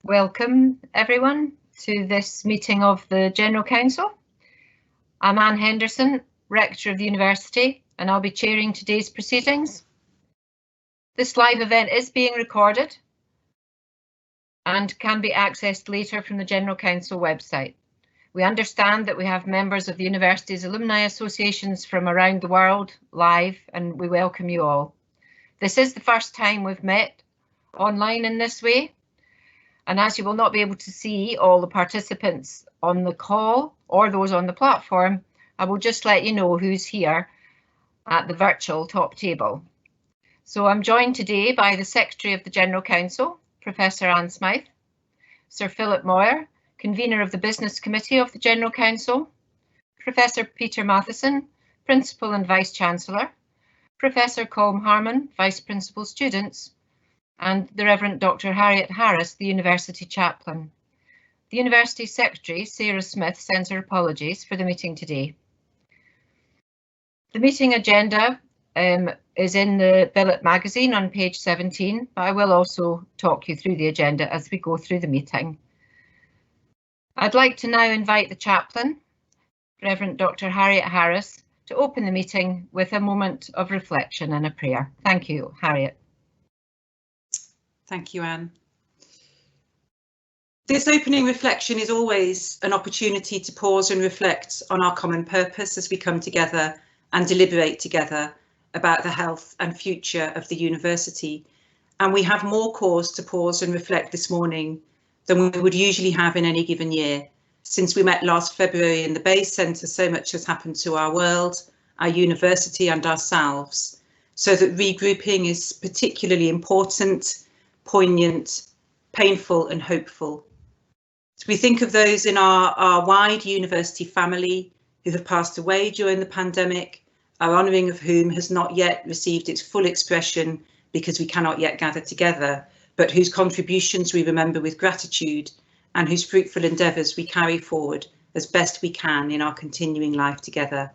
Welcome everyone to this meeting of the General Council. I'm Anne Henderson, Rector of the University, and I'll be chairing today's proceedings. This live event is being recorded and can be accessed later from the General Council website. We understand that we have members of the University's alumni associations from around the world live, and we welcome you all. This is the first time we've met online in this way. And as you will not be able to see all the participants on the call or those on the platform, I will just let you know who's here at the virtual top table. So I'm joined today by the Secretary of the General Council, Professor Anne Smythe, Sir Philip Moyer, Convener of the Business Committee of the General Council, Professor Peter Matheson, Principal and Vice-Chancellor, Professor Colm Harmon, Vice Principal Students, and the Reverend Dr. Harriet Harris, the University Chaplain. The University Secretary, Sarah Smith, sends her apologies for the meeting today. The meeting agenda is in the Billet magazine on page 17, but I will also talk you through the agenda as we go through the meeting. I'd like to now invite the Chaplain, Reverend Dr. Harriet Harris, to open the meeting with a moment of reflection and a prayer. Thank you, Harriet. Thank you, Anne. This opening reflection is always an opportunity to pause and reflect on our common purpose as we come together and deliberate together about the health and future of the university. And we have more cause to pause and reflect this morning than we would usually have in any given year. Since we met last February in the Bay Centre, so much has happened to our world, our university and ourselves, so that regrouping is particularly important, poignant, painful and hopeful. So we think of those in our wide university family who have passed away during the pandemic, our honouring of whom has not yet received its full expression because we cannot yet gather together, but whose contributions we remember with gratitude and whose fruitful endeavours we carry forward as best we can in our continuing life together.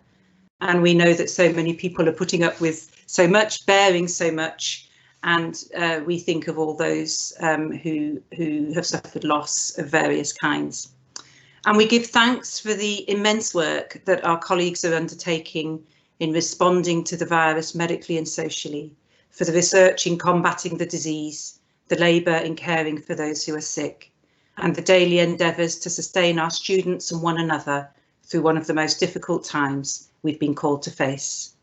And we know that so many people are putting up with so much, bearing so much, and we think of all those who have suffered loss of various kinds. And we give thanks for the immense work that our colleagues are undertaking in responding to the virus medically and socially, for the research in combating the disease, the labour in caring for those who are sick, and the daily endeavours to sustain our students and one another through one of the most difficult times we've been called to face.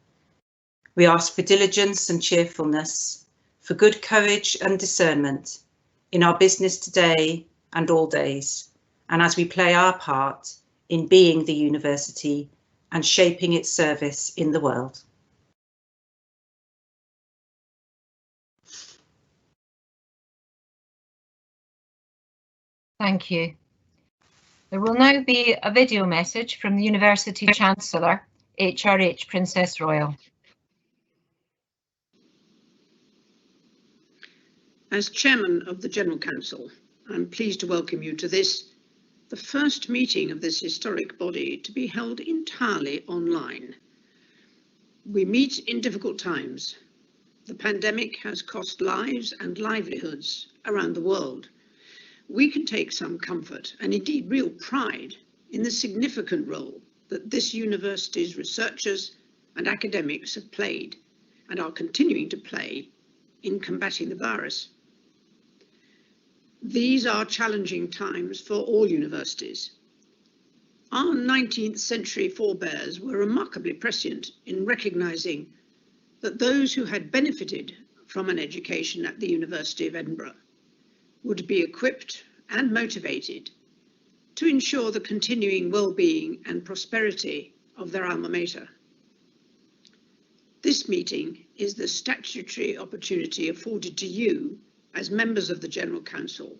We ask for diligence and cheerfulness, for good courage and discernment in our business today and all days, and as we play our part in being the university and shaping its service in the world. Thank you. There will now be a video message from the University Chancellor, HRH Princess Royal. As Chairman of the General Council, I'm pleased to welcome you to this, the first meeting of this historic body to be held entirely online. We meet in difficult times. The pandemic has cost lives and livelihoods around the world. We can take some comfort and indeed real pride in the significant role that this university's researchers and academics have played and are continuing to play in combating the virus. These are challenging times for all universities. Our 19th century forebears were remarkably prescient in recognising that those who had benefited from an education at the University of Edinburgh would be equipped and motivated to ensure the continuing well-being and prosperity of their alma mater. This meeting is the statutory opportunity afforded to you as members of the General Council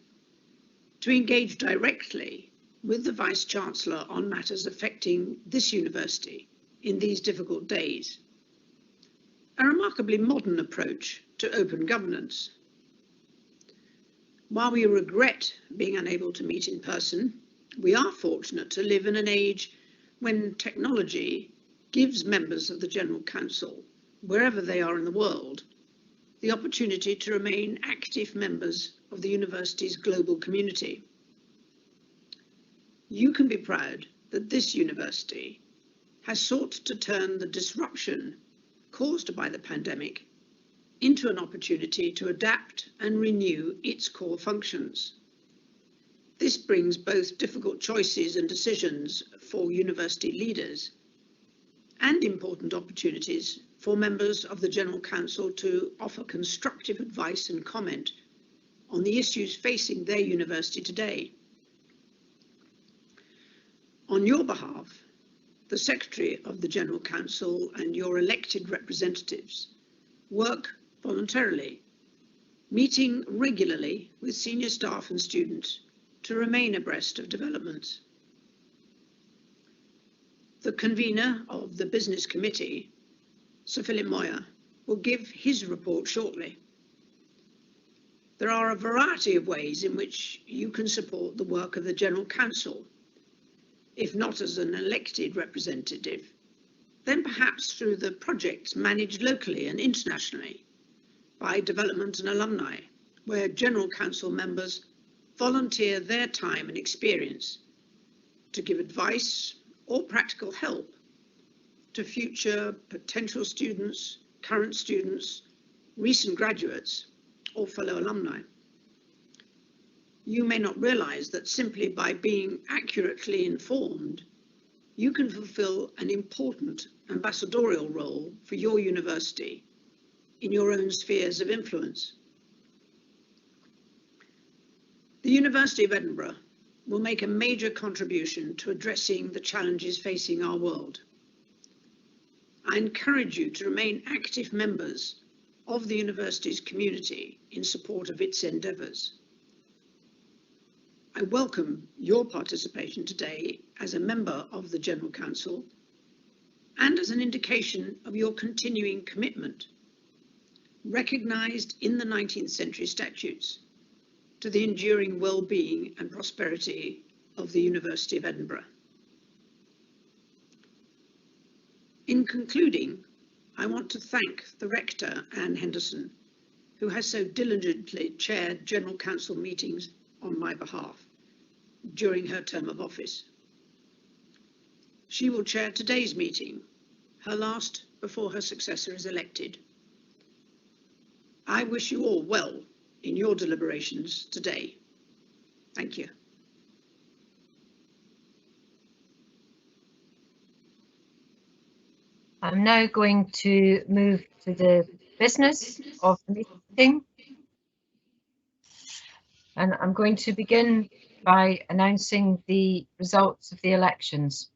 to engage directly with the Vice-Chancellor on matters affecting this university in these difficult days. A remarkably modern approach to open governance. While we regret being unable to meet in person, we are fortunate to live in an age when technology gives members of the General Council, wherever they are in the world, the opportunity to remain active members of the university's global community. You can be proud that this university has sought to turn the disruption caused by the pandemic into an opportunity to adapt and renew its core functions. This brings both difficult choices and decisions for university leaders and important opportunities for members of the General Council to offer constructive advice and comment on the issues facing their university today. On your behalf, the Secretary of the General Council and your elected representatives work voluntarily, meeting regularly with senior staff and students to remain abreast of developments. The convener of the Business Committee, Sir Philip Moyer, will give his report shortly. There are a variety of ways in which you can support the work of the General Council, if not as an elected representative, then perhaps through the projects managed locally and internationally by development and alumni, where General Council members volunteer their time and experience to give advice or practical help to future potential students, current students, recent graduates, or fellow alumni. You may not realize that simply by being accurately informed, you can fulfill an important ambassadorial role for your university in your own spheres of influence. The University of Edinburgh will make a major contribution to addressing the challenges facing our world. I encourage you to remain active members of the university's community in support of its endeavours. I welcome your participation today as a member of the General Council and as an indication of your continuing commitment, recognised in the 19th century statutes, to the enduring well-being and prosperity of the University of Edinburgh. In concluding, I want to thank the Rector, Anne Henderson, who has so diligently chaired General Council meetings on my behalf during her term of office. She will chair today's meeting, her last before her successor is elected. I wish you all well in your deliberations today. Thank you. I'm now going to move to the business of the meeting. And I'm going to begin by announcing the results of the elections.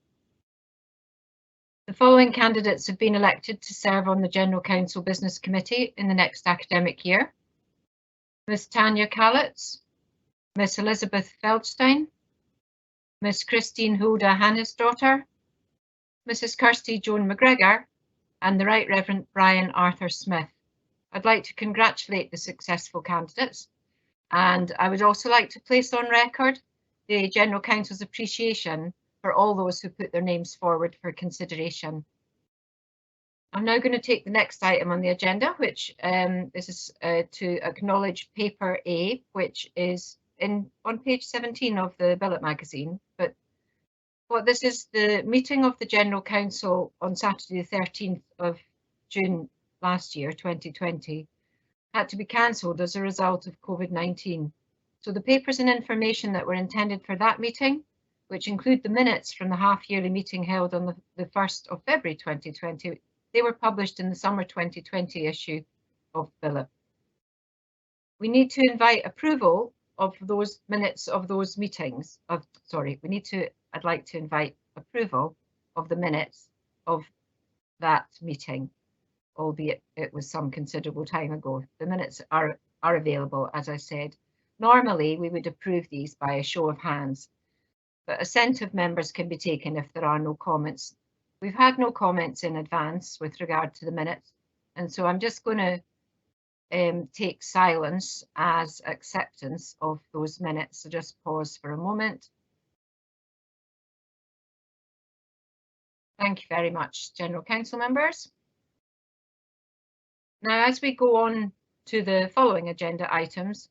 The following candidates have been elected to serve on the General Council Business Committee in the next academic year. Ms. Tanya Callitz, Ms. Elizabeth Feldstein, Ms. Christine Hulda Hannesdottir, Mrs. Kirsty Joan McGregor, and the Right Reverend Brian Arthur Smith. I'd like to congratulate the successful candidates, and I would also like to place on record the General Council's appreciation for all those who put their names forward for consideration. I'm now going to take the next item on the agenda, which this is to acknowledge paper A, which is on page 17 of the Billet magazine. But what this is, the meeting of the General Council on Saturday the 13th of June last year, 2020, had to be cancelled as a result of COVID-19. So the papers and information that were intended for that meeting, which include the minutes from the half-yearly meeting held on the 1st of February 2020, they were published in the summer 2020 issue of Billet. We need to invite approval of those minutes of those meetings. I'd like to invite approval of the minutes of that meeting, albeit it was some considerable time ago. The minutes are available, as I said. Normally, we would approve these by a show of hands, but assent of members can be taken if there are no comments. We've had no comments in advance with regard to the minutes, and so I'm just going to take silence as acceptance of those minutes. So just pause for a moment. Thank you very much, General Council members. Now, as we go on to the following agenda items,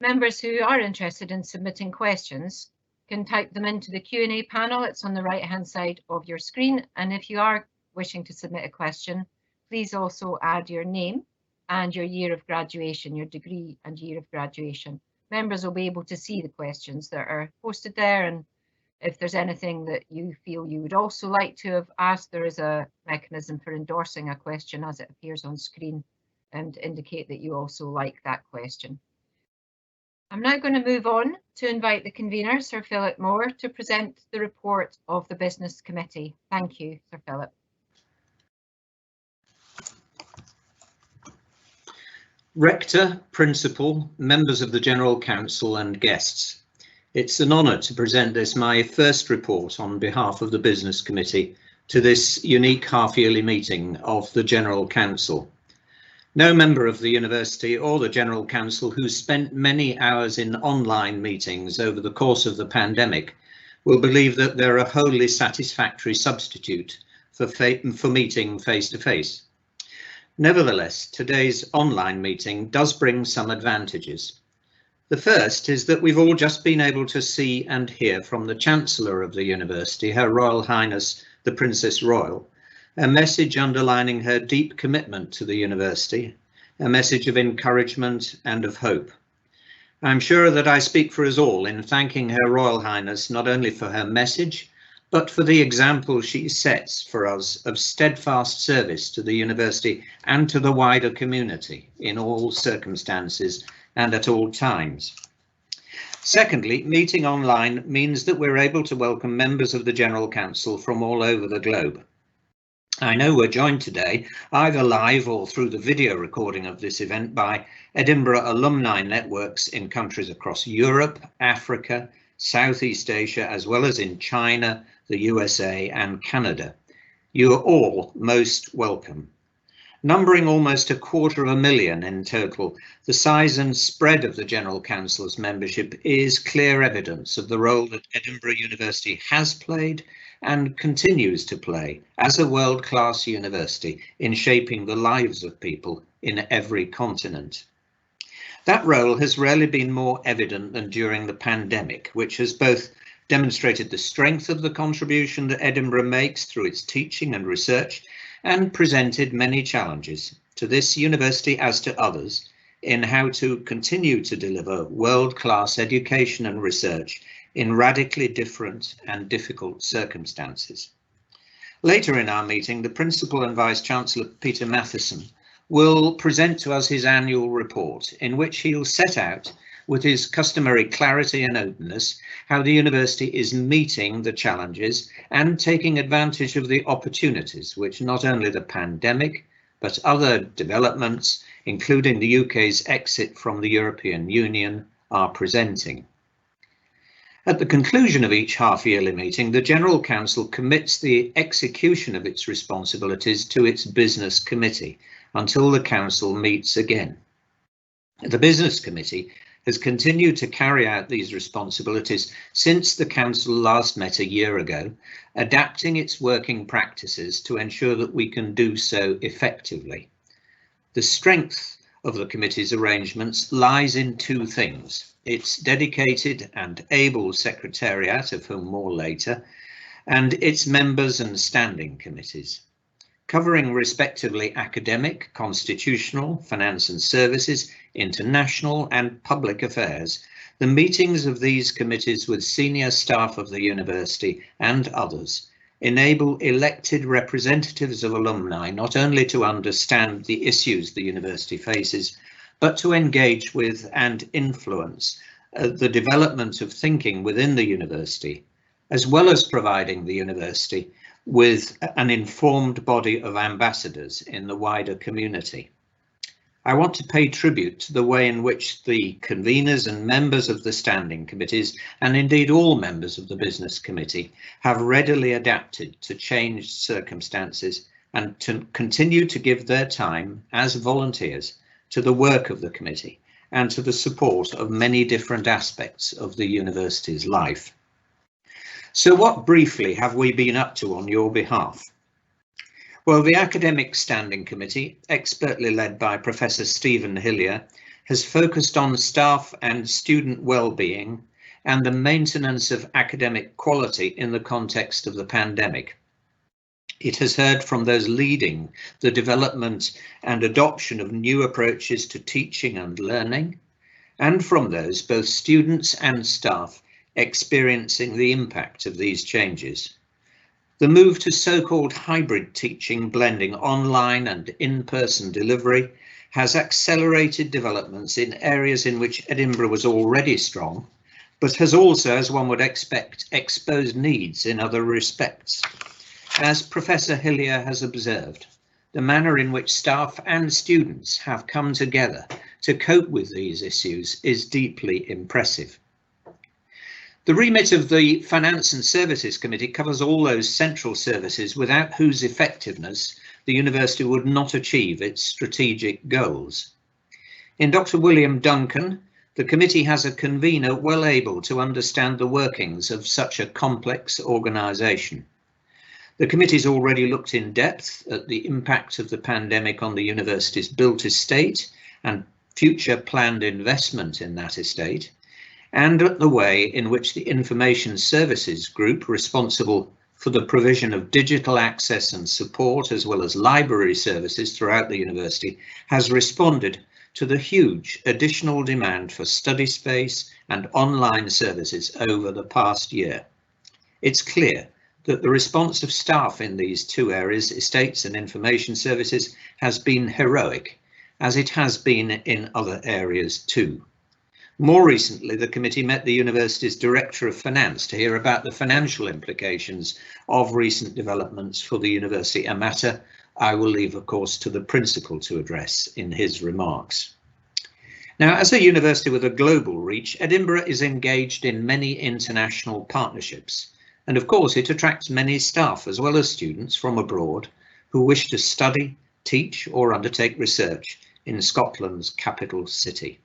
Members who are interested in submitting questions can type them into the Q&A panel. It's on the right-hand side of your screen. And if you are wishing to submit a question, please also add your name and your year of graduation, your degree and year of graduation. Members will be able to see the questions that are posted there, and if there's anything that you feel you would also like to have asked, there is a mechanism for endorsing a question as it appears on screen and indicate that you also like that question. I'm now going to move on to invite the convener, Sir Philip Moore, to present the report of the Business Committee. Thank you, Sir Philip. Rector, Principal, members of the General Council and guests. It's an honour to present this, my first report on behalf of the Business Committee, to this unique half-yearly meeting of the General Council. No member of the University or the General Council who spent many hours in online meetings over the course of the pandemic will believe that they're a wholly satisfactory substitute for meeting face-to-face. Nevertheless, today's online meeting does bring some advantages. The first is that we've all just been able to see and hear from the Chancellor of the University, Her Royal Highness the Princess Royal, a message underlining her deep commitment to the University, a message of encouragement and of hope. I'm sure that I speak for us all in thanking Her Royal Highness not only for her message, but for the example she sets for us of steadfast service to the University and to the wider community in all circumstances and at all times. Secondly, meeting online means that we're able to welcome members of the General Council from all over the globe. I know we're joined today, either live or through the video recording of this event, by Edinburgh alumni networks in countries across Europe, Africa, Southeast Asia, as well as in China, the USA and Canada. You are all most welcome. Numbering almost 250,000 in total, the size and spread of the General Council's membership is clear evidence of the role that Edinburgh University has played and continues to play as a world-class university in shaping the lives of people in every continent. That role has rarely been more evident than during the pandemic, which has both demonstrated the strength of the contribution that Edinburgh makes through its teaching and research, and presented many challenges to this university as to others in how to continue to deliver world-class education and research in radically different and difficult circumstances. Later in our meeting, the Principal and Vice-Chancellor Peter Matheson will present to us his annual report, in which he'll set out, with his customary clarity and openness, how the university is meeting the challenges and taking advantage of the opportunities which not only the pandemic, but other developments, including the UK's exit from the European Union, are presenting. At the conclusion of each half-yearly meeting, the General Council commits the execution of its responsibilities to its Business Committee until the Council meets again. The Business Committee has continued to carry out these responsibilities since the Council last met a year ago, adapting its working practices to ensure that we can do so effectively. The strength of the committee's arrangements lies in two things: its dedicated and able secretariat, of whom more later, and its members and standing committees. Covering respectively academic, constitutional, finance and services, international and public affairs, the meetings of these committees with senior staff of the university and others enable elected representatives of alumni not only to understand the issues the university faces, but to engage with and influence the development of thinking within the university, as well as providing the university with an informed body of ambassadors in the wider community. I want to pay tribute to the way in which the conveners and members of the standing committees, and indeed all members of the Business Committee, have readily adapted to changed circumstances and to continue to give their time as volunteers to the work of the committee and to the support of many different aspects of the university's life. So what briefly have we been up to on your behalf? Well, the Academic Standing Committee, expertly led by Professor Stephen Hillier, has focused on staff and student well-being and the maintenance of academic quality in the context of the pandemic. It has heard from those leading the development and adoption of new approaches to teaching and learning, and from those, both students and staff, experiencing the impact of these changes. The move to so-called hybrid teaching, blending online and in-person delivery, has accelerated developments in areas in which Edinburgh was already strong, but has also, as one would expect, exposed needs in other respects. As Professor Hillier has observed, the manner in which staff and students have come together to cope with these issues is deeply impressive. The remit of the Finance and Services Committee covers all those central services without whose effectiveness the university would not achieve its strategic goals. In Dr. William Duncan, the committee has a convener well able to understand the workings of such a complex organisation. The committee's already looked in depth at the impact of the pandemic on the university's built estate and future planned investment in that estate, and at the way in which the Information Services Group, responsible for the provision of digital access and support as well as library services throughout the university, has responded to the huge additional demand for study space and online services over the past year. It's clear that the response of staff in these two areas, estates and information services, has been heroic, as it has been in other areas too. More recently, the committee met the university's Director of Finance to hear about the financial implications of recent developments for the university, a matter I will leave, of course, to the Principal to address in his remarks. Now, as a university with a global reach, Edinburgh is engaged in many international partnerships. And of course, it attracts many staff as well as students from abroad who wish to study, teach or undertake research in Scotland's capital city.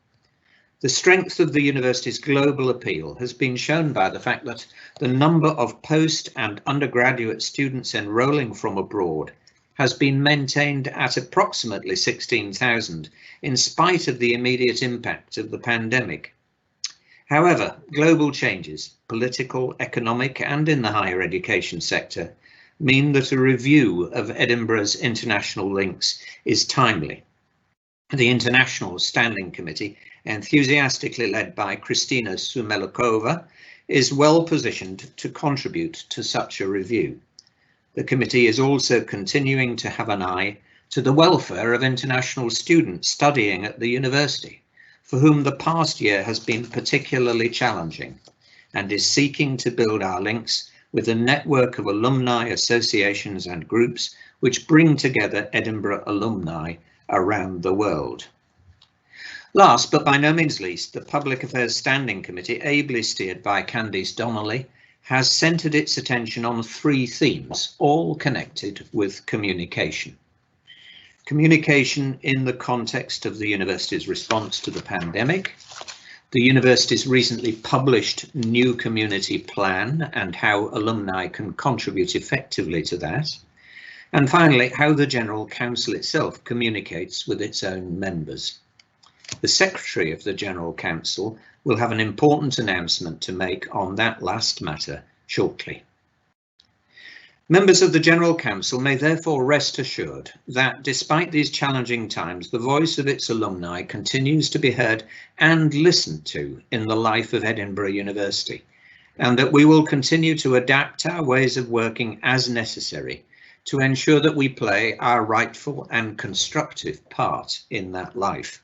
The strength of the university's global appeal has been shown by the fact that the number of post and undergraduate students enrolling from abroad has been maintained at approximately 16,000 in spite of the immediate impact of the pandemic. However, global changes, political, economic and in the higher education sector, mean that a review of Edinburgh's international links is timely. The International Standing Committee, enthusiastically led by Kristina Sumelikova, is well positioned to contribute to such a review. The committee is also continuing to have an eye to the welfare of international students studying at the university, for whom the past year has been particularly challenging, and is seeking to build our links with a network of alumni associations and groups which bring together Edinburgh alumni around the world. Last, but by no means least, the Public Affairs Standing Committee, ably steered by Candice Donnelly, has centred its attention on three themes, all connected with communication. Communication in the context of the university's response to the pandemic, the university's recently published new community plan and how alumni can contribute effectively to that, and finally, how the General Council itself communicates with its own members. The Secretary of the General Council will have an important announcement to make on that last matter shortly. Members of the General Council may therefore rest assured that despite these challenging times, the voice of its alumni continues to be heard and listened to in the life of Edinburgh University, and that we will continue to adapt our ways of working as necessary to ensure that we play our rightful and constructive part in that life.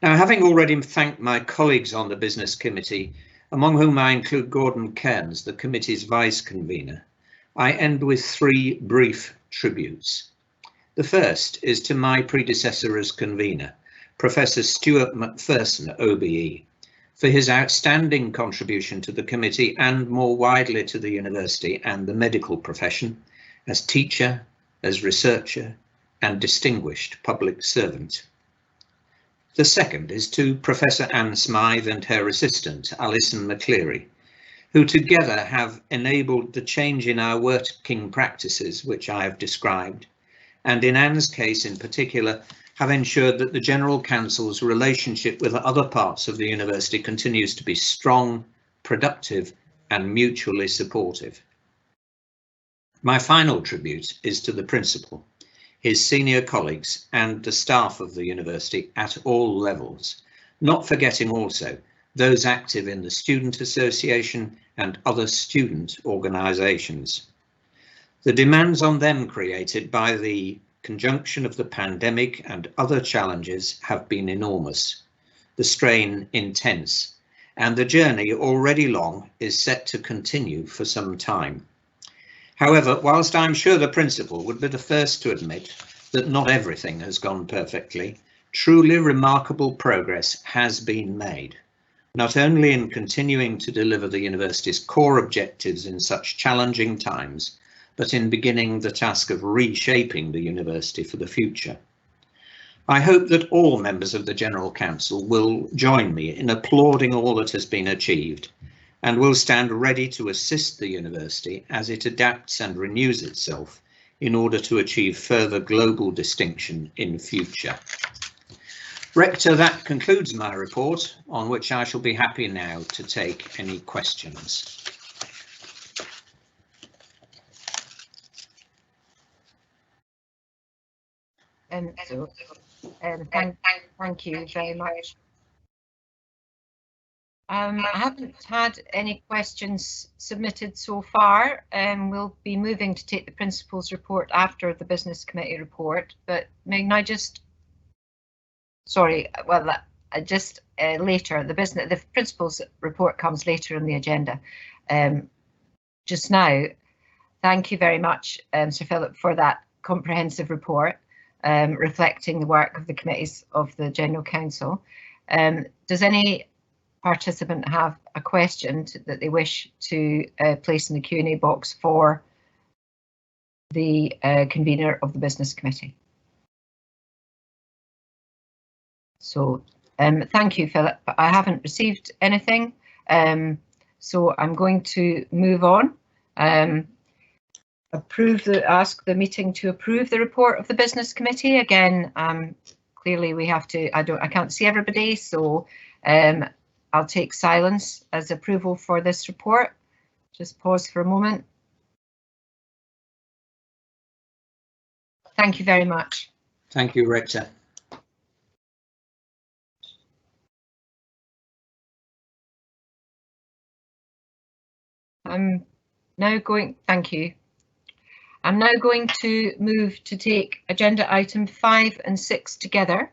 Now, having already thanked my colleagues on the Business Committee, among whom I include Gordon Cairns, the committee's vice convener, I end with three brief tributes. The first is to my predecessor as convener, Professor Stuart Macpherson, OBE, for his outstanding contribution to the committee and more widely to the university and the medical profession as teacher, as researcher and distinguished public servant. The second is to Professor Anne Smythe and her assistant, Alison McCleary, who together have enabled the change in our working practices, which I have described, and in Anne's case in particular, have ensured that the General Council's relationship with other parts of the university continues to be strong, productive and mutually supportive. My final tribute is to the Principal, his senior colleagues and the staff of the university at all levels, not forgetting also those active in the Student Association and other student organisations. The demands on them created by the conjunction of the pandemic and other challenges have been enormous, the strain intense, and the journey already long is set to continue for some time. However, whilst I'm sure the Principal would be the first to admit that not everything has gone perfectly, truly remarkable progress has been made, not only in continuing to deliver the university's core objectives in such challenging times, but in beginning the task of reshaping the university for the future. I hope that all members of the General Council will join me in applauding all that has been achieved, and will stand ready to assist the university as it adapts and renews itself in order to achieve further global distinction in future. Rector, that concludes my report, on which I shall be happy now to take any questions. Thank you very much. I haven't had any questions submitted so far, and we'll be moving to take the Principal's report after the Business Committee report. But may I just, sorry, well, just later, the Principal's report comes later on the agenda. Just now, thank you very much, Sir Philip, for that comprehensive report reflecting the work of the committees of the General Council. Does any participant have a question that they wish to place in the Q&A box for the convener of the Business Committee? So thank you, Philip. I haven't received anything, so I'm going to move on. Ask the meeting to approve the report of the Business Committee. Again, clearly we have to, I can't see everybody, so I'll take silence as approval for this report. Just pause for a moment. Thank you very much. Thank you, Rector. Thank you. I'm now going to move to take agenda item 5 and 6 together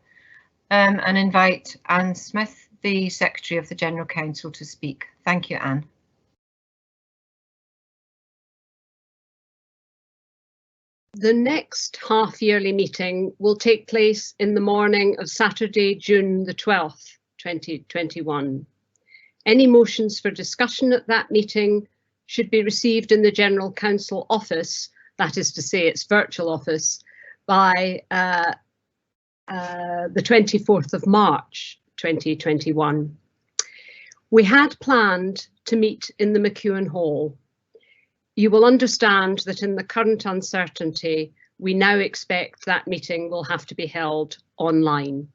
and invite Anne Smith, the Secretary of the General Council, to speak. Thank you, Anne. The next half-yearly meeting will take place in the morning of Saturday, June the 12th, 2021. Any motions for discussion at that meeting should be received in the General Council office, that is to say its virtual office, by the 24th of March 2021. We had planned to meet in the McEwan Hall. You will understand that in the current uncertainty, we now expect that meeting will have to be held online.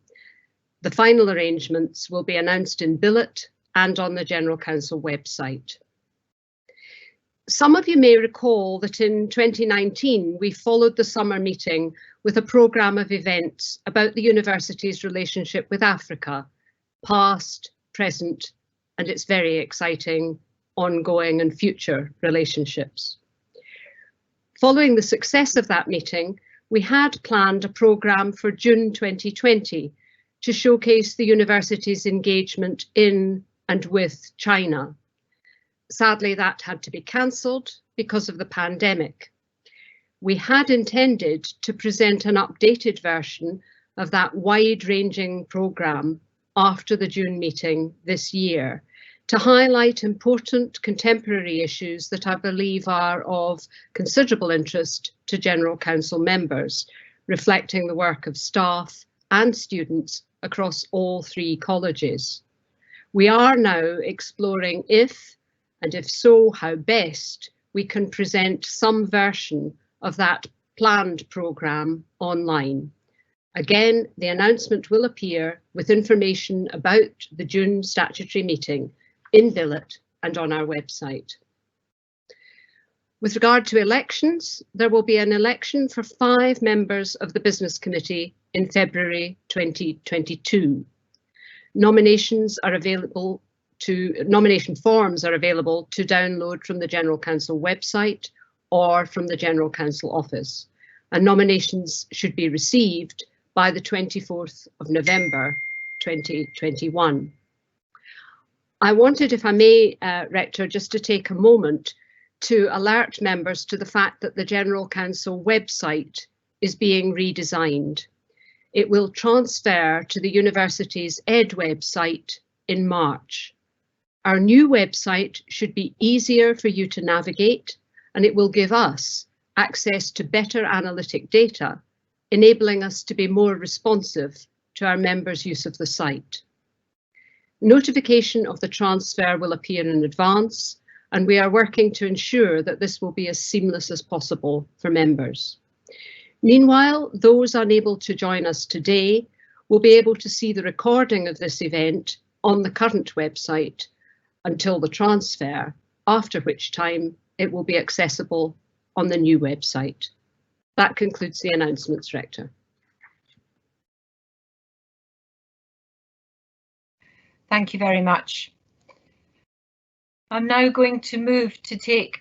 The final arrangements will be announced in Billet and on the General Council website. Some of you may recall that in 2019, we followed the summer meeting with a programme of events about the university's relationship with Africa, past, present, and its very exciting ongoing and future relationships. Following the success of that meeting, we had planned a programme for June 2020 to showcase the university's engagement in and with China. Sadly, that had to be cancelled because of the pandemic. We had intended to present an updated version of that wide-ranging programme after the June meeting this year to highlight important contemporary issues that I believe are of considerable interest to General Council members, reflecting the work of staff and students across all 3 colleges. We are now exploring if, and if so, how best we can present some version of that planned programme online. Again, the announcement will appear with information about the June statutory meeting in Billet and on our website. With regard to elections, there will be an election for 5 members of the Business Committee in February 2022. Nomination forms are available to download from the General Council website or from the General Council office, and nominations should be received by the 24th of November 2021. I wanted, if I may, Rector, just to take a moment to alert members to the fact that the General Council website is being redesigned. It will transfer to the university's ED website in March. Our new website should be easier for you to navigate, and it will give us access to better analytic data, enabling us to be more responsive to our members' use of the site. Notification of the transfer will appear in advance, and we are working to ensure that this will be as seamless as possible for members. Meanwhile, those unable to join us today will be able to see the recording of this event on the current website until the transfer, after which time it will be accessible on the new website. That concludes the announcements, Rector. Thank you very much. I'm now going to move to take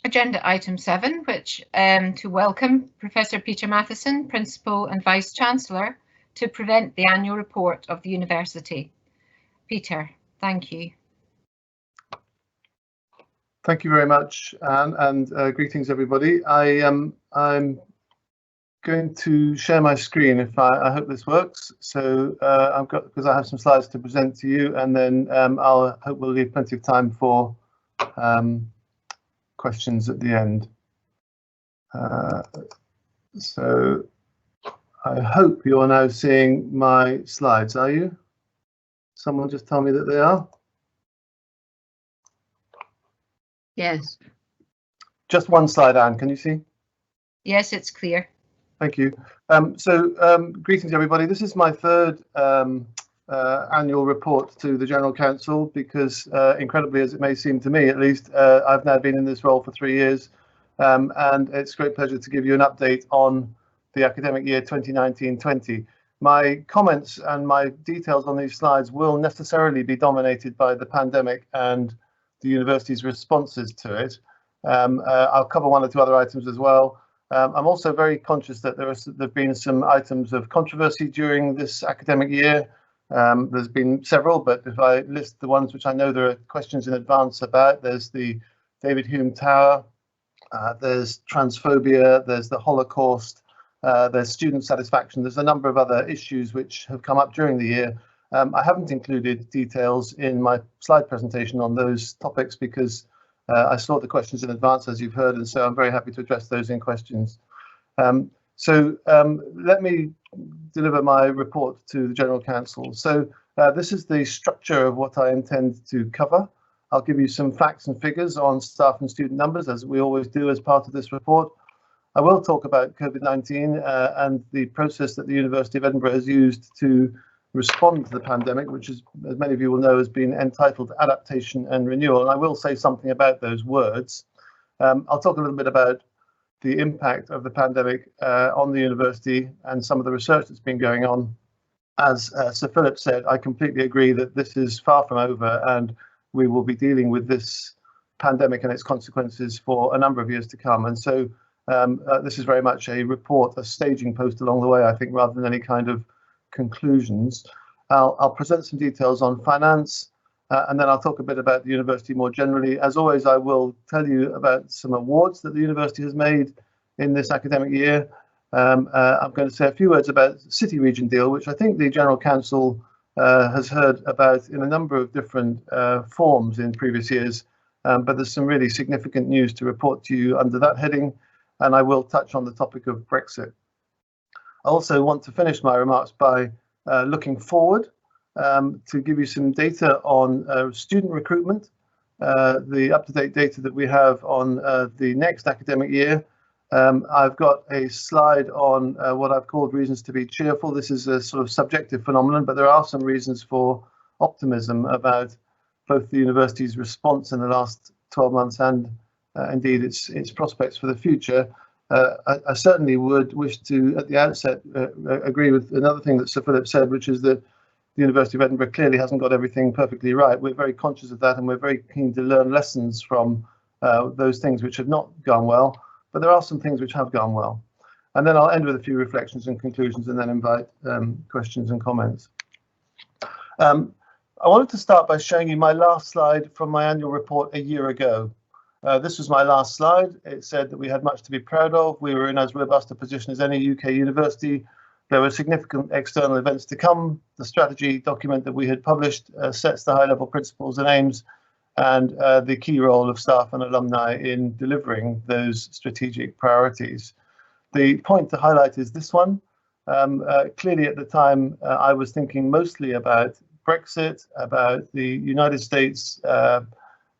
agenda item 7, which to welcome Professor Peter Matheson, Principal and Vice Chancellor, to present the annual report of the university. Peter, thank you. Thank you very much, Anne, and greetings everybody. I'm going to share my screen. If I hope this works. So because I have some slides to present to you, and then I hope we'll leave plenty of time for questions at the end. So I hope you are now seeing my slides. Are you? Someone just tell me that they are. Yes. Just one slide, Anne, can you see? Yes, it's clear. Thank you. Greetings everybody. This is my third annual report to the General Council because incredibly as it may seem to me at least, I've now been in this role for 3 years and it's a great pleasure to give you an update on the academic year 2019-20. My comments and my details on these slides will necessarily be dominated by the pandemic and the university's responses to it. I'll cover 1 or 2 other items as well. I'm also very conscious that there have been some items of controversy during this academic year. There's been several, but if I list the ones which I know there are questions in advance about, there's the David Hume Tower, there's transphobia, there's the Holocaust, there's student satisfaction. There's a number of other issues which have come up during the year. I haven't included details in my slide presentation on those topics because I saw the questions in advance, as you've heard, and so I'm very happy to address those in questions. Let me deliver my report to the General Council. So this is the structure of what I intend to cover. I'll give you some facts and figures on staff and student numbers, as we always do as part of this report. I will talk about COVID-19 and the process that the University of Edinburgh has used to respond to the pandemic, which is, as many of you will know, has been entitled Adaptation and Renewal. And I will say something about those words. I'll talk a little bit about the impact of the pandemic on the university and some of the research that's been going on. As Sir Philip said, I completely agree that this is far from over and we will be dealing with this pandemic and its consequences for a number of years to come. And so this is very much a report, a staging post along the way, I think, rather than any kind of conclusions. I'll present some details on finance and then I'll talk a bit about the university more generally. As always, I will tell you about some awards that the university has made in this academic year. I'm going to say a few words about the City Region deal, which I think the General Council has heard about in a number of different forms in previous years, but there's some really significant news to report to you under that heading, and I will touch on the topic of Brexit. I also want to finish my remarks by looking forward to give you some data on student recruitment, the up-to-date data that we have on the next academic year, I've got a slide on what I've called reasons to be cheerful. This is a sort of subjective phenomenon, but there are some reasons for optimism about both the university's response in the last 12 months and indeed its prospects for the future. I certainly would wish to, at the outset, agree with another thing that Sir Philip said, which is that the University of Edinburgh clearly hasn't got everything perfectly right. We're very conscious of that, and we're very keen to learn lessons from those things which have not gone well. But there are some things which have gone well. And then I'll end with a few reflections and conclusions and then invite questions and comments. I wanted to start by showing you my last slide from my annual report a year ago. This was my last slide. It said that we had much to be proud of. We were in as robust a position as any UK university. There were significant external events to come. The strategy document that we had published sets the high-level principles and aims and the key role of staff and alumni in delivering those strategic priorities. The point to highlight is this one. Clearly at the time, I was thinking mostly about Brexit, about the United States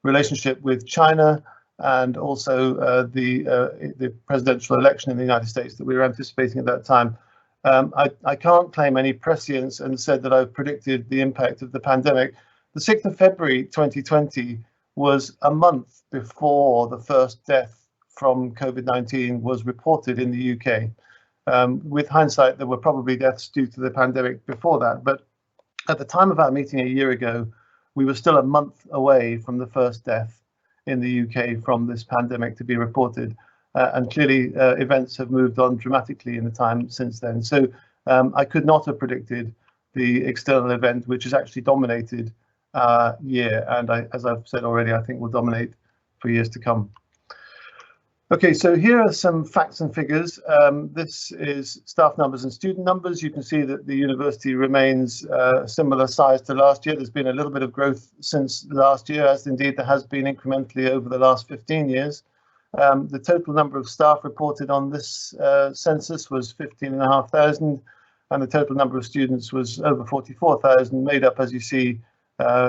relationship with China, and also the presidential election in the United States that we were anticipating at that time. I can't claim any prescience and said that I've predicted the impact of the pandemic. The 6th of February 2020 was a month before the first death from COVID-19 was reported in the UK. With hindsight, there were probably deaths due to the pandemic before that, but at the time of our meeting a year ago, we were still a month away from the first death in the UK from this pandemic to be reported. And clearly events have moved on dramatically in the time since then. So I could not have predicted the external event, which has actually dominated our year. And as I've said already, I think will dominate for years to come. Okay, so here are some facts and figures. This is staff numbers and student numbers. You can see that the university remains similar size to last year. There's been a little bit of growth since last year, as indeed there has been incrementally over the last 15 years. The total number of staff reported on this census was 15,500, and the total number of students was over 44,000, made up, as you see,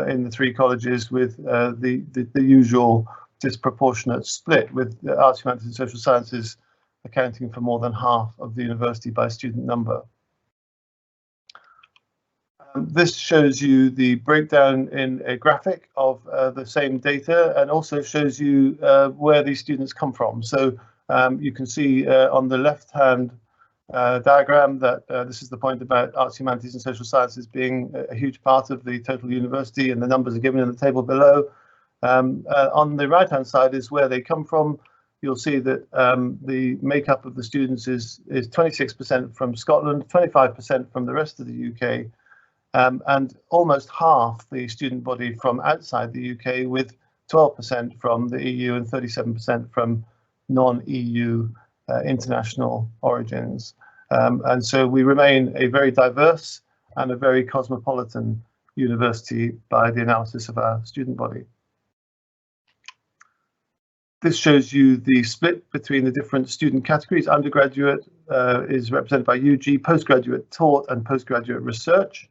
in the three colleges with the usual disproportionate split, with arts, humanities and social sciences accounting for more than half of the university by student number. This shows you the breakdown in a graphic of the same data, and also shows you where these students come from. So you can see on the left-hand diagram that this is the point about arts, humanities and social sciences being a huge part of the total university, and the numbers are given in the table below. On the right-hand side is where they come from. You'll see that the makeup of the students is 26% from Scotland, 25% from the rest of the UK, and almost half the student body from outside the UK, with 12% from the EU and 37% from non-EU international origins. And so we remain a very diverse and a very cosmopolitan university by the analysis of our student body. This shows you the split between the different student categories. Undergraduate is represented by UG, postgraduate taught and postgraduate research.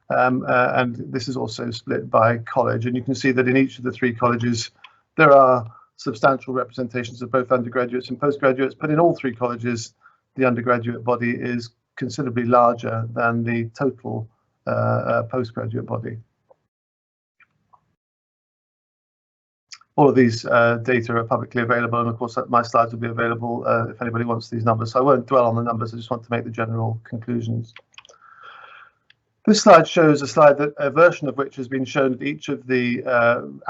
And this is also split by college. And you can see that in each of the three colleges, there are substantial representations of both undergraduates and postgraduates, but in all three colleges, the undergraduate body is considerably larger than the total postgraduate body. All of these data are publicly available, and of course my slides will be available if anybody wants these numbers. So I won't dwell on the numbers, I just want to make the general conclusions. This slide shows a version of which has been shown at each of the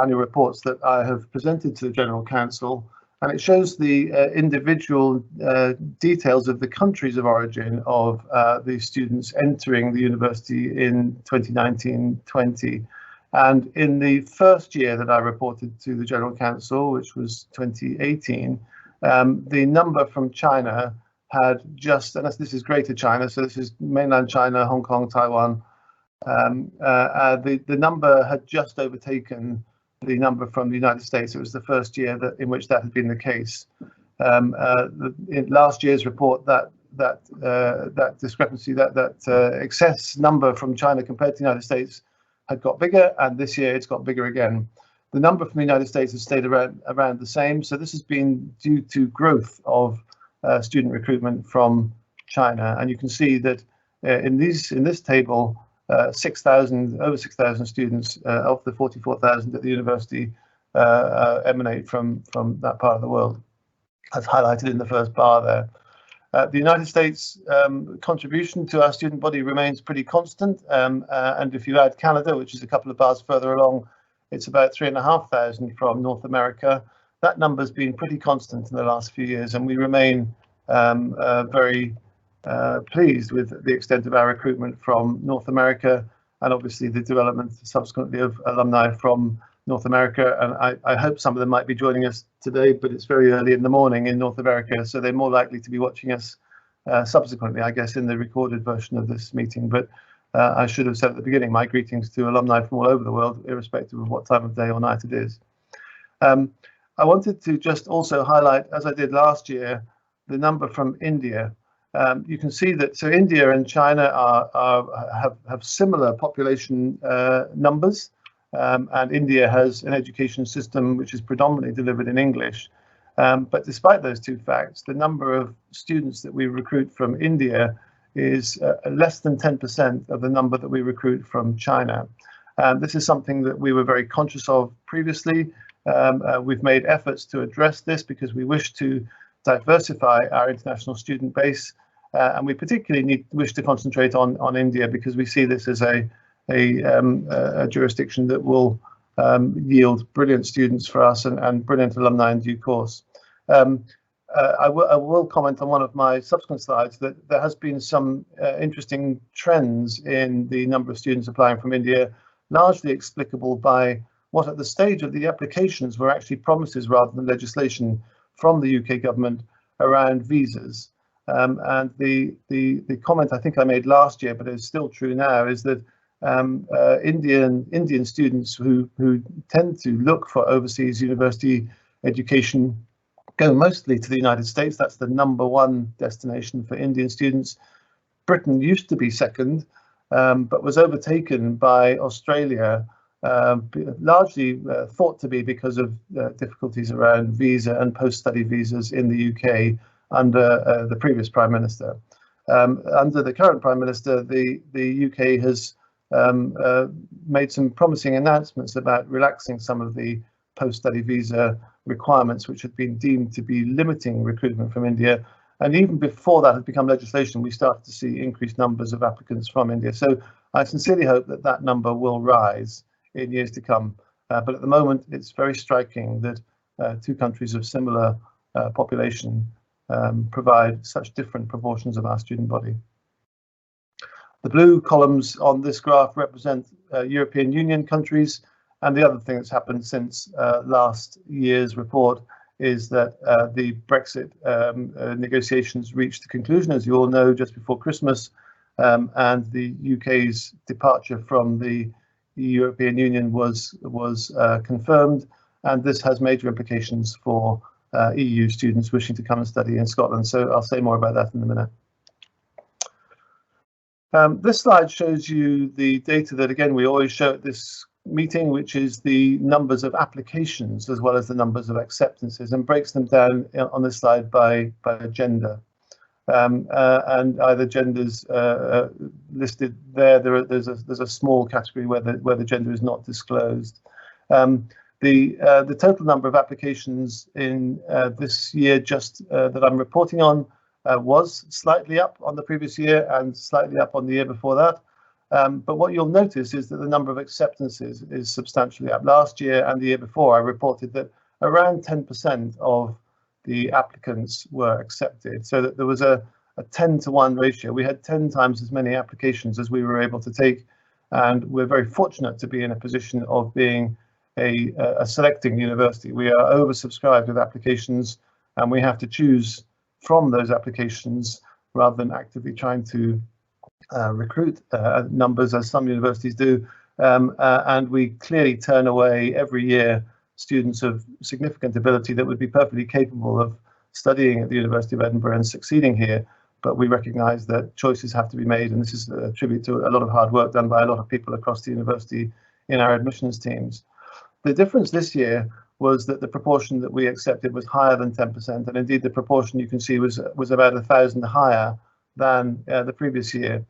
annual reports that I have presented to the General Council, and it shows the individual details of the countries of origin of the students entering the university in 2019-20. And in the first year that I reported to the General Council, which was 2018, the number from China had just, and this is Greater China, so this is mainland China, Hong Kong, Taiwan, the number had just overtaken the number from the United States. It was the first year in which that had been the case. In last year's report, that discrepancy, that excess number from China compared to the United States had got bigger, and this year it's got bigger again. The number from the United States has stayed around the same, so this has been due to growth of student recruitment from China. And you can see that in this table, over 6,000 students of the 44,000 at the university emanate from that part of the world, as highlighted in the first bar there. The United States contribution to our student body remains pretty constant, and if you add Canada, which is a couple of bars further along, it's about 3,500 from North America. That number's been pretty constant in the last few years, and we remain very pleased with the extent of our recruitment from North America, and obviously the development subsequently of alumni from North America. And I hope some of them might be joining us today, but it's very early in the morning in North America, so they're more likely to be watching us subsequently, I guess, in the recorded version of this meeting. But I should have said at the beginning, my greetings to alumni from all over the world, irrespective of what time of day or night it is. I wanted to just also highlight, as I did last year, the number from India. You can see that so India and China have similar population numbers, and India has an education system which is predominantly delivered in English. But despite those two facts, the number of students that we recruit from India is less than 10% of the number that we recruit from China. This is something that we were very conscious of previously. We've made efforts to address this because we wish to diversify our international student base, and we particularly wish to concentrate on India because we see this as a jurisdiction that will yield brilliant students for us and brilliant alumni in due course. I will comment on one of my subsequent slides that there has been some interesting trends in the number of students applying from India, largely explicable by what at the stage of the applications were actually promises rather than legislation from the UK government around visas. And the comment I think I made last year, but is still true now, is that Indian students who tend to look for overseas university education go mostly to the United States. That's the #1 destination for Indian students. Britain used to be second, but was overtaken by Australia, largely thought to be because of difficulties around visa and post-study visas in the UK under the previous Prime Minister. Under the current Prime Minister, the UK has made some promising announcements about relaxing some of the post-study visa requirements, which had been deemed to be limiting recruitment from India. And even before that had become legislation, we started to see increased numbers of applicants from India. So I sincerely hope that that number will rise in years to come. But at the moment, it's very striking that two countries of similar population provide such different proportions of our student body. The blue columns on this graph represent European Union countries. And the other thing that's happened since last year's report is that the Brexit negotiations reached a conclusion, as you all know, just before Christmas, and the UK's departure from the European Union was confirmed, and this has major implications for EU students wishing to come and study in Scotland. So I'll say more about that in a minute. This slide shows you the data that, again, we always show at this meeting, which is the numbers of applications as well as the numbers of acceptances, and breaks them down on this slide by gender. And either genders listed there. There's a small category where the gender is not disclosed. The total number of applications in this year just that I'm reporting on was slightly up on the previous year and slightly up on the year before that. But what you'll notice is that the number of acceptances is substantially up. Last year and the year before, I reported that around 10% of the applicants were accepted, so that there was a 10-to-1 ratio. We had 10 times as many applications as we were able to take, and we're very fortunate to be in a position of being a selecting university. We are oversubscribed with applications, and we have to choose from those applications rather than actively trying to recruit numbers as some universities do, and we clearly turn away every year students of significant ability that would be perfectly capable of studying at the University of Edinburgh and succeeding here, but we recognise that choices have to be made, and this is a tribute to a lot of hard work done by a lot of people across the university in our admissions teams. The difference this year was that the proportion that we accepted was higher than 10%, and indeed the proportion you can see was about 1,000 higher than the previous year.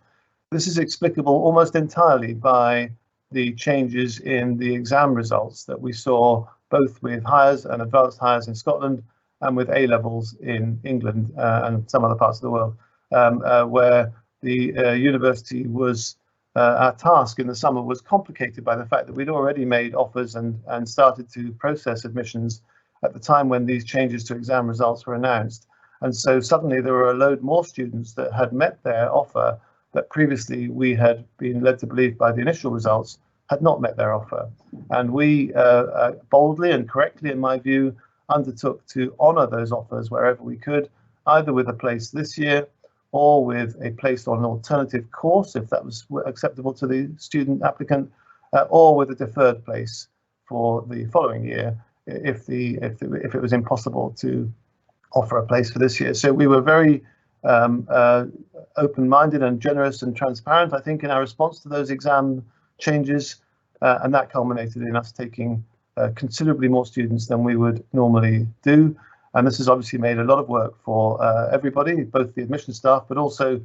This is explicable almost entirely by the changes in the exam results that we saw both with Highers and Advanced Highers in Scotland and with A-levels in England and some other parts of the world, where the university was, our task in the summer was complicated by the fact that we'd already made offers and started to process admissions at the time when these changes to exam results were announced. And so suddenly there were a load more students that had met their offer that previously we had been led to believe by the initial results had not met their offer. And we boldly and correctly, in my view, undertook to honour those offers wherever we could, either with a place this year or with a place on an alternative course, if that was acceptable to the student applicant, or with a deferred place for the following year, if it was impossible to offer a place for this year. So we were very open-minded and generous and transparent, I think, in our response to those exam changes, and that culminated in us taking considerably more students than we would normally do. And this has obviously made a lot of work for everybody, both the admission staff, but also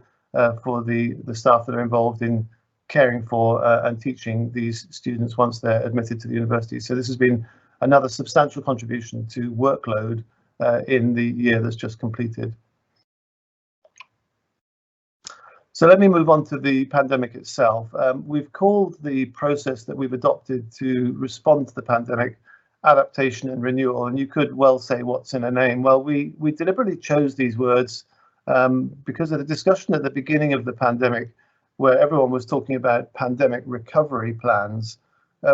for the staff that are involved in caring for and teaching these students once they're admitted to the university. So this has been another substantial contribution to workload in the year that's just completed. So let me move on to the pandemic itself. We've called the process that we've adopted to respond to the pandemic adaptation and renewal, and you could well say what's in a name. Well, we deliberately chose these words because of the discussion at the beginning of the pandemic, where everyone was talking about pandemic recovery plans.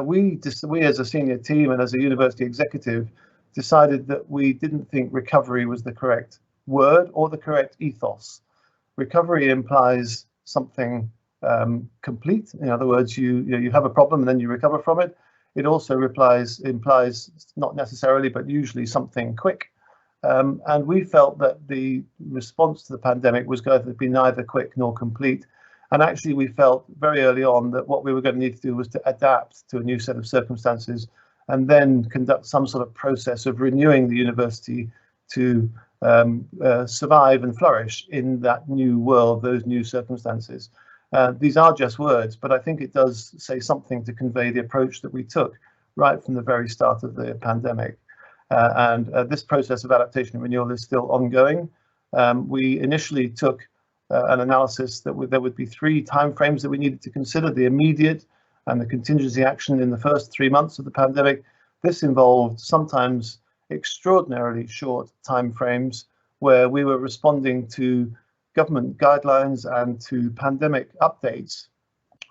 We as a senior team and as a university executive decided that we didn't think recovery was the correct word or the correct ethos. Recovery implies something complete. In other words, you have a problem and then you recover from it. It also implies not necessarily, but usually something quick. And we felt that the response to the pandemic was going to be neither quick nor complete. And actually, we felt very early on that what we were going to need to do was to adapt to a new set of circumstances and then conduct some sort of process of renewing the university to survive and flourish in that new world, those new circumstances. These are just words, but I think it does say something to convey the approach that we took right from the very start of the pandemic. And this process of adaptation and renewal is still ongoing. We initially took an analysis that there would be 3 timeframes that we needed to consider: the immediate and the contingency action in the first 3 months of the pandemic. This involved sometimes extraordinarily short timeframes where we were responding to government guidelines and to pandemic updates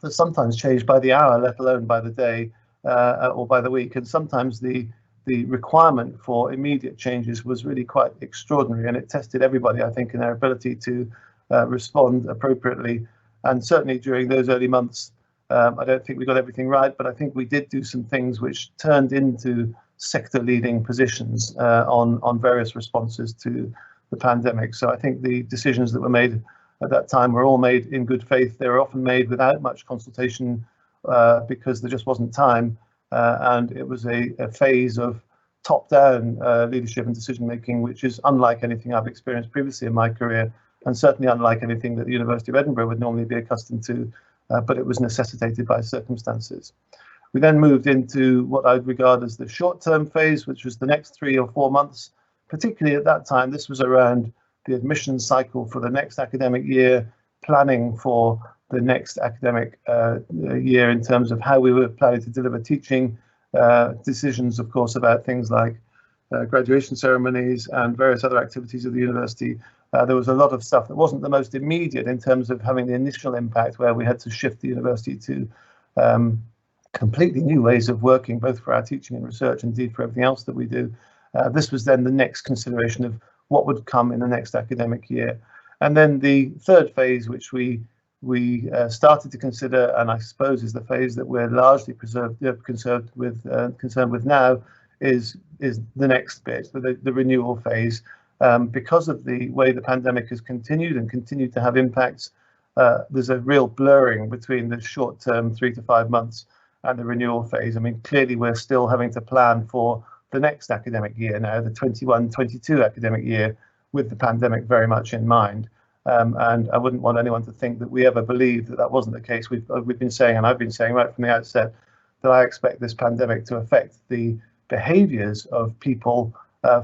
that sometimes changed by the hour, let alone by the day or by the week. And sometimes the requirement for immediate changes was really quite extraordinary, and it tested everybody, I think, in their ability to respond appropriately. And certainly during those early months, I don't think we got everything right, but I think we did do some things which turned into sector leading positions on various responses to the pandemic. So I think the decisions that were made at that time were all made in good faith. They were often made without much consultation because there just wasn't time, and it was a phase of top-down leadership and decision making, which is unlike anything I've experienced previously in my career, and certainly unlike anything that the University of Edinburgh would normally be accustomed to, but it was necessitated by circumstances. We then moved into what I'd regard as the short-term phase, which was the next 3 or 4 months. Particularly at that time, this was around the admission cycle for the next academic year, planning for the next academic year in terms of how we were planning to deliver teaching, decisions, of course, about things like graduation ceremonies and various other activities of the university. There was a lot of stuff that wasn't the most immediate in terms of having the initial impact, where we had to shift the university to completely new ways of working, both for our teaching and research, indeed for everything else that we do. This was then the next consideration of what would come in the next academic year. And then the third phase, which we started to consider, and I suppose is the phase that we're largely concerned with now, is the next bit, the renewal phase. Because of the way the pandemic has continued and continued to have impacts, there's a real blurring between the short term 3 to 5 months and the renewal phase. I mean, clearly we're still having to plan for the next academic year now, the 21-22 academic year, with the pandemic very much in mind. And I wouldn't want anyone to think that we ever believed that that wasn't the case. We've been saying, and I've been saying right from the outset, that I expect this pandemic to affect the behaviours of people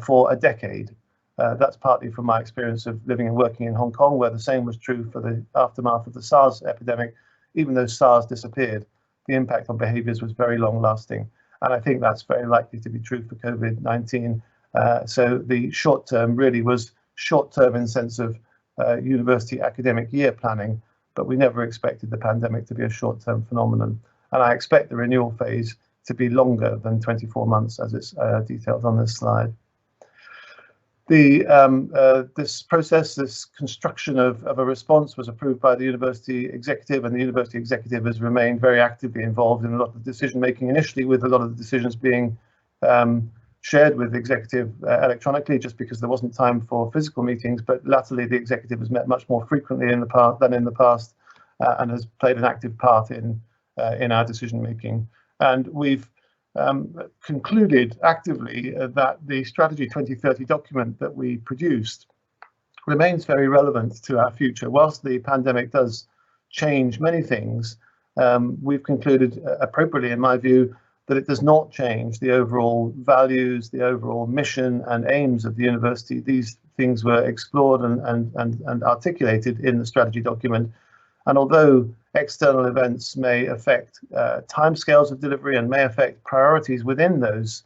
for a decade. That's partly from my experience of living and working in Hong Kong, where the same was true for the aftermath of the SARS epidemic. Even though SARS disappeared, the impact on behaviours was very long lasting. And I think that's very likely to be true for COVID-19. So the short term really was short term in the sense of university academic year planning, but we never expected the pandemic to be a short term phenomenon. And I expect the renewal phase to be longer than 24 months, as it's detailed on this slide. This process, this construction of a response was approved by the university executive, and the university executive has remained very actively involved in a lot of decision making, initially with a lot of the decisions being shared with the executive electronically, just because there wasn't time for physical meetings, but latterly the executive has met much more frequently in the past and has played an active part in our decision making. And we've concluded actively that the Strategy 2030 document that we produced remains very relevant to our future. Whilst the pandemic does change many things, we've concluded appropriately, in my view, that it does not change the overall values, the overall mission and aims of the university. These things were explored and articulated in the strategy document. And although external events may affect timescales of delivery and may affect priorities within those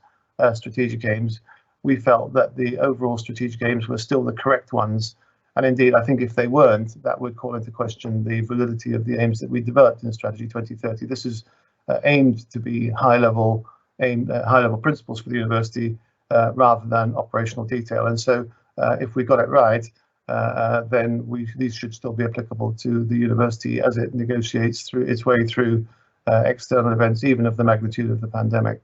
strategic aims, we felt that the overall strategic aims were still the correct ones. And indeed, I think if they weren't, that would call into question the validity of the aims that we developed in Strategy 2030. This is aimed to be high-level principles for the university rather than operational detail. And so if we got it right, then these should still be applicable to the university as it negotiates through its way through external events, even of the magnitude of the pandemic.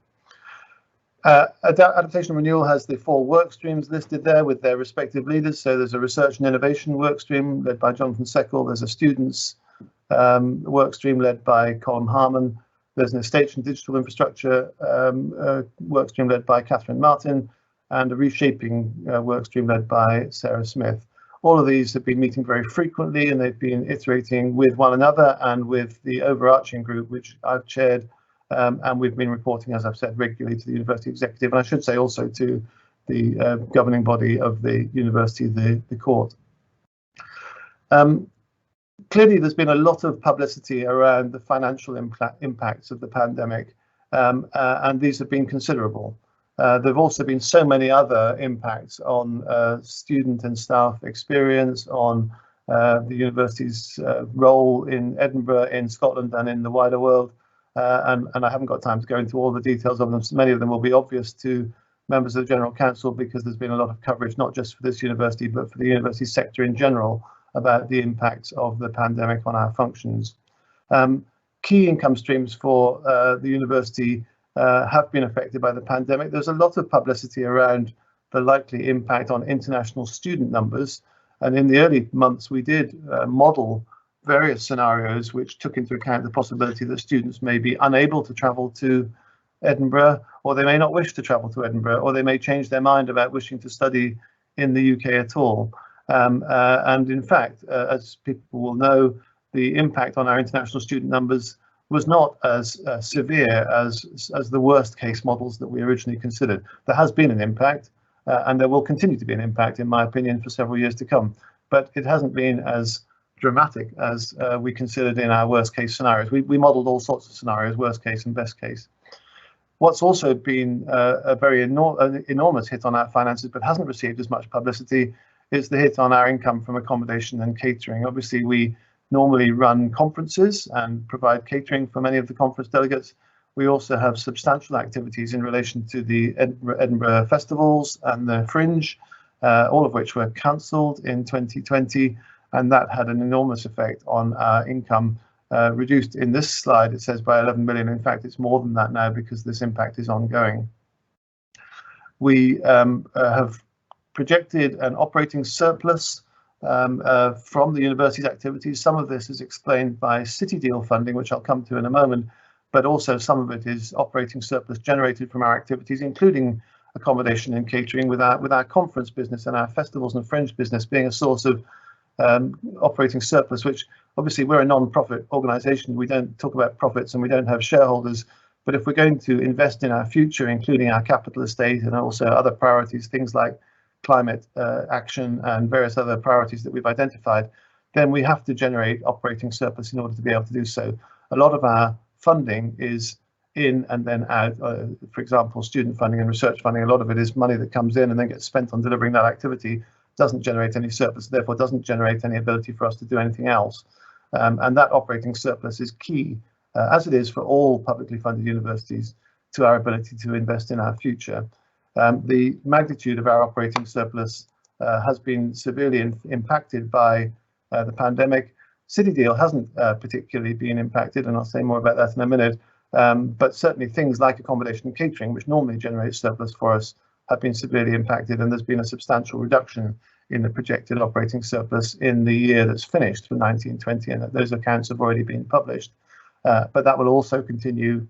Adaptation and renewal has the 4 work streams listed there with their respective leaders. So there's a research and innovation work stream led by Jonathan Seckel. There's a students work stream led by Colm Harmon. There's an estates and digital infrastructure work stream led by Catherine Martin, and a reshaping work stream led by Sarah Smith. All of these have been meeting very frequently, and they've been iterating with one another and with the overarching group, which I've chaired, and we've been reporting, as I've said, regularly to the university executive, and I should say also to the governing body of the university, the court. Clearly, there's been a lot of publicity around the financial impacts of the pandemic, and these have been considerable. There have also been so many other impacts on student and staff experience, on the university's role in Edinburgh, in Scotland and in the wider world. And I haven't got time to go into all the details of them. Many of them will be obvious to members of the General Council because there's been a lot of coverage, not just for this university, but for the university sector in general, about the impacts of the pandemic on our functions. Key income streams for the university have been affected by the pandemic. There's a lot of publicity around the likely impact on international student numbers. And in the early months, we did model various scenarios which took into account the possibility that students may be unable to travel to Edinburgh, or they may not wish to travel to Edinburgh, or they may change their mind about wishing to study in the UK at all. And in fact, as people will know, the impact on our international student numbers was not as severe as the worst case models that we originally considered. There has been an impact, and there will continue to be an impact, in my opinion, for several years to come. But it hasn't been as dramatic as we considered in our worst case scenarios. We modelled all sorts of scenarios, worst case and best case. What's also been a very enormous hit on our finances, but hasn't received as much publicity, is the hit on our income from accommodation and catering. Obviously, we normally run conferences and provide catering for many of the conference delegates. We also have substantial activities in relation to the Edinburgh festivals and the Fringe, all of which were cancelled in 2020, and that had an enormous effect on our income, reduced in this slide, it says by 11 million. In fact, it's more than that now because this impact is ongoing. We have projected an operating surplus from the university's activities. Some of this is explained by City Deal funding, which I'll come to in a moment, but also some of it is operating surplus generated from our activities, including accommodation and catering, with our conference business and our festivals and fringe business being a source of operating surplus, which obviously we're a non-profit organisation. We don't talk about profits and we don't have shareholders. But if we're going to invest in our future, including our capital estate and also other priorities, things like climate action and various other priorities that we've identified, then we have to generate operating surplus in order to be able to do so. A lot of our funding is in and then out. For example, student funding and research funding, a lot of it is money that comes in and then gets spent on delivering that activity, doesn't generate any surplus, therefore doesn't generate any ability for us to do anything else. And that operating surplus is key, as it is for all publicly funded universities, to our ability to invest in our future. The magnitude of our operating surplus has been severely impacted by the pandemic. CityDeal hasn't particularly been impacted, and I'll say more about that in a minute. But certainly things like accommodation and catering, which normally generate surplus for us, have been severely impacted, and there's been a substantial reduction in the projected operating surplus in the year that's finished for 1920, and those accounts have already been published. But that will also continue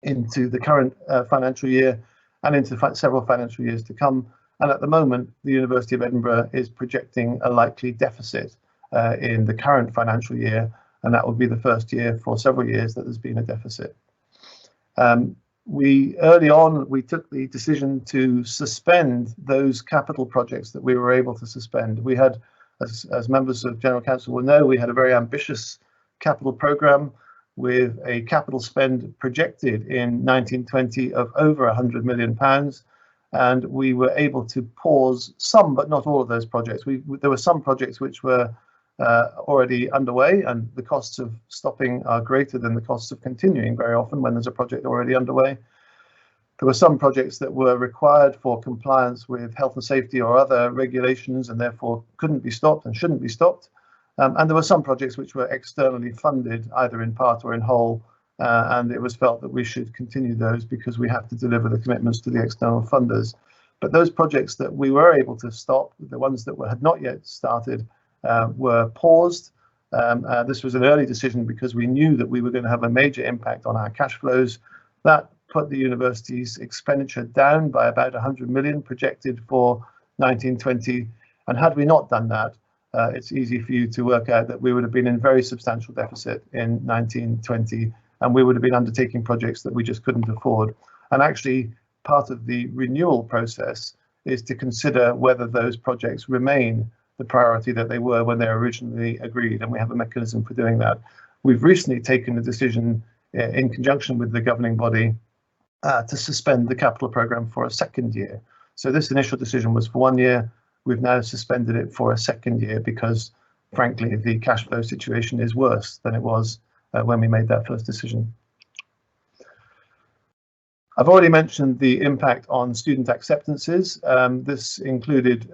into the current financial year and into several financial years to come. And at the moment, the University of Edinburgh is projecting a likely deficit in the current financial year, and that will be the first year for several years that there's been a deficit. Early on, we took the decision to suspend those capital projects that we were able to suspend. We had, as members of General Council will know, we had a very ambitious capital programme with a capital spend projected in 1920 of over £100 million. And we were able to pause some, but not all of those projects. There were some projects which were already underway, and the costs of stopping are greater than the costs of continuing very often when there's a project already underway. There were some projects that were required for compliance with health and safety or other regulations and therefore couldn't be stopped and shouldn't be stopped. And there were some projects which were externally funded, either in part or in whole, and it was felt that we should continue those because we have to deliver the commitments to the external funders. But those projects that we were able to stop, the ones that had not yet started, were paused. This was an early decision because we knew that we were going to have a major impact on our cash flows. That put the university's expenditure down by about 100 million projected for 1920. And had we not done that, it's easy for you to work out that we would have been in very substantial deficit in 1920, and we would have been undertaking projects that we just couldn't afford. And actually, part of the renewal process is to consider whether those projects remain the priority that they were when they were originally agreed, and we have a mechanism for doing that. We've recently taken a decision in conjunction with the governing body to suspend the capital programme for a second year. So this initial decision was for 1 year. We've now suspended it for a second year because, frankly, the cash flow situation is worse than it was when we made that first decision. I've already mentioned the impact on student acceptances. This included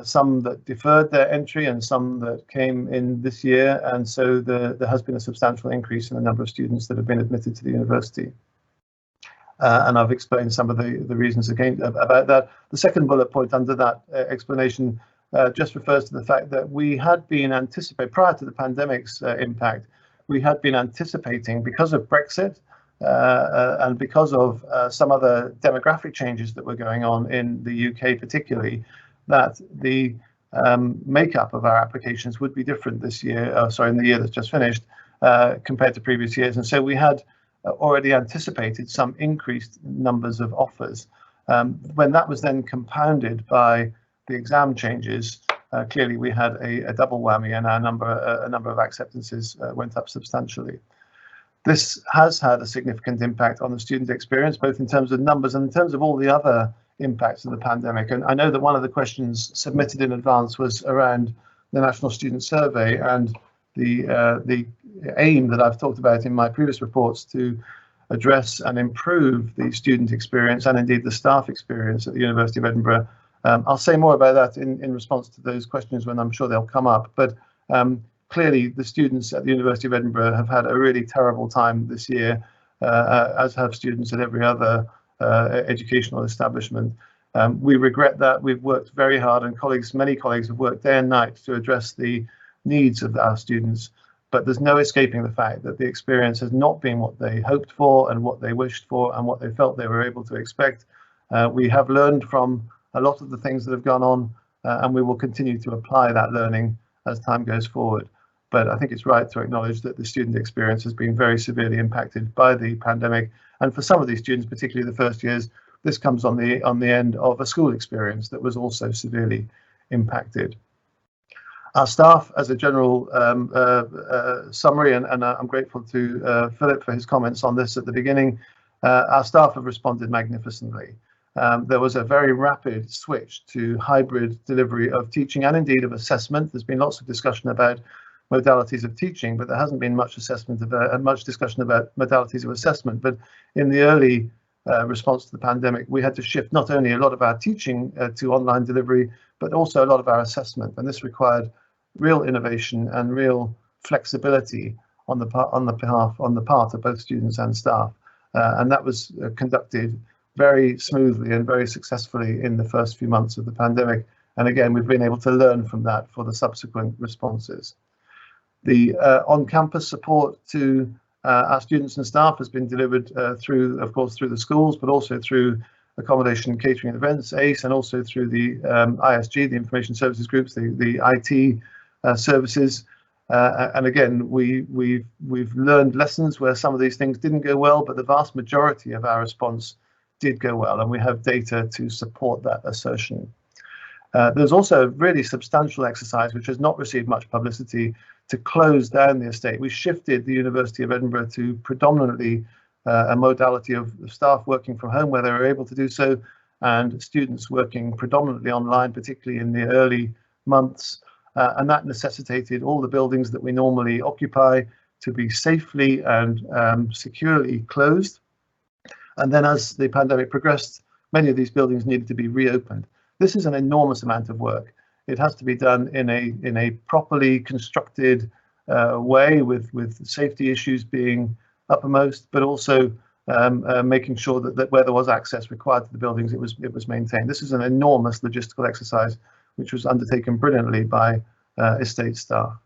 some that deferred their entry and some that came in this year, and so there has been a substantial increase in the number of students that have been admitted to the university. And I've explained some of the reasons again about that. The second bullet point under that explanation just refers to the fact that we had been anticipating, prior to the pandemic's impact, we had been anticipating, because of Brexit and because of some other demographic changes that were going on in the UK particularly, that the makeup of our applications would be different this year, in the year that's just finished, compared to previous years. And so we had already anticipated some increased numbers of offers. When that was then compounded by the exam changes, clearly we had a double whammy, and a number of acceptances went up substantially. This has had a significant impact on the student experience, both in terms of numbers and in terms of all the other impacts of the pandemic. And I know that one of the questions submitted in advance was around the National Student Survey and the aim that I've talked about in my previous reports to address and improve the student experience and indeed the staff experience at the University of Edinburgh. I'll say more about that in response to those questions when I'm sure they'll come up. But clearly the students at the University of Edinburgh have had a really terrible time this year, as have students at every other educational establishment. We regret that. We've worked very hard, and many colleagues have worked day and night to address the needs of our students, but there's no escaping the fact that the experience has not been what they hoped for and what they wished for and what they felt they were able to expect. We have learned from a lot of the things that have gone on, and we will continue to apply that learning as time goes forward. But I think it's right to acknowledge that the student experience has been very severely impacted by the pandemic. And for some of these students, particularly the first years, this comes on the end of a school experience that was also severely impacted. Our staff, as a general summary, and I'm grateful to Philip for his comments on this at the beginning, our staff have responded magnificently. There was a very rapid switch to hybrid delivery of teaching and indeed of assessment. There's been lots of discussion about modalities of teaching, but there hasn't been much discussion about modalities of assessment. But in the early response to the pandemic, we had to shift not only a lot of our teaching to online delivery, but also a lot of our assessment. And this required real innovation and real flexibility on the part of both students and staff. And that was conducted very smoothly and very successfully in the first few months of the pandemic. And again, we've been able to learn from that for the subsequent responses. The on-campus support to our students and staff has been delivered through, of course, through the schools, but also through accommodation, catering and events, ACE, and also through the ISG, the information services groups, the IT services. And again, we've learned lessons where some of these things didn't go well, but the vast majority of our response did go well, and we have data to support that assertion. There's also a really substantial exercise which has not received much publicity to close down the estate. We shifted the University of Edinburgh to predominantly a modality of staff working from home where they were able to do so, and students working predominantly online, particularly in the early months. And that necessitated all the buildings that we normally occupy to be safely and securely closed. And then as the pandemic progressed, many of these buildings needed to be reopened. This is an enormous amount of work. It has to be done in a properly constructed way with safety issues being uppermost, but also making sure that where there was access required to the buildings, it was maintained. This is an enormous logistical exercise which was undertaken brilliantly by estate staff.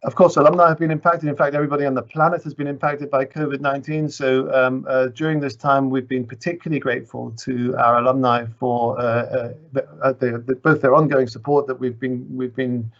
Of course, alumni have been impacted. In fact, everybody on the planet has been impacted by COVID-19. So during this time, we've been particularly grateful to our alumni for both their ongoing support that we've been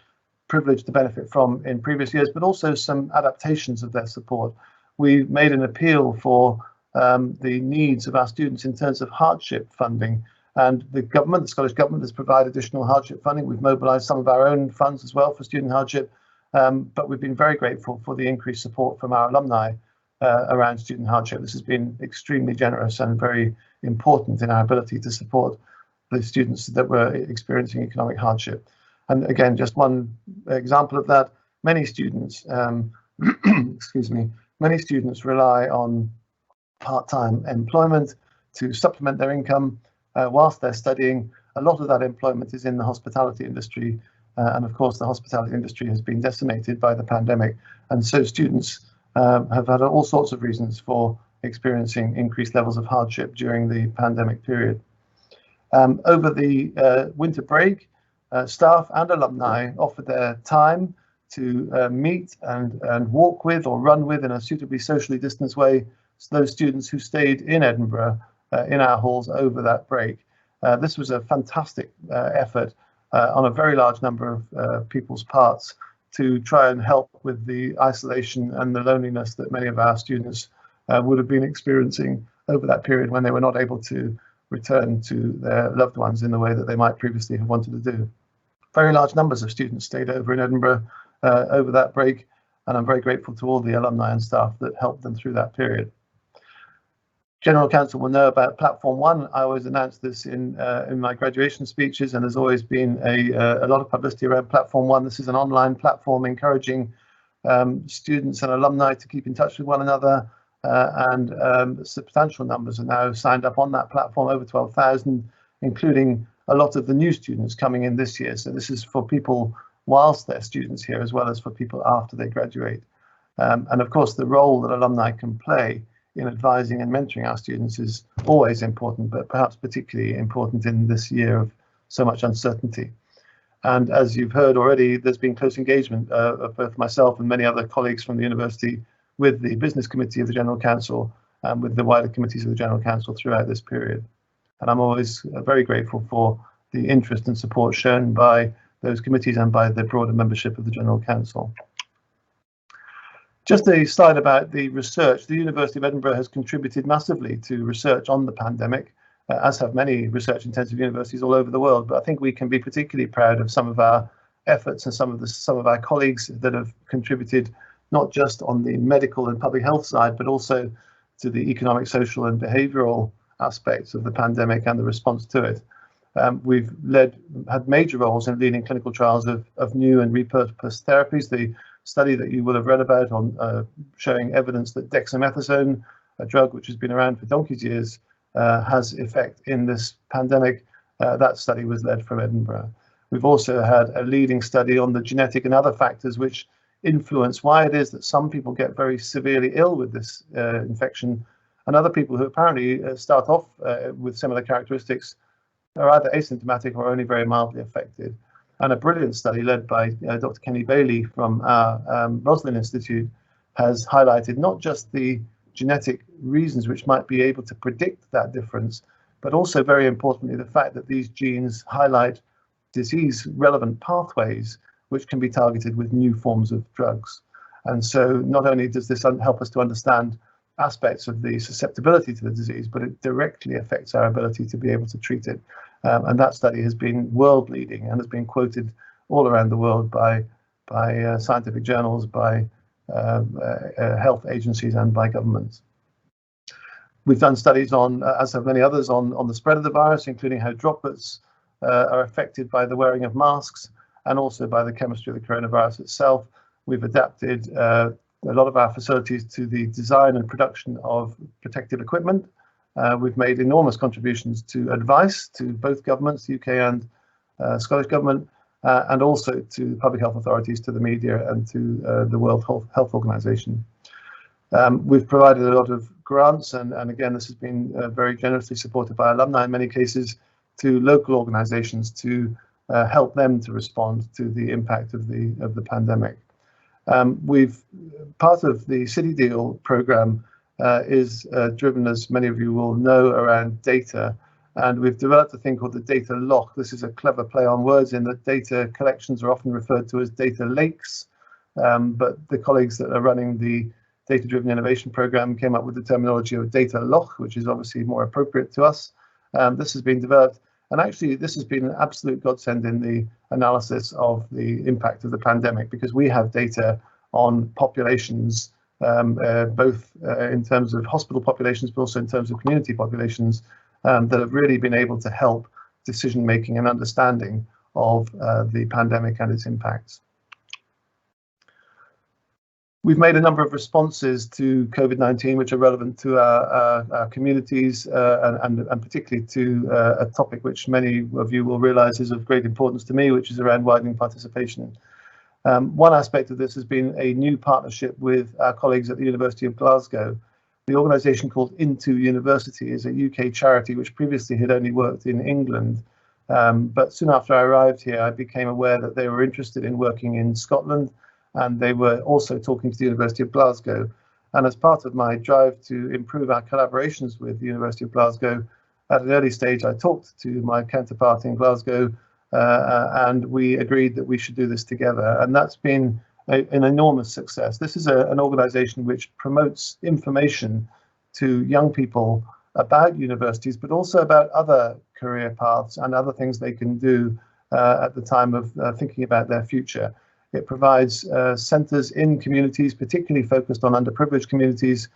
privileged to benefit from in previous years, but also some adaptations of their support. We've made an appeal for the needs of our students in terms of hardship funding. And the government, the Scottish Government, has provided additional hardship funding. We've mobilised some of our own funds as well for student hardship. But we've been very grateful for the increased support from our alumni around student hardship. This has been extremely generous and very important in our ability to support the students that were experiencing economic hardship. And again, just one example of that, many students, excuse me, many students rely on part-time employment to supplement their income whilst they're studying. A lot of that employment is in the hospitality industry. And of course, the hospitality industry has been decimated by the pandemic. And so students have had all sorts of reasons for experiencing increased levels of hardship during the pandemic period. Over the winter break, staff and alumni offered their time to meet and walk with or run with in a suitably socially distanced way those students who stayed in Edinburgh in our halls over that break. This was a fantastic effort on a very large number of people's parts to try and help with the isolation and the loneliness that many of our students would have been experiencing over that period when they were not able to return to their loved ones in the way that they might previously have wanted to do. Very large numbers of students stayed over in Edinburgh over that break, and I'm very grateful to all the alumni and staff that helped them through that period. General Council will know about Platform One. I always announce this in my graduation speeches, and there's always been a lot of publicity around Platform One. This is an online platform encouraging students and alumni to keep in touch with one another, and substantial numbers are now signed up on that platform, over 12,000, including a lot of the new students coming in this year. So this is for people whilst they're students here, as well as for people after they graduate. And of course, the role that alumni can play in advising and mentoring our students is always important, but perhaps particularly important in this year of so much uncertainty. And as you've heard already, there's been close engagement of both myself and many other colleagues from the university with the Business Committee of the General Council and with the wider committees of the General Council throughout this period. And I'm always very grateful for the interest and support shown by those committees and by the broader membership of the General Council. Just a slide about the research. The University of Edinburgh has contributed massively to research on the pandemic, as have many research-intensive universities all over the world. But I think we can be particularly proud of some of our efforts and some of our colleagues that have contributed not just on the medical and public health side, but also to the economic, social, and behavioural aspects of the pandemic and the response to it. We've had major roles in leading clinical trials of new and repurposed therapies. The study that you will have read about on showing evidence that dexamethasone, a drug which has been around for donkey's years, has effect in this pandemic. That study was led from Edinburgh. We've also had a leading study on the genetic and other factors which influence why it is that some people get very severely ill with this infection, and other people who apparently start off with similar characteristics are either asymptomatic or only very mildly affected. And a brilliant study led by Dr. Kenny Bailey from our Roslin Institute has highlighted not just the genetic reasons which might be able to predict that difference, but also very importantly the fact that these genes highlight disease relevant pathways which can be targeted with new forms of drugs. And so not only does this help us to understand aspects of the susceptibility to the disease, but it directly affects our ability to be able to treat it. And that study has been world leading and has been quoted all around the world by scientific journals, by health agencies, and by governments. We've done studies on, as have many others, on the spread of the virus, including how droplets are affected by the wearing of masks and also by the chemistry of the coronavirus itself. We've adapted a lot of our facilities to the design and production of protective equipment. We've made enormous contributions to advice to both governments, UK and Scottish government, and also to public health authorities, to the media, and to the World Health Organization. We've provided a lot of grants, and again, this has been very generously supported by alumni in many cases, to local organizations to help them to respond to the impact of the pandemic. Part of the City Deal program is driven, as many of you will know, around data, and we've developed a thing called the data lock. This is a clever play on words in that data collections are often referred to as data lakes, but the colleagues that are running the data-driven innovation program came up with the terminology of data lock, which is obviously more appropriate to us. This has been developed, and actually this has been an absolute godsend in the analysis of the impact of the pandemic, because we have data on populations, both in terms of hospital populations, but also in terms of community populations, that have really been able to help decision making and understanding of the pandemic and its impacts. We've made a number of responses to COVID-19 which are relevant to our communities, and particularly to a topic which many of you will realise is of great importance to me, which is around widening participation. One aspect of this has been a new partnership with our colleagues at the University of Glasgow. The organisation called Into University is a UK charity which previously had only worked in England, but soon after I arrived here I became aware that they were interested in working in Scotland, and they were also talking to the University of Glasgow. And as part of my drive to improve our collaborations with the University of Glasgow, at an early stage I talked to my counterpart in Glasgow, and we agreed that we should do this together, and that's been an enormous success. This is an organisation which promotes information to young people about universities, but also about other career paths and other things they can do at the time of thinking about their future. It provides centres in communities, particularly focused on underprivileged communities,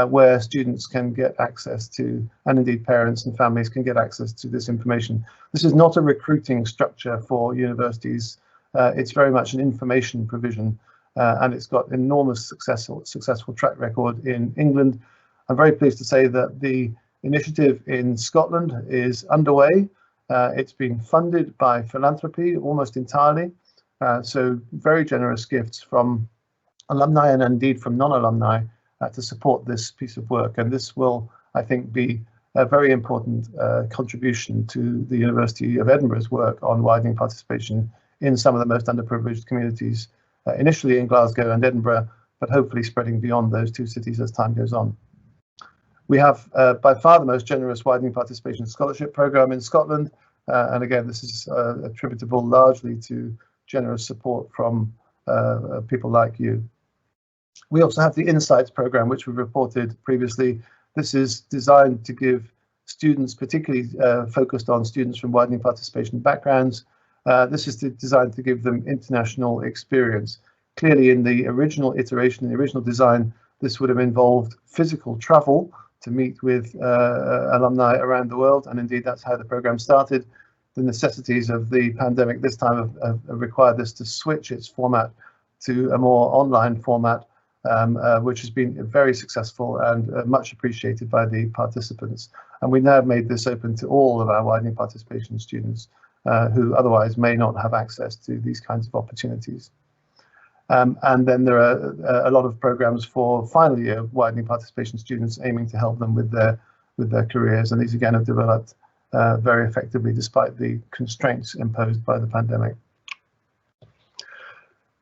where students can get access to, and indeed parents and families can get access to, this information. This is not a recruiting structure for universities. It's very much an information provision, and it's got enormous successful track record in England. I'm very pleased to say that the initiative in Scotland is underway. It's been funded by philanthropy almost entirely. So very generous gifts from alumni and indeed from non-alumni to support this piece of work. And this will, I think, be a very important contribution to the University of Edinburgh's work on widening participation in some of the most underprivileged communities, initially in Glasgow and Edinburgh, but hopefully spreading beyond those two cities as time goes on. We have by far the most generous widening participation scholarship programme in Scotland, and again this is attributable largely to generous support from people like you. We also have the Insights programme, which we reported previously. This is designed to give students, particularly focused on students from widening participation backgrounds, this is designed to give them international experience. Clearly in the original iteration, the original design, this would have involved physical travel to meet with alumni around the world, and indeed that's how the programme started. The necessities of the pandemic this time have required this to switch its format to a more online format, which has been very successful and much appreciated by the participants. And we now have made this open to all of our widening participation students who otherwise may not have access to these kinds of opportunities. And then there are a lot of programs for final year widening participation students aiming to help them with their careers, and these again have developed very effectively despite the constraints imposed by the pandemic.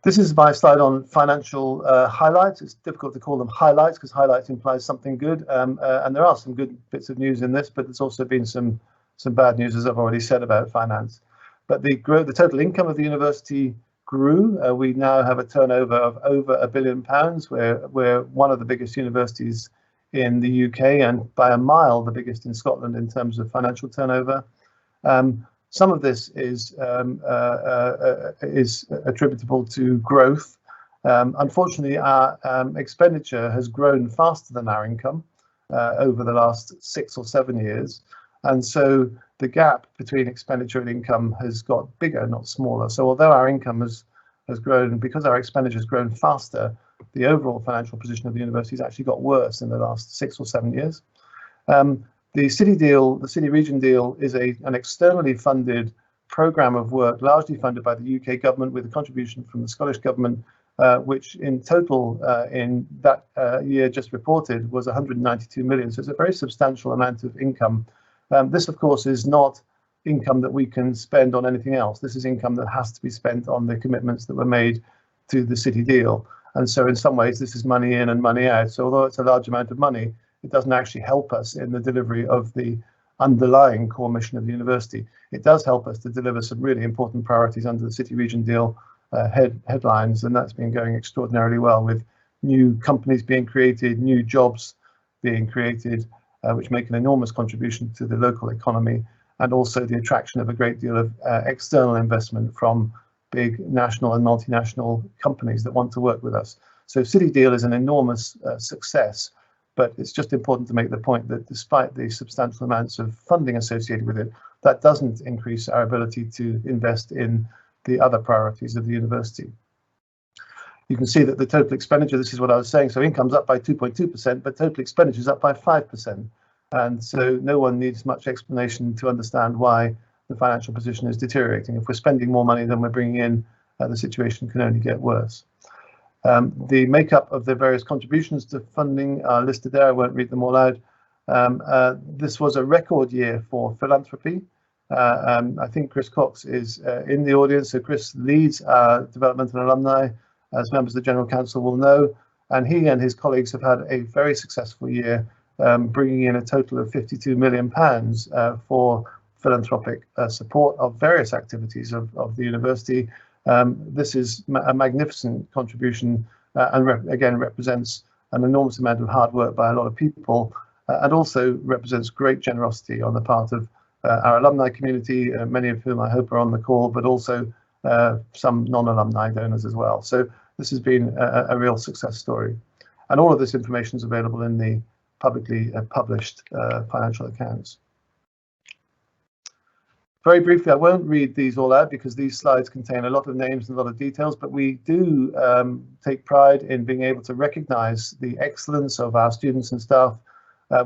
This is my slide on financial highlights. It's difficult to call them highlights because highlights implies something good, and there are some good bits of news in this, but there's also been some bad news, as I've already said, about finance. But the total income of the university grew. We now have a turnover of over £1 billion. We're one of the biggest universities in the UK and by a mile the biggest in Scotland in terms of financial turnover. Some of this is attributable to growth. Unfortunately, our expenditure has grown faster than our income over the last 6 or 7 years. And so the gap between expenditure and income has got bigger, not smaller. So although our income has grown, because our expenditure has grown faster, the overall financial position of the university has actually got worse in the last 6 or 7 years. The city deal, the city region deal, is an externally funded programme of work, largely funded by the UK government with a contribution from the Scottish government, which in total in that year just reported was 192 million. So it's a very substantial amount of income. This, of course, is not income that we can spend on anything else. This is income that has to be spent on the commitments that were made to the city deal. And so in some ways, this is money in and money out. So although it's a large amount of money, it doesn't actually help us in the delivery of the underlying core mission of the university. It does help us to deliver some really important priorities under the city region deal headlines, and that's been going extraordinarily well, with new companies being created, new jobs being created, which make an enormous contribution to the local economy, and also the attraction of a great deal of external investment from big national and multinational companies that want to work with us. So City Deal is an enormous success, but it's just important to make the point that despite the substantial amounts of funding associated with it, that doesn't increase our ability to invest in the other priorities of the university. You can see that the total expenditure, this is what I was saying, so income's up by 2.2%, but total expenditure is up by 5%. And so no one needs much explanation to understand why the financial position is deteriorating. If we're spending more money than we're bringing in, the situation can only get worse. The makeup of the various contributions to funding are listed there. I won't read them all out. This was a record year for philanthropy. I think Chris Cox is in the audience. So Chris leads our development and alumni, as members of the General Council will know, and he and his colleagues have had a very successful year, bringing in a total of £52 million for philanthropic support of various activities of the university. This is a magnificent contribution and again represents an enormous amount of hard work by a lot of people, and also represents great generosity on the part of our alumni community, many of whom I hope are on the call, but also some non-alumni donors as well. So this has been a real success story. And all of this information is available in the publicly published financial accounts. Very briefly, I won't read these all out because these slides contain a lot of names and a lot of details, but we do take pride in being able to recognise the excellence of our students and staff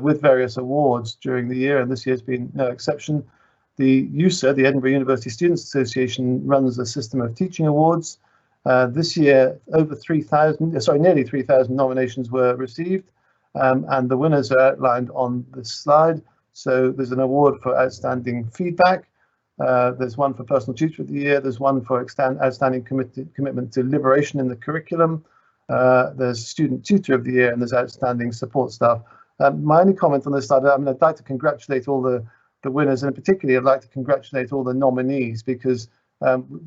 with various awards during the year, and this year's been no exception. The USA, the Edinburgh University Students Association, runs a system of teaching awards. This year, nearly 3,000 nominations were received, and the winners are outlined on this slide. So there's an award for outstanding feedback. There's one for personal tutor of the year. There's one for outstanding commitment to liberation in the curriculum. There's student tutor of the year, and there's outstanding support staff. My only comment on this slide, I mean, I'd like to congratulate all the winners, and particularly I'd like to congratulate all the nominees, because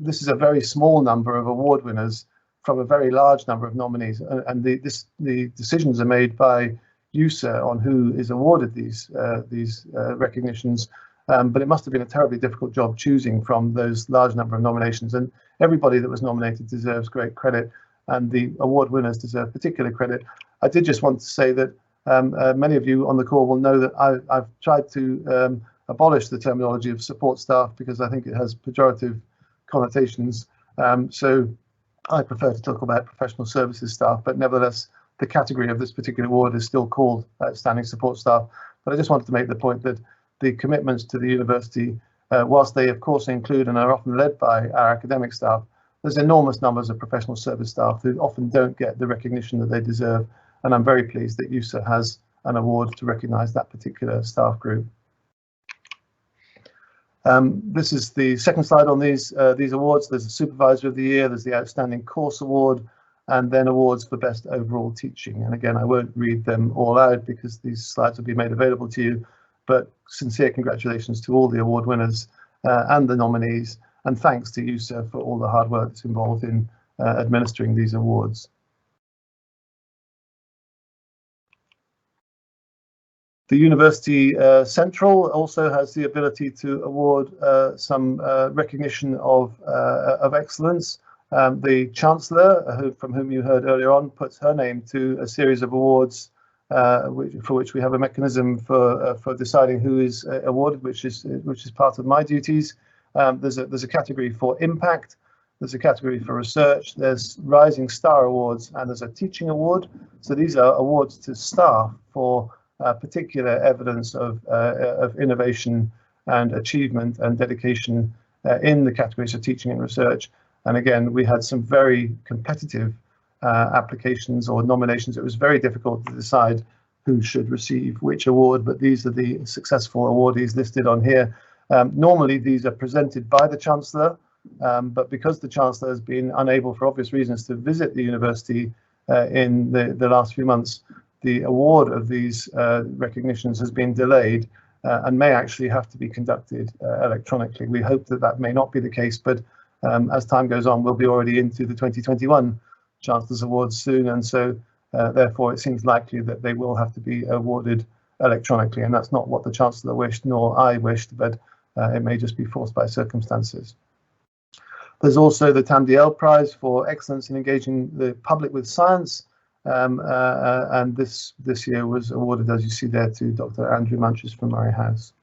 this is a very small number of award winners from a very large number of nominees, and the decisions are made by EUSA on who is awarded these recognitions. But it must have been a terribly difficult job choosing from those large number of nominations, and everybody that was nominated deserves great credit, and the award winners deserve particular credit. I did just want to say that many of you on the call will know that I've tried to abolish the terminology of support staff because I think it has pejorative connotations. So I prefer to talk about professional services staff, but nevertheless, the category of this particular award is still called outstanding support staff. But I just wanted to make the point that the commitments to the university, whilst they of course include and are often led by our academic staff, there's enormous numbers of professional service staff who often don't get the recognition that they deserve. And I'm very pleased that EUSA has an award to recognise that particular staff group. This is the second slide on these awards. There's a Supervisor of the Year, there's the Outstanding Course Award, and then awards for Best Overall Teaching. And again, I won't read them all out because these slides will be made available to you, but sincere congratulations to all the award winners and the nominees, and thanks to EUSA for all the hard work that's involved in administering these awards. The University Central also has the ability to award some recognition of excellence. The Chancellor, from whom you heard earlier on, puts her name to a series of awards for which we have a mechanism for deciding who is awarded, which is part of my duties. There's a category for impact, there's a category for research, there's Rising Star Awards, and there's a teaching award. So these are awards to staff for particular evidence of innovation and achievement and dedication in the categories of teaching and research. And again, we had some very competitive applications or nominations. It was very difficult to decide who should receive which award, but these are the successful awardees listed on here. Normally these are presented by the Chancellor, but because the Chancellor has been unable for obvious reasons to visit the university in the last few months, the award of these recognitions has been delayed and may actually have to be conducted electronically. We hope that that may not be the case, but as time goes on, we'll be already into the 2021 Chancellor's Awards soon, and so therefore it seems likely that they will have to be awarded electronically, and that's not what the Chancellor wished, nor I wished, but it may just be forced by circumstances. There's also the Tam Dalyell Prize for excellence in engaging the public with science, and this year was awarded, as you see there, to Dr. Andrew Munches from Murray House.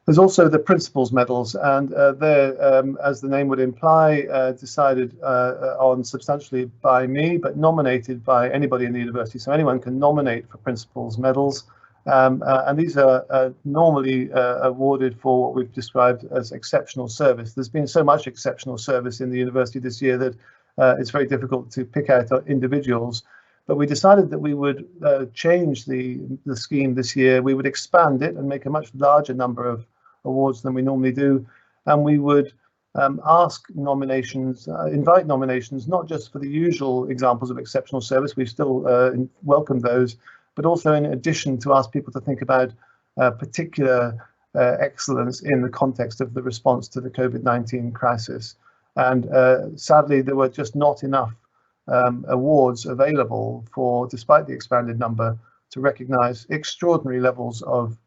There's also the Principals Medals, and they're, as the name would imply, decided on substantially by me, but nominated by anybody in the university. So anyone can nominate for Principals Medals, and these are normally awarded for what we've described as exceptional service. There's been so much exceptional service in the university this year that it's very difficult to pick out individuals. But we decided that we would change the scheme this year. We would expand it and make a much larger number of awards than we normally do, and we would ask nominations, invite nominations, not just for the usual examples of exceptional service, we still welcome those, but also in addition to ask people to think about particular excellence in the context of the response to the COVID-19 crisis. And sadly, there were just not enough awards available for, despite the expanded number, to recognise extraordinary levels of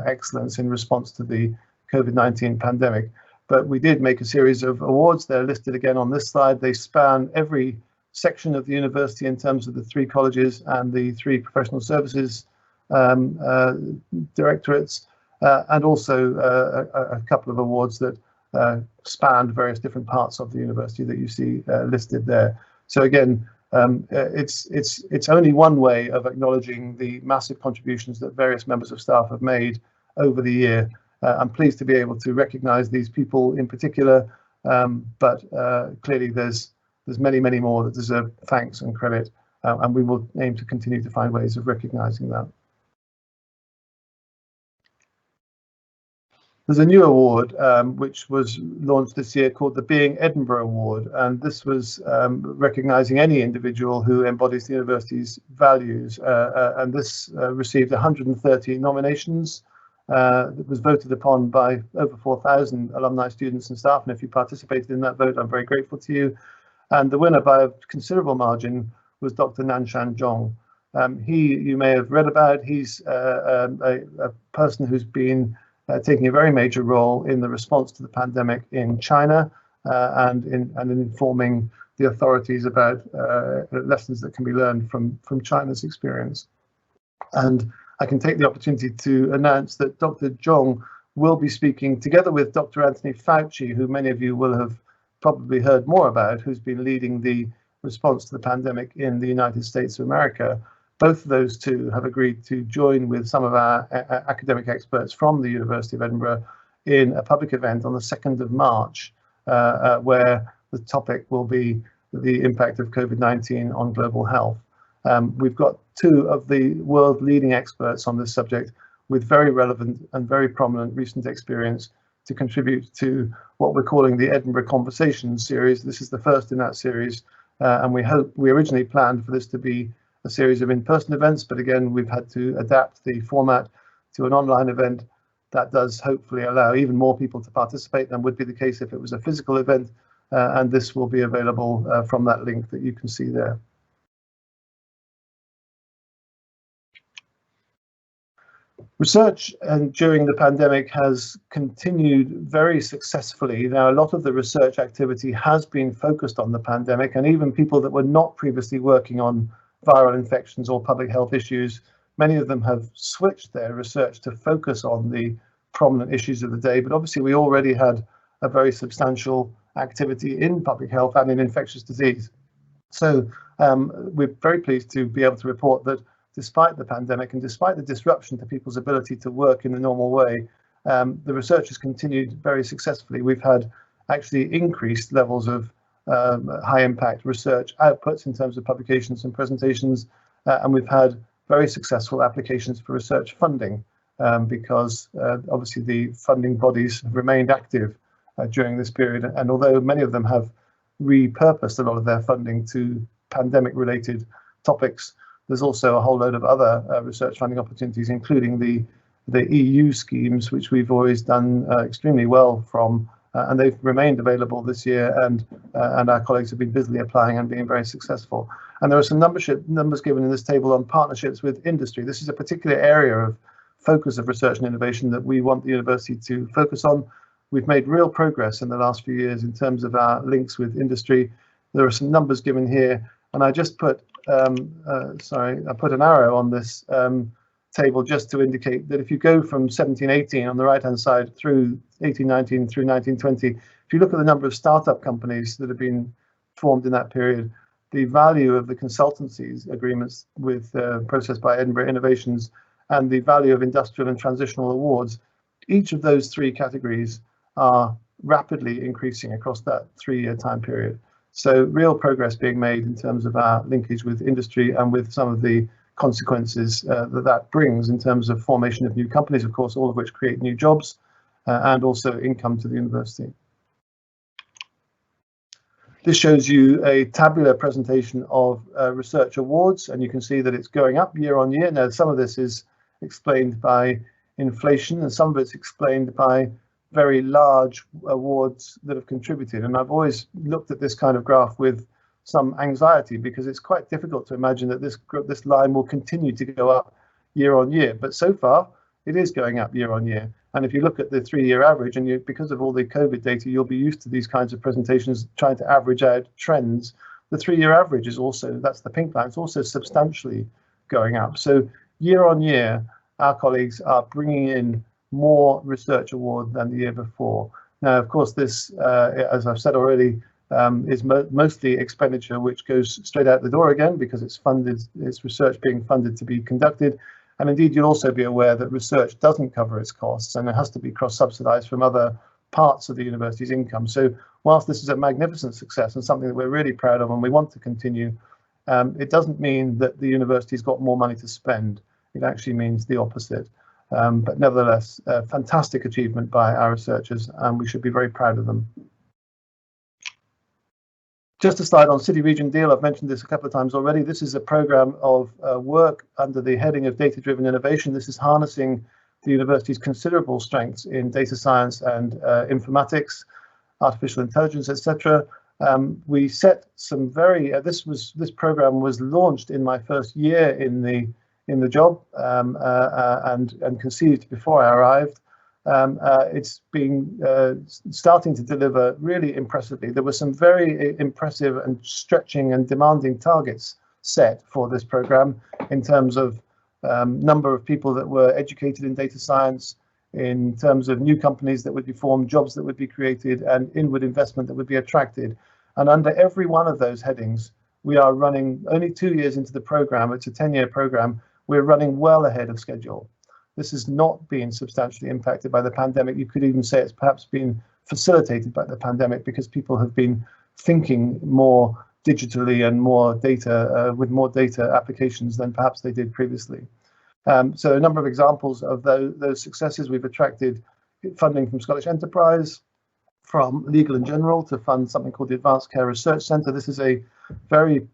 excellence in response to the COVID-19 pandemic. But we did make a series of awards. They're listed again on this slide. They span every section of the university in terms of the 3 colleges and the 3 professional services directorates, and also a couple of awards that spanned various different parts of the university that you see listed there. So again, it's only one way of acknowledging the massive contributions that various members of staff have made over the year. I'm pleased to be able to recognise these people in particular, but clearly there's many more that deserve thanks and credit, and we will aim to continue to find ways of recognising that. There's a new award which was launched this year called the Being Edinburgh Award, and this was recognising any individual who embodies the university's values, and this received 130 nominations. It was voted upon by over 4,000 alumni, students and staff, and if you participated in that vote, I'm very grateful to you. And the winner by a considerable margin was Dr. Nanshan Zhong. You may have read about. He's a person who's been taking a very major role in the response to the pandemic in China and in informing the authorities about lessons that can be learned from China's experience. And I can take the opportunity to announce that Dr. Zhong will be speaking together with Dr. Anthony Fauci, who many of you will have probably heard more about, who's been leading the response to the pandemic in the United States of America. Both of those two have agreed to join with some of our academic experts from the University of Edinburgh in a public event on the 2nd of March, where the topic will be the impact of COVID-19 on global health. We've got two of the world leading experts on this subject with very relevant and very prominent recent experience to contribute to what we're calling the Edinburgh Conversations series. This is the first in that series, and we originally planned for this to be a series of in-person events, but again, we've had to adapt the format to an online event that does hopefully allow even more people to participate than would be the case if it was a physical event, and this will be available from that link that you can see there. Research during the pandemic has continued very successfully. Now, a lot of the research activity has been focused on the pandemic, and even people that were not previously working on viral infections or public health issues, many of them have switched their research to focus on the prominent issues of the day. But obviously, we already had a very substantial activity in public health and in infectious disease. So we're very pleased to be able to report that despite the pandemic and despite the disruption to people's ability to work in the normal way, the research has continued very successfully. We've had actually increased levels of high impact research outputs in terms of publications and presentations, and we've had very successful applications for research funding because obviously the funding bodies have remained active during this period, and although many of them have repurposed a lot of their funding to pandemic related topics, there's also a whole load of other research funding opportunities, including the EU schemes, which we've always done extremely well from, and they've remained available this year, and our colleagues have been busily applying and being very successful. And there are some numbers given in this table on partnerships with industry. This is a particular area of focus of research and innovation that we want the university to focus on. We've made real progress in the last few years in terms of our links with industry. There are some numbers given here, and I just put I put an arrow on this table just to indicate that if you go from 1718 on the right hand side through 1819 through 1920, if you look at the number of startup companies that have been formed in that period, the value of the consultancies agreements with processed by Edinburgh Innovations, and the value of industrial and transitional awards, each of those three categories are rapidly increasing across that 3-year time period. So real progress being made in terms of our linkage with industry and with some of the consequences that brings in terms of formation of new companies, of course, all of which create new jobs and also income to the university. This shows you a tabular presentation of research awards, and you can see that it's going up year on year. Now, some of this is explained by inflation and some of it's explained by very large awards that have contributed. And I've always looked at this kind of graph with some anxiety because it's quite difficult to imagine that this line will continue to go up year on year. But so far, it is going up year on year. And if you look at the 3-year average, and because of all the COVID data, you'll be used to these kinds of presentations trying to average out trends. The 3-year average is also, that's the pink line, it's also substantially going up. So year on year, our colleagues are bringing in more research award than the year before. Now, of course, this, as I've said already, is mostly expenditure which goes straight out the door again because it's research being funded to be conducted. And indeed, you'll also be aware that research doesn't cover its costs and it has to be cross-subsidized from other parts of the university's income. So whilst this is a magnificent success and something that we're really proud of and we want to continue, it doesn't mean that the university's got more money to spend. It actually means the opposite. But nevertheless, a fantastic achievement by our researchers, and we should be very proud of them. Just a slide on City Region Deal. I've mentioned this a couple of times already. This is a program of work under the heading of data-driven innovation. This is harnessing the university's considerable strengths in data science and informatics, artificial intelligence, etc. We set some very. This program was launched in my first year in the job and conceived before I arrived. It's been starting to deliver really impressively. There were some very impressive and stretching and demanding targets set for this program in terms of number of people that were educated in data science, in terms of new companies that would be formed, jobs that would be created, and inward investment that would be attracted. And under every one of those headings, we are running, only 2 years into the program, it's a 10-year program, we're running well ahead of schedule. This has not been substantially impacted by the pandemic. You could even say it's perhaps been facilitated by the pandemic because people have been thinking more digitally and more data, with more data applications than perhaps they did previously. So a number of examples of those successes. We've attracted funding from Scottish Enterprise, from Legal and General to fund something called the Advanced Care Research Centre. This is a very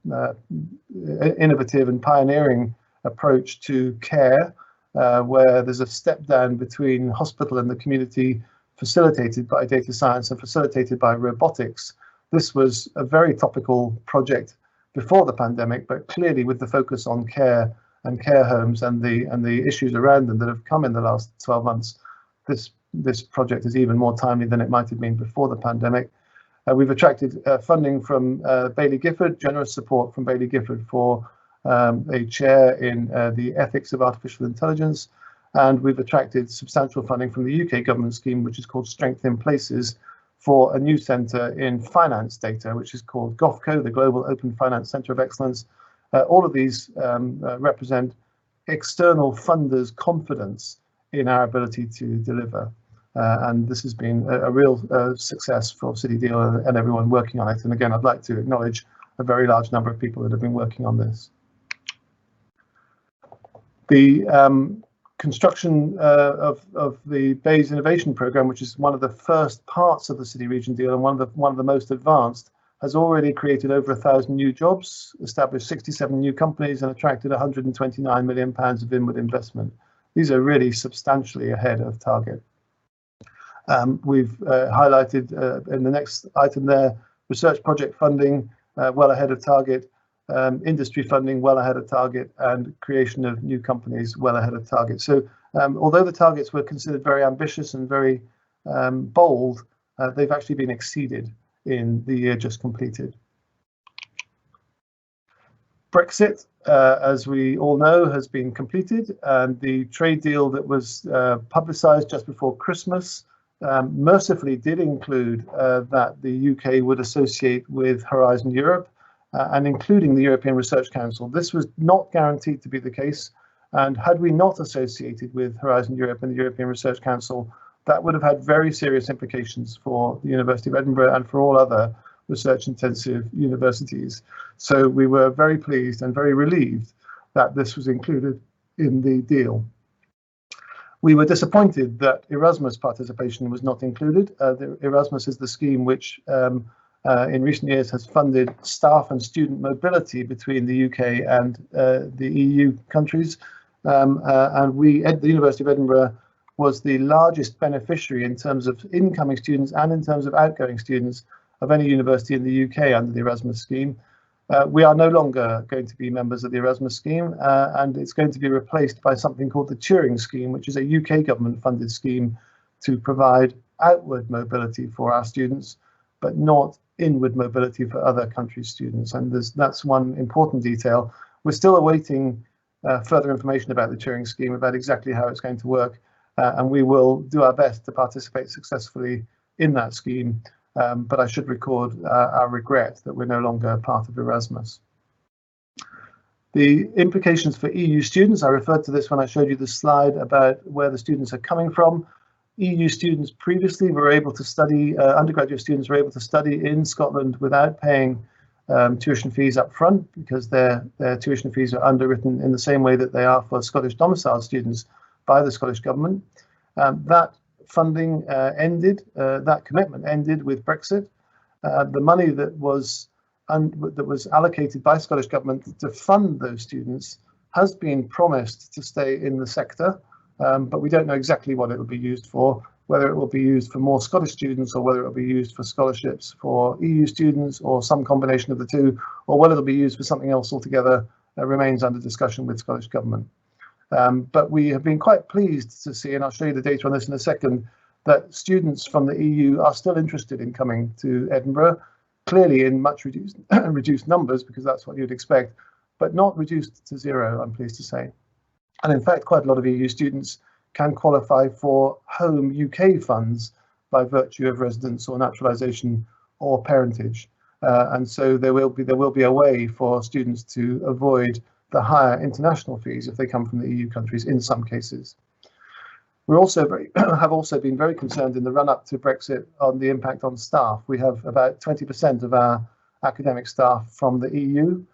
innovative and pioneering approach to care, where there's a step down between hospital and the community, facilitated by data science and facilitated by robotics. This was a very topical project before the pandemic, but clearly with the focus on care and care homes and the issues around them that have come in the last 12 months, this project is even more timely than it might have been before the pandemic. We've attracted funding from Baillie Gifford, generous support from Baillie Gifford for a chair in the ethics of artificial intelligence, and we've attracted substantial funding from the UK government scheme, which is called Strength in Places, for a new centre in finance data, which is called GOFCO, the Global Open Finance Centre of Excellence. All of these represent external funders' confidence in our ability to deliver. And this has been a real success for City Deal and everyone working on it. And again, I'd like to acknowledge a very large number of people that have been working on this. The construction of the Bayes Innovation Programme, which is one of the first parts of the City Region Deal and one of the most advanced, has already created over 1,000 new jobs, established 67 new companies, and attracted £129 million of inward investment. These are really substantially ahead of target. We've highlighted in the next item there, research project funding well ahead of target, industry funding well ahead of target, and creation of new companies well ahead of target. So although the targets were considered very ambitious and very bold, they've actually been exceeded in the year just completed. Brexit, as we all know, has been completed, and the trade deal that was publicised just before Christmas mercifully did include that the UK would associate with Horizon Europe, and including the European Research Council. This was not guaranteed to be the case, and had we not associated with Horizon Europe and the European Research Council, that would have had very serious implications for the University of Edinburgh and for all other research-intensive universities. So we were very pleased and very relieved that this was included in the deal. We were disappointed that Erasmus participation was not included. Erasmus is the scheme which in recent years has funded staff and student mobility between the UK and the EU countries. And we, at the University of Edinburgh, was the largest beneficiary in terms of incoming students and in terms of outgoing students of any university in the UK under the Erasmus scheme. We are no longer going to be members of the Erasmus scheme, and it's going to be replaced by something called the Turing scheme, which is a UK government funded scheme to provide outward mobility for our students, but not inward mobility for other countries' students. And that's one important detail. We're still awaiting further information about the Turing scheme, about exactly how it's going to work, and we will do our best to participate successfully in that scheme. But I should record our regret that we're no longer part of Erasmus. The implications for EU students, I referred to this when I showed you the slide about where the students are coming from. EU students previously were able to study, undergraduate students were able to study in Scotland without paying tuition fees up front, because their tuition fees are underwritten in the same way that they are for Scottish domiciled students by the Scottish Government. That funding ended, that commitment ended with Brexit. The money that was allocated by Scottish Government to fund those students has been promised to stay in the sector, but we don't know exactly what it will be used for, whether it will be used for more Scottish students or whether it will be used for scholarships for EU students or some combination of the two, or whether it'll be used for something else altogether remains under discussion with Scottish Government. But we have been quite pleased to see, and I'll show you the data on this in a second, that students from the EU are still interested in coming to Edinburgh, clearly in much reduced numbers, because that's what you'd expect, but not reduced to zero, I'm pleased to say. And in fact, quite a lot of EU students can qualify for home UK funds by virtue of residence or naturalisation or parentage. And so there will be a way for students to avoid the higher international fees if they come from the EU countries in some cases. We're also have also been very concerned in the run-up to Brexit on the impact on staff. We have about 20% of our academic staff from the EU,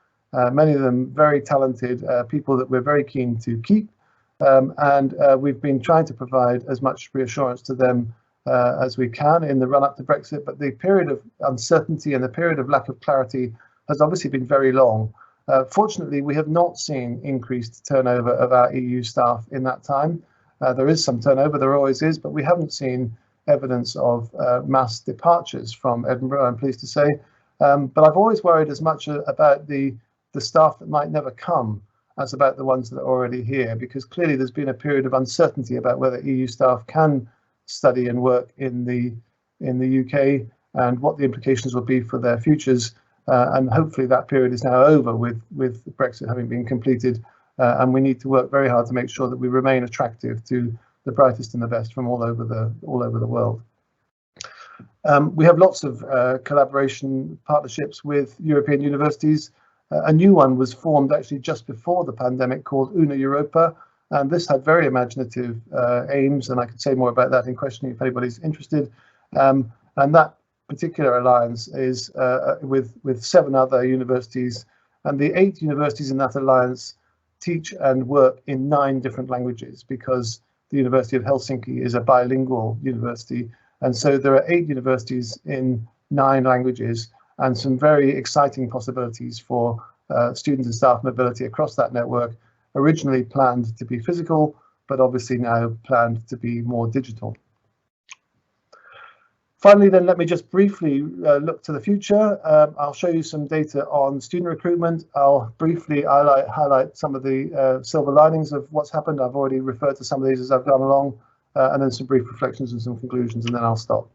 many of them very talented people that we're very keen to keep, and we've been trying to provide as much reassurance to them as we can in the run-up to Brexit, but the period of uncertainty and the period of lack of clarity has obviously been very long. Fortunately, we have not seen increased turnover of our EU staff in that time. There is some turnover, there always is, but we haven't seen evidence of mass departures from Edinburgh, I'm pleased to say. But I've always worried as much about the staff that might never come as about the ones that are already here, because clearly there's been a period of uncertainty about whether EU staff can study and work in the UK and what the implications will be for their futures. And hopefully that period is now over with Brexit having been completed. And we need to work very hard to make sure that we remain attractive to the brightest and the best from all over the world. We have lots of collaboration partnerships with European universities. A new one was formed actually just before the pandemic called Una Europa, and this had very imaginative aims, and I could say more about that in questioning if anybody's interested. And that particular alliance is with 7 other universities, and the 8 universities in that alliance teach and work in 9 different languages, because the University of Helsinki is a bilingual university, and so there are 8 universities in 9 languages and some very exciting possibilities for student and staff mobility across that network, originally planned to be physical, but obviously now planned to be more digital. Finally, then, let me just briefly look to the future. I'll show you some data on student recruitment. I'll briefly highlight some of the silver linings of what's happened. I've already referred to some of these as I've gone along, and then some brief reflections and some conclusions, and then I'll stop.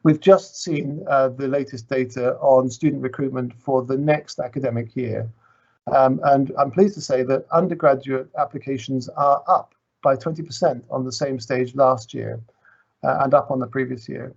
We've just seen the latest data on student recruitment for the next academic year. And I'm pleased to say that undergraduate applications are up by 20% on the same stage last year. And up on the previous year.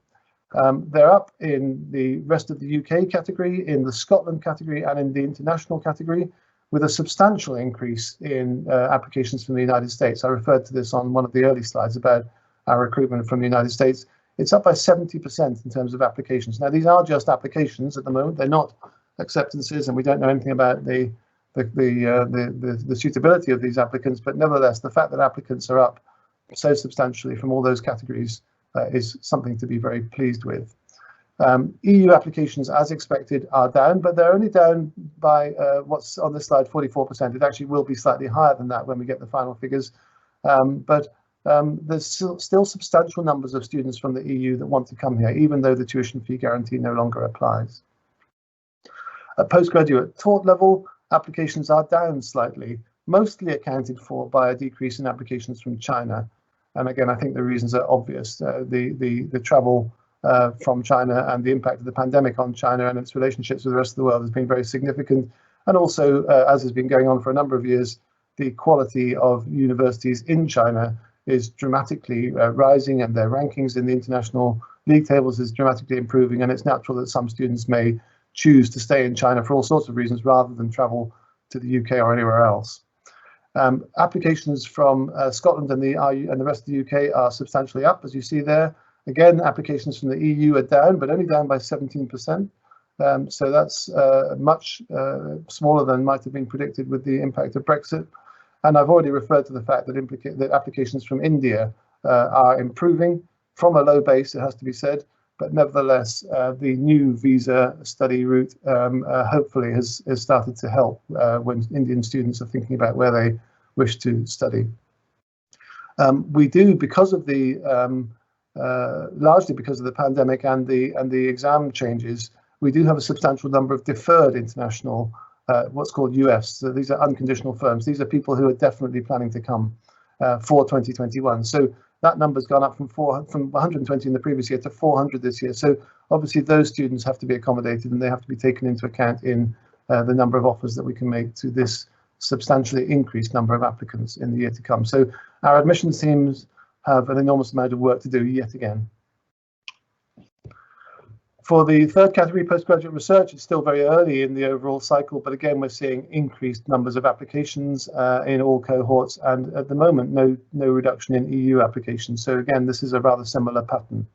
They're up in the rest of the UK category, in the Scotland category, and in the international category, with a substantial increase in applications from the United States. I referred to this on one of the early slides about our recruitment from the United States. It's up by 70% in terms of applications. Now, these are just applications at the moment. They're not acceptances, and we don't know anything about the suitability of these applicants. But nevertheless, the fact that applicants are up so substantially from all those categories is something to be very pleased with. EU applications, as expected, are down, but they're only down by what's on this slide, 44%. It actually will be slightly higher than that when we get the final figures. But there's still substantial numbers of students from the EU that want to come here, even though the tuition fee guarantee no longer applies. At postgraduate taught level, applications are down slightly, mostly accounted for by a decrease in applications from China. And again, I think the reasons are obvious. The travel from China and the impact of the pandemic on China and its relationships with the rest of the world has been very significant. And also, as has been going on for a number of years, the quality of universities in China is dramatically rising, and their rankings in the international league tables is dramatically improving. And it's natural that some students may choose to stay in China for all sorts of reasons rather than travel to the UK or anywhere else. Applications from Scotland and the rest of the UK are substantially up, as you see there. Again, applications from the EU are down, but only down by 17%. So that's much smaller than might have been predicted with the impact of Brexit. And I've already referred to the fact that applications from India are improving from a low base, it has to be said, but nevertheless, the new visa study route hopefully has started to help when Indian students are thinking about where they wish to study. We do, because of the largely because of the pandemic and the exam changes, we do have a substantial number of deferred international, what's called UFs. So these are unconditional firms. These are people who are definitely planning to come for 2021. So that number's gone up from 120 in the previous year to 400 this year. So obviously those students have to be accommodated and they have to be taken into account in the number of offers that we can make to this substantially increased number of applicants in the year to come. So our admissions teams have an enormous amount of work to do yet again. For the third category, postgraduate research, it's still very early in the overall cycle, but again, we're seeing increased numbers of applications in all cohorts, and at the moment, no reduction in EU applications. So again, this is a rather similar pattern.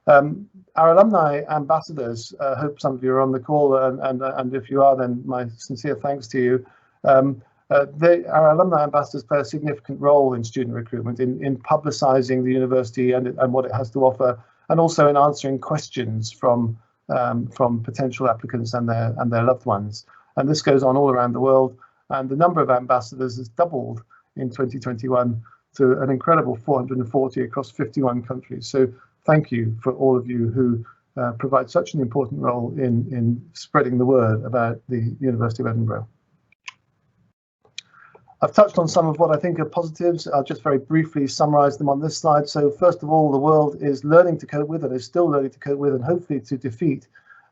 Our alumni ambassadors, I hope some of you are on the call, and if you are, then my sincere thanks to you. Our alumni ambassadors play a significant role in student recruitment, in publicising the university and what it has to offer, and also in answering questions from potential applicants and their loved ones. And this goes on all around the world. And the number of ambassadors has doubled in 2021 to an incredible 440 across 51 countries. So thank you for all of you who provide such an important role in spreading the word about the University of Edinburgh. I've touched on some of what I think are positives. I'll just very briefly summarise them on this slide. So first of all, the world is learning to cope with, and is still learning to cope with, and hopefully to defeat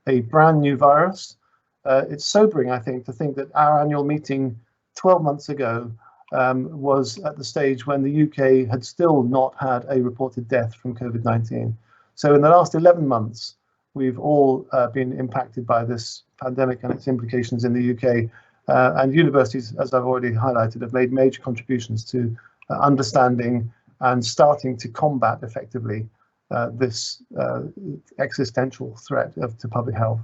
a brand new virus. It's sobering, I think, to think that our annual meeting 12 months ago was at the stage when the UK had still not had a reported death from COVID-19. So in the last 11 months, we've all been impacted by this pandemic and its implications in the UK. And universities, as I've already highlighted, have made major contributions to understanding and starting to combat effectively this existential threat to public health.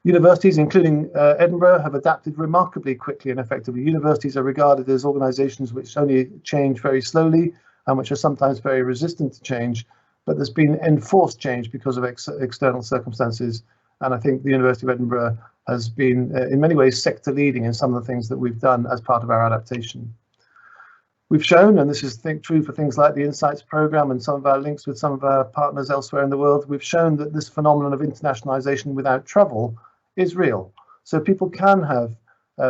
Universities, including Edinburgh, have adapted remarkably quickly and effectively. Universities are regarded as organisations which only change very slowly and which are sometimes very resistant to change, but there's been enforced change because of external circumstances. And I think the University of Edinburgh has been, in many ways, sector leading in some of the things that we've done as part of our adaptation. We've shown, and this is true for things like the Insights programme and some of our links with some of our partners elsewhere in the world, we've shown that this phenomenon of internationalisation without travel is real. So people can have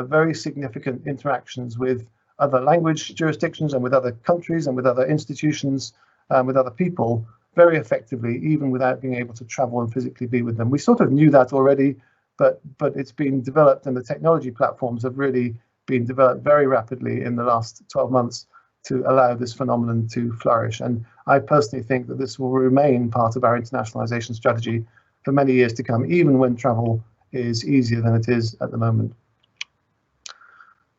very significant interactions with other language jurisdictions and with other countries and with other institutions and with other people very effectively, even without being able to travel and physically be with them. We sort of knew that already, but it's been developed, and the technology platforms have really been developed very rapidly in the last 12 months to allow this phenomenon to flourish. And I personally think that this will remain part of our internationalisation strategy for many years to come, even when travel is easier than it is at the moment.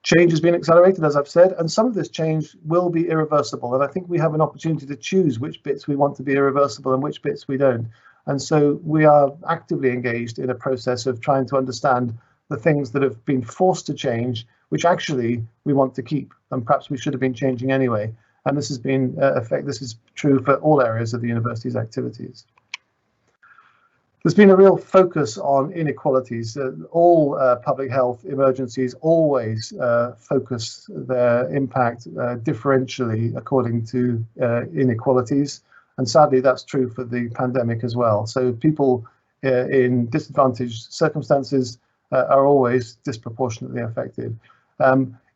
Change has been accelerated, as I've said, and some of this change will be irreversible. And I think we have an opportunity to choose which bits we want to be irreversible and which bits we don't. And so we are actively engaged in a process of trying to understand the things that have been forced to change, which actually we want to keep, and perhaps we should have been changing anyway. And this has been this is true for all areas of the university's activities. There's been a real focus on inequalities. All public health emergencies always focus their impact differentially according to inequalities. And sadly, that's true for the pandemic as well. So people in disadvantaged circumstances are always disproportionately affected.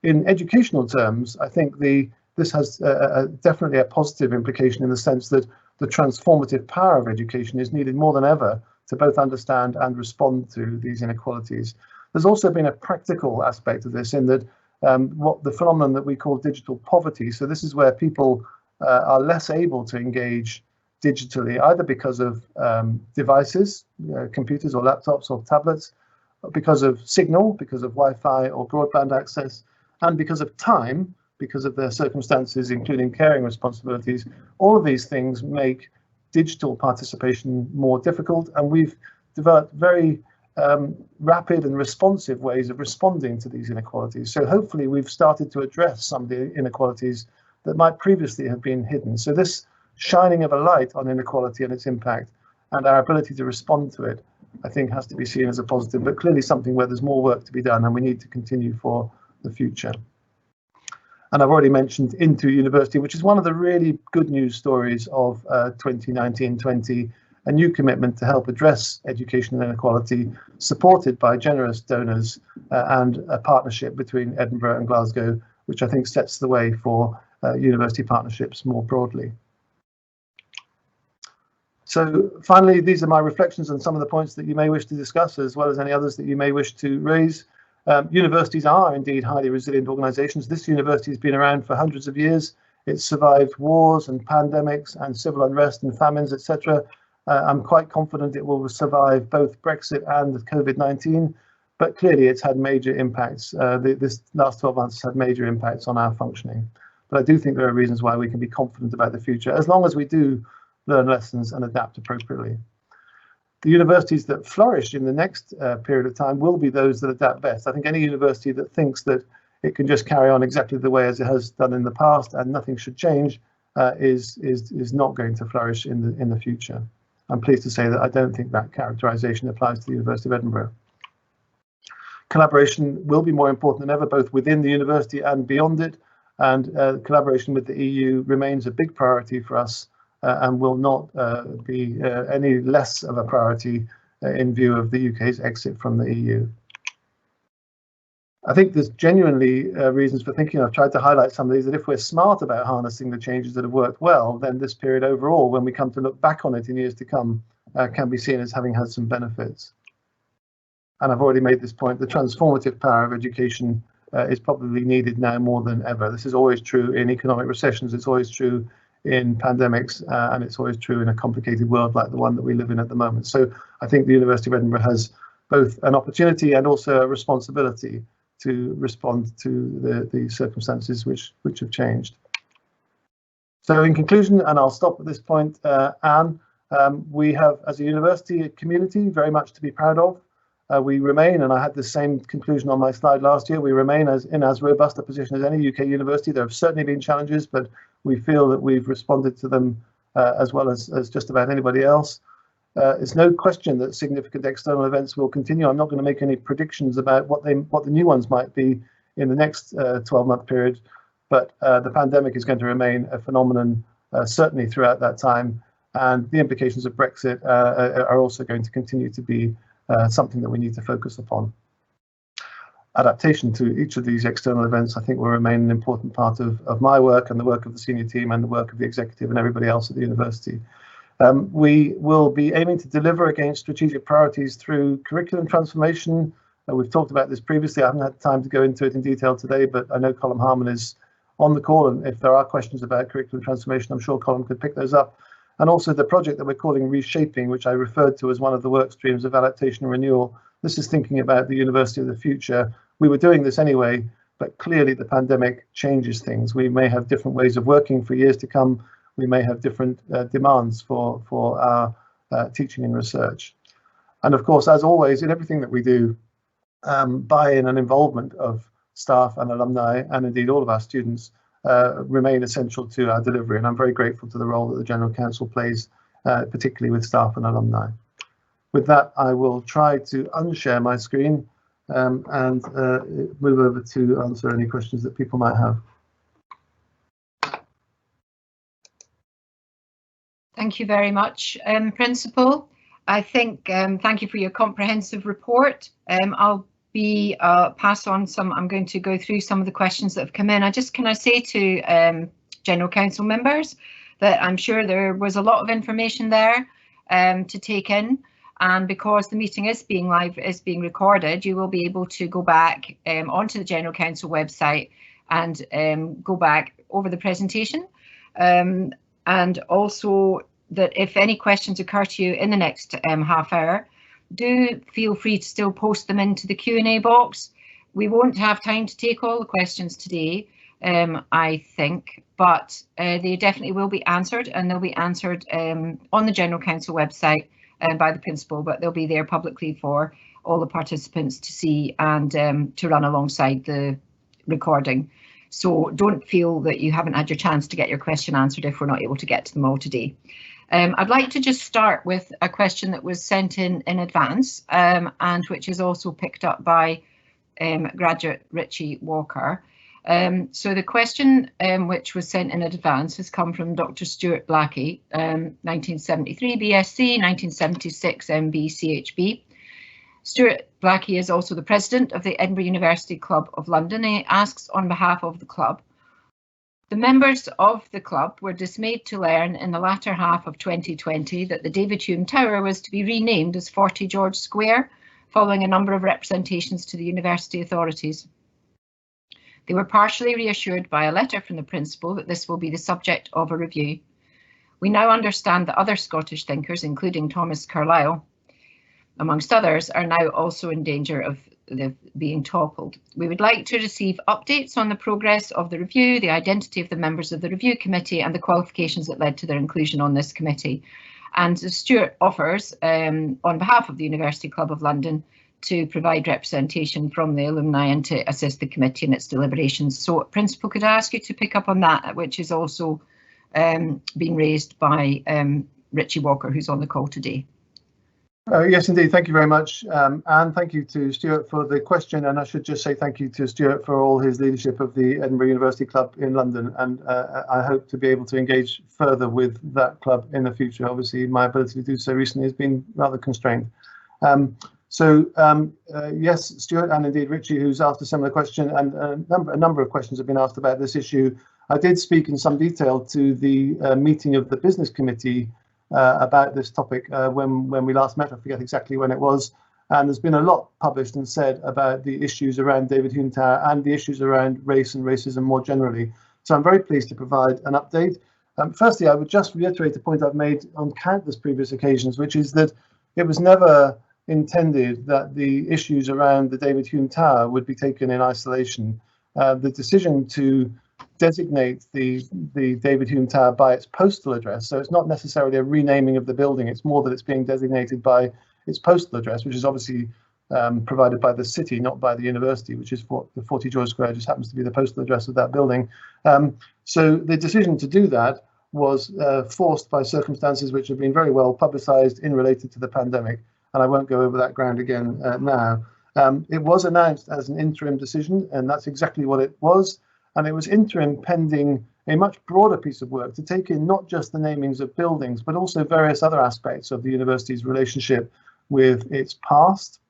In educational terms, I think this has definitely a positive implication in the sense that the transformative power of education is needed more than ever to both understand and respond to these inequalities. There's also been a practical aspect of this in that what the phenomenon that we call digital poverty. So this is where people are less able to engage digitally, either because of devices, computers or laptops or tablets, because of signal, because of Wi-Fi or broadband access, and because of time, because of their circumstances, including caring responsibilities. All of these things make digital participation more difficult, and we've developed very rapid and responsive ways of responding to these inequalities. So hopefully we've started to address some of the inequalities that might previously have been hidden. So this shining of a light on inequality and its impact and our ability to respond to it, I think, has to be seen as a positive, but clearly something where there's more work to be done and we need to continue for the future. And I've already mentioned Into University, which is one of the really good news stories of 2019-20, a new commitment to help address education inequality, supported by generous donors and a partnership between Edinburgh and Glasgow, which I think sets the way for university partnerships more broadly. So finally, these are my reflections on some of the points that you may wish to discuss, as well as any others that you may wish to raise. Universities are indeed highly resilient organisations. This university has been around for hundreds of years. It's survived wars and pandemics and civil unrest and famines, etc. I'm quite confident it will survive both Brexit and COVID-19, but clearly it's had major impacts. This last 12 months has had major impacts on our functioning. But I do think there are reasons why we can be confident about the future, as long as we do learn lessons and adapt appropriately. The universities that flourish in the next period of time will be those that adapt best. I think any university that thinks that it can just carry on exactly the way as it has done in the past and nothing should change is not going to flourish in the future. I'm pleased to say that I don't think that characterization applies to the University of Edinburgh. Collaboration will be more important than ever, both within the university and beyond it, and collaboration with the EU remains a big priority for us and will not be any less of a priority in view of the UK's exit from the EU. I think there's genuinely reasons for thinking. I've tried to highlight some of these, that if we're smart about harnessing the changes that have worked well, then this period overall, when we come to look back on it in years to come, can be seen as having had some benefits. And I've already made this point, the transformative power of education is probably needed now more than ever. This is always true in economic recessions, it's always true in pandemics, and it's always true in a complicated world like the one that we live in at the moment. So I think the University of Edinburgh has both an opportunity and also a responsibility to respond to the circumstances which have changed. So in conclusion, and I'll stop at this point, Anne, we have as a university, a community very much to be proud of. We remain, and I had the same conclusion on my slide last year, we remain in as robust a position as any UK university. There have certainly been challenges, but we feel that we've responded to them as well as just about anybody else. There's no question that significant external events will continue. I'm not going to make any predictions about what the new ones might be in the next 12-month period, but the pandemic is going to remain a phenomenon certainly throughout that time, and the implications of Brexit are also going to continue to be something that we need to focus upon. Adaptation to each of these external events, I think, will remain an important part of my work and the work of the senior team and the work of the executive and everybody else at the university. We will be aiming to deliver against strategic priorities through curriculum transformation. We've talked about this previously. I haven't had time to go into it in detail today, but I know Colm Harmon is on the call, and if there are questions about curriculum transformation, I'm sure Colm could pick those up. And also the project that we're calling Reshaping, which I referred to as one of the work streams of adaptation and renewal. This is thinking about the university of the future. We were doing this anyway, but clearly the pandemic changes things. We may have different ways of working for years to come. We may have different demands for our teaching and research. And of course, as always, in everything that we do, buy-in and involvement of staff and alumni, and indeed all of our students, remain essential to our delivery. And I'm very grateful to the role that the General Council plays, particularly with staff and alumni. With that, I will try to unshare my screen and move over to answer any questions that people might have. Thank you very much, Principal. I think thank you for your comprehensive report. I'll be pass on some. I'm going to go through some of the questions that have come in. Can I say to General Council members that I'm sure there was a lot of information there to take in, and because the meeting is being recorded, you will be able to go back onto the General Council website and go back over the presentation. And also that if any questions occur to you in the next half hour, do feel free to still post them into the Q&A box. We won't have time to take all the questions today, I think, but they definitely will be answered, and they'll be answered on the General Council website by the Principal, but they'll be there publicly for all the participants to see and to run alongside the recording. So don't feel that you haven't had your chance to get your question answered if we're not able to get to them all today. I'd like to just start with a question that was sent in advance and which is also picked up by graduate Richie Walker. So the question which was sent in advance has come from Dr. Stuart Blackie, 1973 BSc, 1976 MB CHB. Stuart Blackie is also the president of the Edinburgh University Club of London. He asks on behalf of the club, the members of the club were dismayed to learn in the latter half of 2020 that the David Hume Tower was to be renamed as 40 George Square, following a number of representations to the university authorities. They were partially reassured by a letter from the principal that this will be the subject of a review. We now understand that other Scottish thinkers, including Thomas Carlyle, amongst others, are now also in danger of being toppled. We would like to receive updates on the progress of the review, the identity of the members of the review committee and the qualifications that led to their inclusion on this committee. And Stuart offers, on behalf of the University Club of London, to provide representation from the alumni and to assist the committee in its deliberations. So, Principal, could I ask you to pick up on that, which is also being raised by Richie Walker, who's on the call today? Yes, indeed. Thank you very much. And thank you to Stuart for the question. And I should just say thank you to Stuart for all his leadership of the Edinburgh University Club in London. And I hope to be able to engage further with that club in the future. Obviously, my ability to do so recently has been rather constrained. Yes, Stuart and indeed Richie, who's asked a similar question, and a number of questions have been asked about this issue. I did speak in some detail to the meeting of the business committee about this topic when we last met. I forget exactly when it was, and there's been a lot published and said about the issues around David Hume Tower and the issues around race and racism more generally. So I'm very pleased to provide an update. Firstly, I would just reiterate a point I've made on countless previous occasions, which is that it was never intended that the issues around the David Hume Tower would be taken in isolation. The decision to designate the David Hume Tower by its postal address, so it's not necessarily a renaming of the building, it's more that it's being designated by its postal address, which is obviously provided by the city, not by the university, which is the 40 George Square, just happens to be the postal address of that building. So the decision to do that was forced by circumstances which have been very well publicised in related to the pandemic, and I won't go over that ground again now. It was announced as an interim decision, and that's exactly what it was. And it was interim pending a much broader piece of work to take in not just the namings of buildings, but also various other aspects of the university's relationship with its past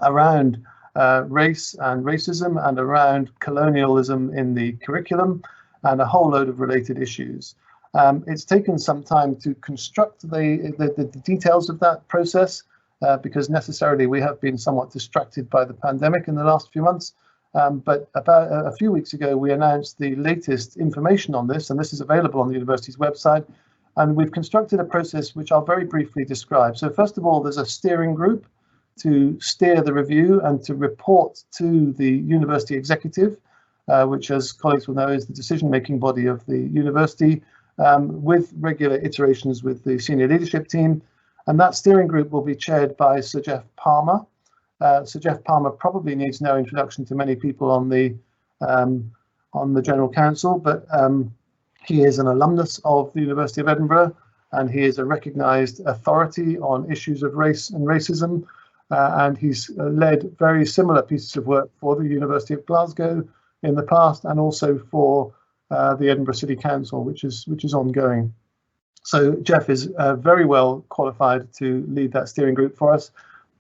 around race and racism and around colonialism in the curriculum and a whole load of related issues. It's taken some time to construct the details of that process because necessarily we have been somewhat distracted by the pandemic in the last few months. But about a few weeks ago, we announced the latest information on this, and this is available on the university's website. And we've constructed a process which I'll very briefly describe. So first of all, there's a steering group to steer the review and to report to the university executive, which, as colleagues will know, is the decision-making body of the university, with regular iterations with the senior leadership team. And that steering group will be chaired by Sir Jeff Palmer. Sir Jeff Palmer probably needs no introduction to many people on the General Council, but he is an alumnus of the University of Edinburgh, and he is a recognised authority on issues of race and racism, and he's led very similar pieces of work for the University of Glasgow in the past, and also for the Edinburgh City Council, which is ongoing. So Jeff is very well qualified to lead that steering group for us.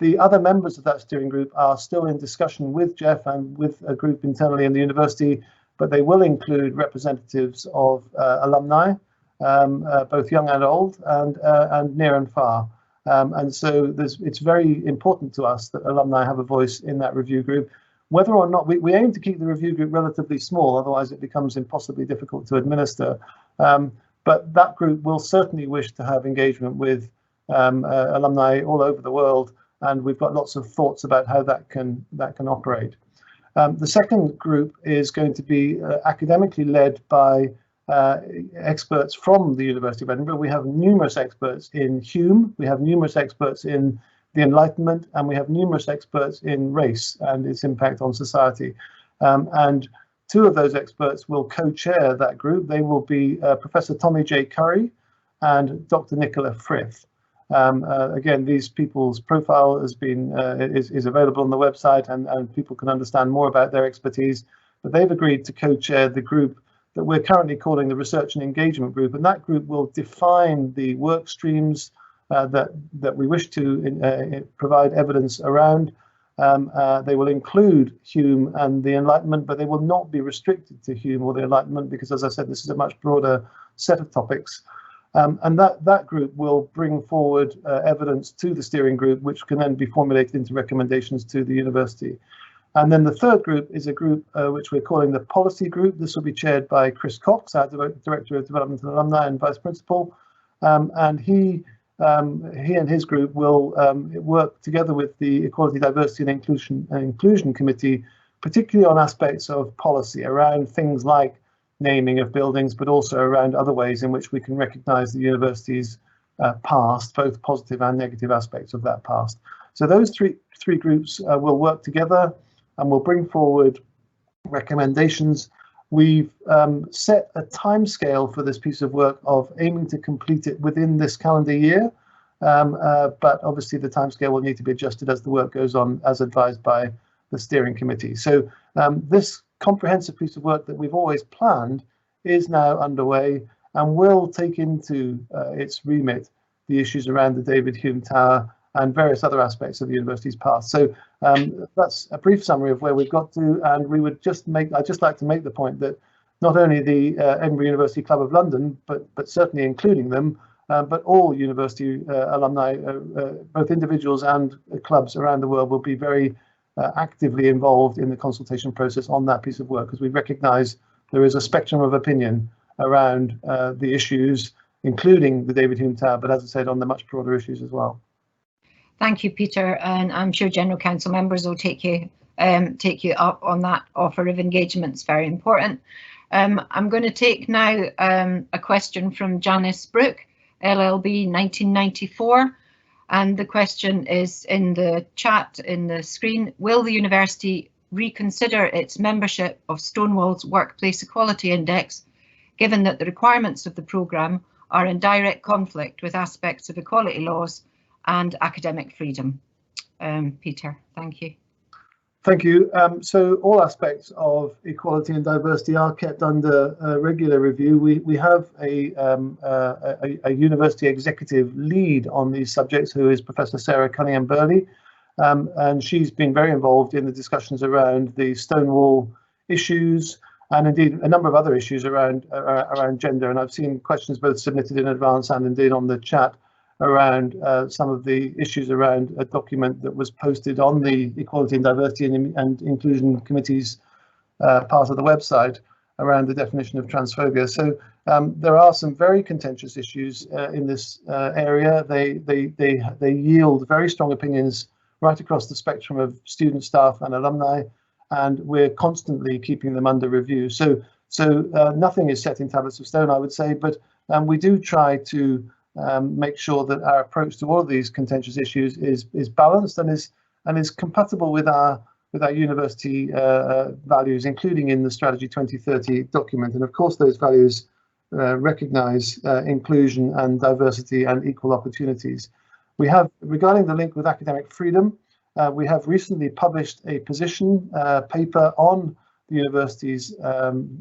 The other members of that steering group are still in discussion with Jeff and with a group internally in the university, but they will include representatives of alumni, both young and old, and near and far. And so it's very important to us that alumni have a voice in that review group. Whether or not we aim to keep the review group relatively small, otherwise it becomes impossibly difficult to administer. But that group will certainly wish to have engagement with alumni all over the world, and we've got lots of thoughts about how that can operate. The second group is going to be academically led by experts from the University of Edinburgh. We have numerous experts in Hume. We have numerous experts in the Enlightenment, and we have numerous experts in race and its impact on society. And two of those experts will co-chair that group. They will be Professor Tommy J. Curry and Dr. Nicola Frith. Again, these people's profile has been is available on the website, and people can understand more about their expertise. But they've agreed to co-chair the group that we're currently calling the Research and Engagement Group, and that group will define the work streams that we wish to provide evidence around. They will include Hume and the Enlightenment, but they will not be restricted to Hume or the Enlightenment, because, as I said, this is a much broader set of topics. And that group will bring forward evidence to the steering group, which can then be formulated into recommendations to the university. And then the third group is a group which we're calling the Policy Group. This will be chaired by Chris Cox, our Director of Development and Alumni and Vice Principal. And he and his group will work together with the Equality, Diversity and Inclusion Committee, particularly on aspects of policy around things like naming of buildings, but also around other ways in which we can recognise the university's past, both positive and negative aspects of that past. So those three groups will work together and will bring forward recommendations. We've set a timescale for this piece of work of aiming to complete it within this calendar year, but obviously the timescale will need to be adjusted as the work goes on, as advised by the steering committee. So this comprehensive piece of work that we've always planned is now underway and will take into its remit the issues around the David Hume Tower and various other aspects of the university's past. So that's a brief summary of where we've got to, and we would I'd just like to make the point that not only the Edinburgh University Club of London, but certainly including them, but all university alumni, both individuals and clubs around the world, will be very actively involved in the consultation process on that piece of work, because we recognise there is a spectrum of opinion around the issues, including the David Hume Tower, but as I said, on the much broader issues as well. Thank you, Peter, and I'm sure General Council members will take you up on that offer of engagement. It's very important. I'm going to take now a question from Janice Brooke, LLB 1994, and the question is in the chat in the screen. Will the university reconsider its membership of Stonewall's Workplace Equality Index, given that the requirements of the programme are in direct conflict with aspects of equality laws and academic freedom? Peter, thank you. Thank you. So all aspects of equality and diversity are kept under regular review. We have a university executive lead on these subjects, who is Professor Sarah Cunningham Burley, and she's been very involved in the discussions around the Stonewall issues, and indeed a number of other issues around gender. And I've seen questions both submitted in advance and indeed on the chat around some of the issues around a document that was posted on the Equality and Diversity and Inclusion Committee's part of the website around the definition of transphobia. So there are some very contentious issues in this area. They yield very strong opinions right across the spectrum of student, staff and alumni, and we're constantly keeping them under review. So nothing is set in tablets of stone, I would say, but we do try to make sure that our approach to all of these contentious issues is balanced and is compatible with our university values, including in the Strategy 2030 document. And of course, those values recognise inclusion and diversity and equal opportunities. We have, regarding the link with academic freedom, we have recently published a position paper on the university's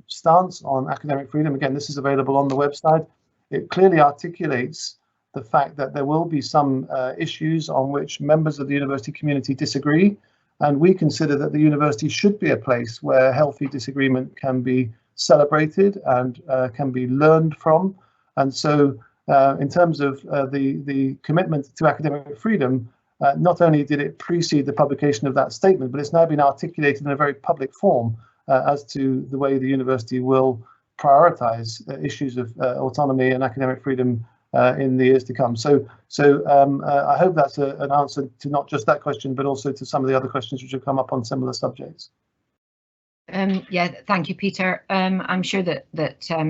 stance on academic freedom. Again, this is available on the website. It clearly articulates the fact that there will be some issues on which members of the university community disagree, and we consider that the university should be a place where healthy disagreement can be celebrated and can be learned from. And so in terms of the commitment to academic freedom, not only did it precede the publication of that statement, but it's now been articulated in a very public form as to the way the university will prioritise issues of autonomy and academic freedom in the years to come. So I hope that's an answer to not just that question, but also to some of the other questions which have come up on similar subjects. Yeah, thank you, Peter. I'm sure that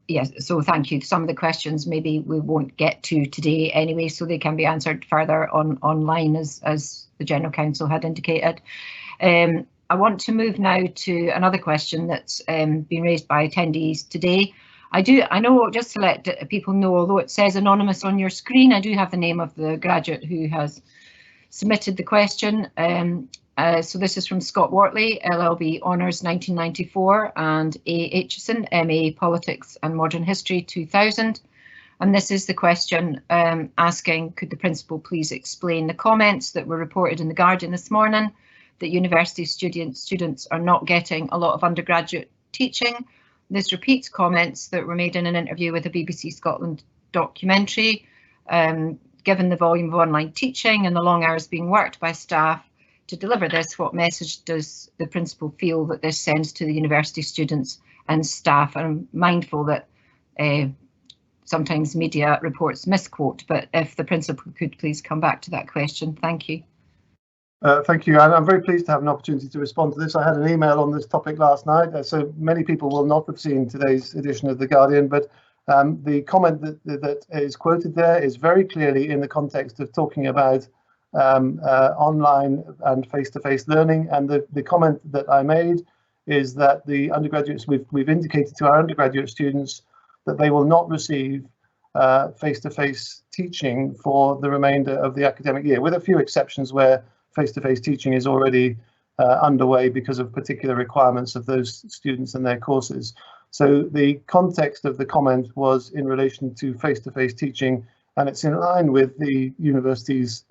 yes, so thank you. Some of the questions maybe we won't get to today anyway, so they can be answered further online as the General Council had indicated. I want to move now to another question that's been raised by attendees today. I know, just to let people know, although it says anonymous on your screen, I do have the name of the graduate who has submitted the question. So this is from Scott Wortley, LLB Honours 1994, and A. Aitchison, MA Politics and Modern History 2000. And this is the question asking, could the Principal please explain the comments that were reported in The Guardian this morning, that university students are not getting a lot of undergraduate teaching. This repeats comments that were made in an interview with a BBC Scotland documentary. Given the volume of online teaching and the long hours being worked by staff to deliver this, what message does the Principal feel that this sends to the university students and staff? And I'm mindful that sometimes media reports misquote, but if the Principal could please come back to that question. Thank you. Thank you. I'm very pleased to have an opportunity to respond to this. I had an email on this topic last night, so many people will not have seen today's edition of The Guardian, but the comment that is quoted there is very clearly in the context of talking about online and face-to-face learning, and the comment that I made is that the undergraduates, we've indicated to our undergraduate students that they will not receive face-to-face teaching for the remainder of the academic year, with a few exceptions where face-to-face teaching is already underway because of particular requirements of those students and their courses. So the context of the comment was in relation to face-to-face teaching, and it's in line with the university's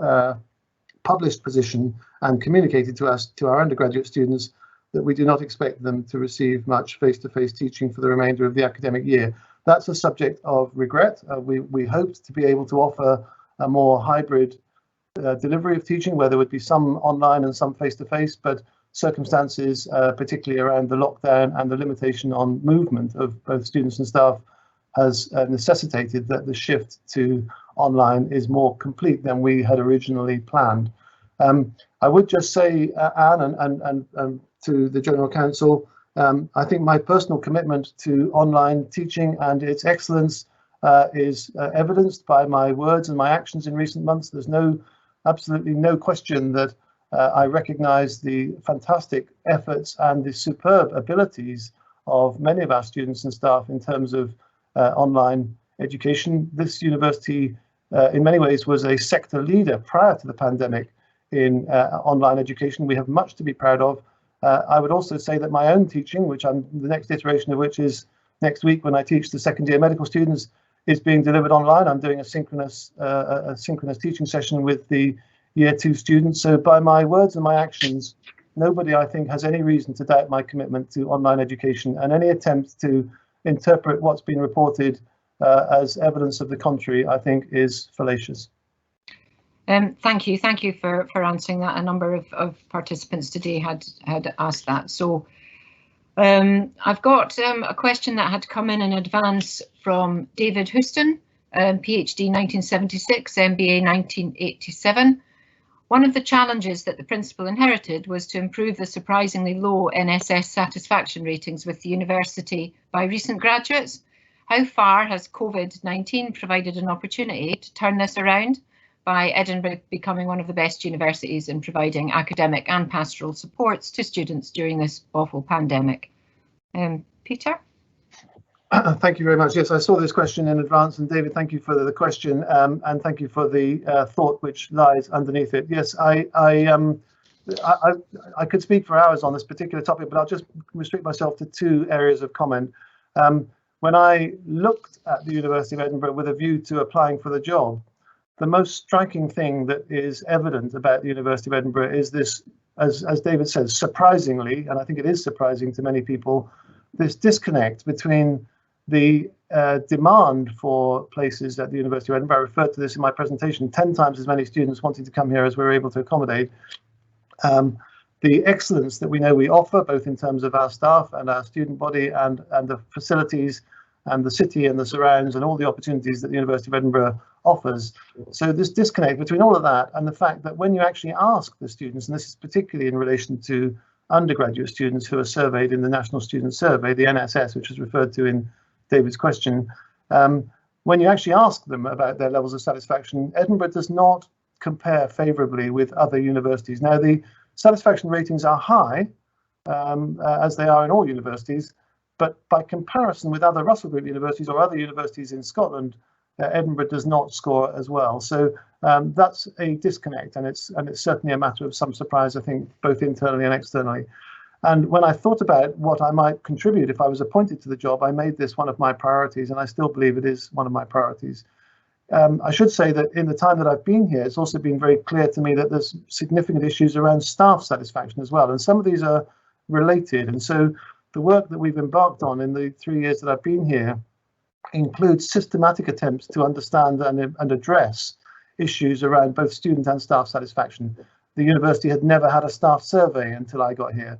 published position and communicated to us, to our undergraduate students, that we do not expect them to receive much face-to-face teaching for the remainder of the academic year. That's a subject of regret. We hoped to be able to offer a more hybrid delivery of teaching, where there would be some online and some face-to-face, but circumstances, particularly around the lockdown and the limitation on movement of both students and staff, has necessitated that the shift to online is more complete than we had originally planned. I would just say, Anne, and to the General Council, I think my personal commitment to online teaching and its excellence is evidenced by my words and my actions in recent months. There's absolutely no question that I recognise the fantastic efforts and the superb abilities of many of our students and staff in terms of online education. This university, in many ways, was a sector leader prior to the pandemic in online education. We have much to be proud of. I would also say that my own teaching, which the next iteration of which is next week when I teach the second year medical students, is being delivered online. I'm doing a synchronous teaching session with the Year 2 students. So by my words and my actions, nobody, I think, has any reason to doubt my commitment to online education, and any attempt to interpret what's been reported as evidence of the contrary, I think, is fallacious. Thank you for answering that. A number of participants today had asked that. So I've got a question that had come in advance from David Houston, PhD 1976, MBA 1987. One of the challenges that the Principal inherited was to improve the surprisingly low NSS satisfaction ratings with the university by recent graduates. How far has COVID-19 provided an opportunity to turn this around, by Edinburgh becoming one of the best universities in providing academic and pastoral supports to students during this awful pandemic? Peter? Thank you very much. Yes, I saw this question in advance, and David, thank you for the question, and thank you for the thought which lies underneath it. Yes, I could speak for hours on this particular topic, but I'll just restrict myself to two areas of comment. When I looked at the University of Edinburgh with a view to applying for the job, the most striking thing that is evident about the University of Edinburgh is this, as David says, surprisingly, and I think it is surprising to many people, this disconnect between the demand for places at the University of Edinburgh. I referred to this in my presentation, 10 times as many students wanting to come here as we were able to accommodate. The excellence that we know we offer, both in terms of our staff and our student body and the facilities and the city and the surrounds and all the opportunities that the University of Edinburgh offers. So this disconnect between all of that and the fact that when you actually ask the students, and this is particularly in relation to undergraduate students who are surveyed in the National Student Survey, the NSS, which was referred to in David's question. When you actually ask them about their levels of satisfaction, Edinburgh does not compare favourably with other universities. Now, the satisfaction ratings are high, as they are in all universities, but by comparison with other Russell Group universities or other universities in Scotland, Edinburgh does not score as well. So that's a disconnect, and it's certainly a matter of some surprise, I think, both internally and externally. And when I thought about what I might contribute if I was appointed to the job, I made this one of my priorities, and I still believe it is one of my priorities. I should say that in the time that I've been here, it's also been very clear to me that there's significant issues around staff satisfaction as well, and some of these are related. And so the work that we've embarked on in the 3 years that I've been here includes systematic attempts to understand and address issues around both student and staff satisfaction. The university had never had a staff survey until I got here.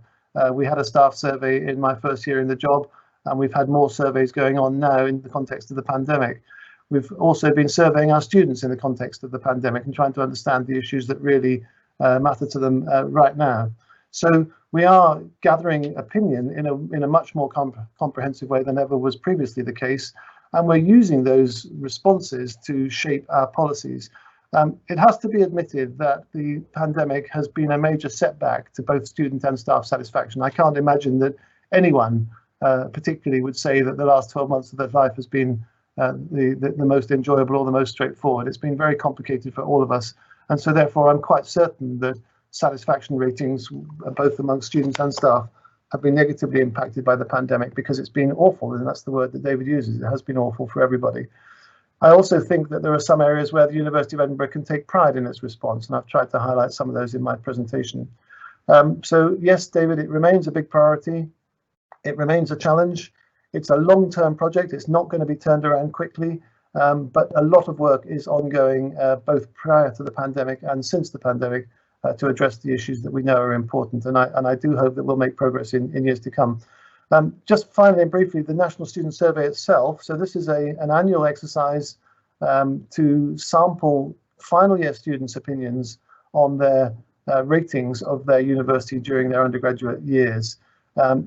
We had a staff survey in my first year in the job, and we've had more surveys going on now in the context of the pandemic. We've also been surveying our students in the context of the pandemic and trying to understand the issues that really matter to them right now. So we are gathering opinion in a much more comprehensive way than ever was previously the case, and we're using those responses to shape our policies. It has to be admitted that the pandemic has been a major setback to both student and staff satisfaction. I can't imagine that anyone particularly would say that the last 12 months of their life has been the most enjoyable or the most straightforward. It's been very complicated for all of us, and so therefore I'm quite certain that satisfaction ratings, both among students and staff, have been negatively impacted by the pandemic because it's been awful, and that's the word that David uses. It has been awful for everybody. I also think that there are some areas where the University of Edinburgh can take pride in its response, and I've tried to highlight some of those in my presentation. So yes, David, it remains a big priority. It remains a challenge. It's a long-term project. It's not going to be turned around quickly, but a lot of work is ongoing, both prior to the pandemic and since the pandemic, to address the issues that we know are important. And I do hope that we'll make progress in years to come. Just finally and briefly, the National Student Survey itself. So this is an annual exercise to sample final year students' opinions on their ratings of their university during their undergraduate years.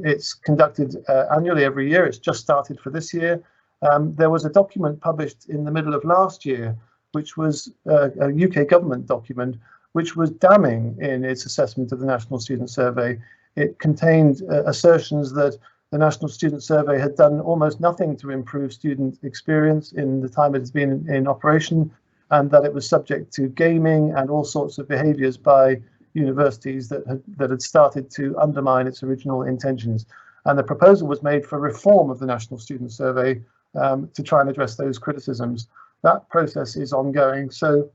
It's conducted annually every year. It's just started for this year. There was a document published in the middle of last year, which was a UK government document, which was damning in its assessment of the National Student Survey. It contained assertions that the National Student Survey had done almost nothing to improve student experience in the time it has been in operation, and that it was subject to gaming and all sorts of behaviours by universities that had started to undermine its original intentions. And the proposal was made for reform of the National Student Survey to try and address those criticisms. That process is ongoing, so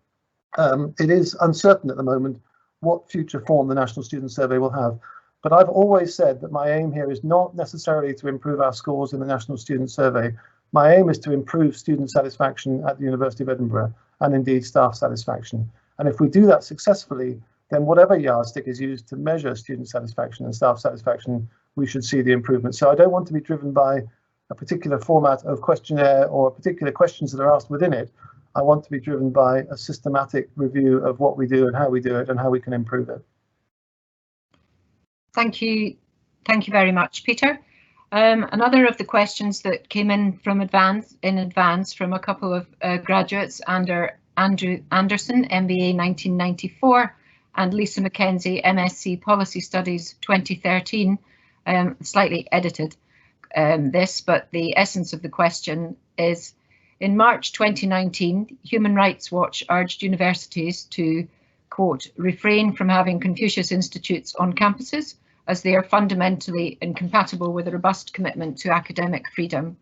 it is uncertain at the moment what future form the National Student Survey will have. But I've always said that my aim here is not necessarily to improve our scores in the National Student Survey. My aim is to improve student satisfaction at the University of Edinburgh, and indeed staff satisfaction. And if we do that successfully, then whatever yardstick is used to measure student satisfaction and staff satisfaction, we should see the improvement. So I don't want to be driven by a particular format of questionnaire or particular questions that are asked within it. I want to be driven by a systematic review of what we do and how we do it and how we can improve it. Thank you very much, Peter. Another of the questions that came in advance from a couple of graduates, Andrew Anderson, MBA 1994, and Lisa McKenzie, MSc Policy Studies 2013, slightly edited this, but the essence of the question is, in March 2019, Human Rights Watch urged universities to, quote, refrain from having Confucius Institutes on campuses, as they are fundamentally incompatible with a robust commitment to academic freedom.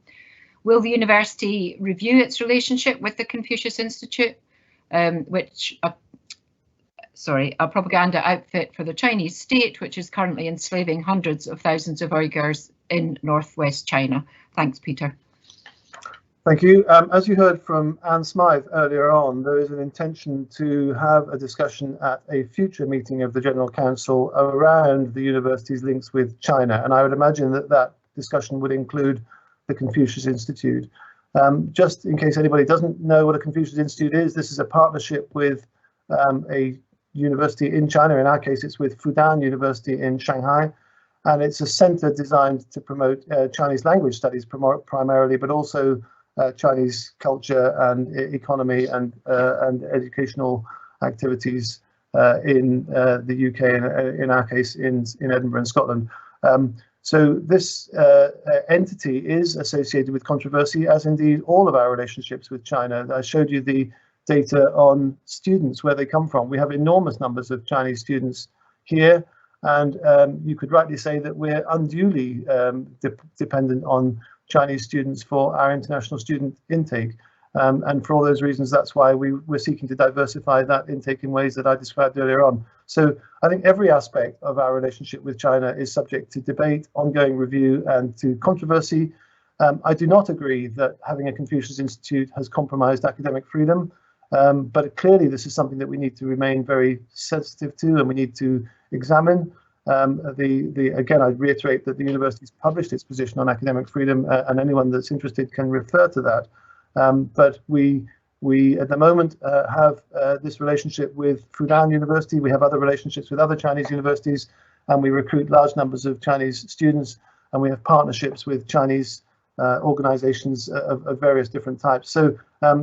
Will the university review its relationship with the Confucius Institute, which, a propaganda outfit for the Chinese state, which is currently enslaving hundreds of thousands of Uyghurs in northwest China? Thanks, Peter. Thank you. As you heard from Anne Smythe earlier on, there is an intention to have a discussion at a future meeting of the General Council around the university's links with China, and I would imagine that that discussion would include the Confucius Institute. Just in case anybody doesn't know what a Confucius Institute is, this is a partnership with a university in China. In our case, it's with Fudan University in Shanghai. and it's a centre designed to promote Chinese language studies primarily, but also Chinese culture and economy and educational activities in the UK, and in our case in Edinburgh and Scotland. So this entity is associated with controversy, as indeed all of our relationships with China. I showed you the data on students, where they come from. We have enormous numbers of Chinese students here, and you could rightly say that we're unduly dependent on Chinese students for our international student intake. And for all those reasons, that's why we're seeking to diversify that intake in ways that I described earlier on. So I think every aspect of our relationship with China is subject to debate, ongoing review, and to controversy. I do not agree that having a Confucius Institute has compromised academic freedom, but clearly this is something that we need to remain very sensitive to, and we need to examine. Again, I'd reiterate that the university's published its position on academic freedom, and anyone that's interested can refer to that. But we at the moment have this relationship with Fudan University. We have other relationships with other Chinese universities, and we recruit large numbers of Chinese students, and we have partnerships with Chinese organizations of various different types. So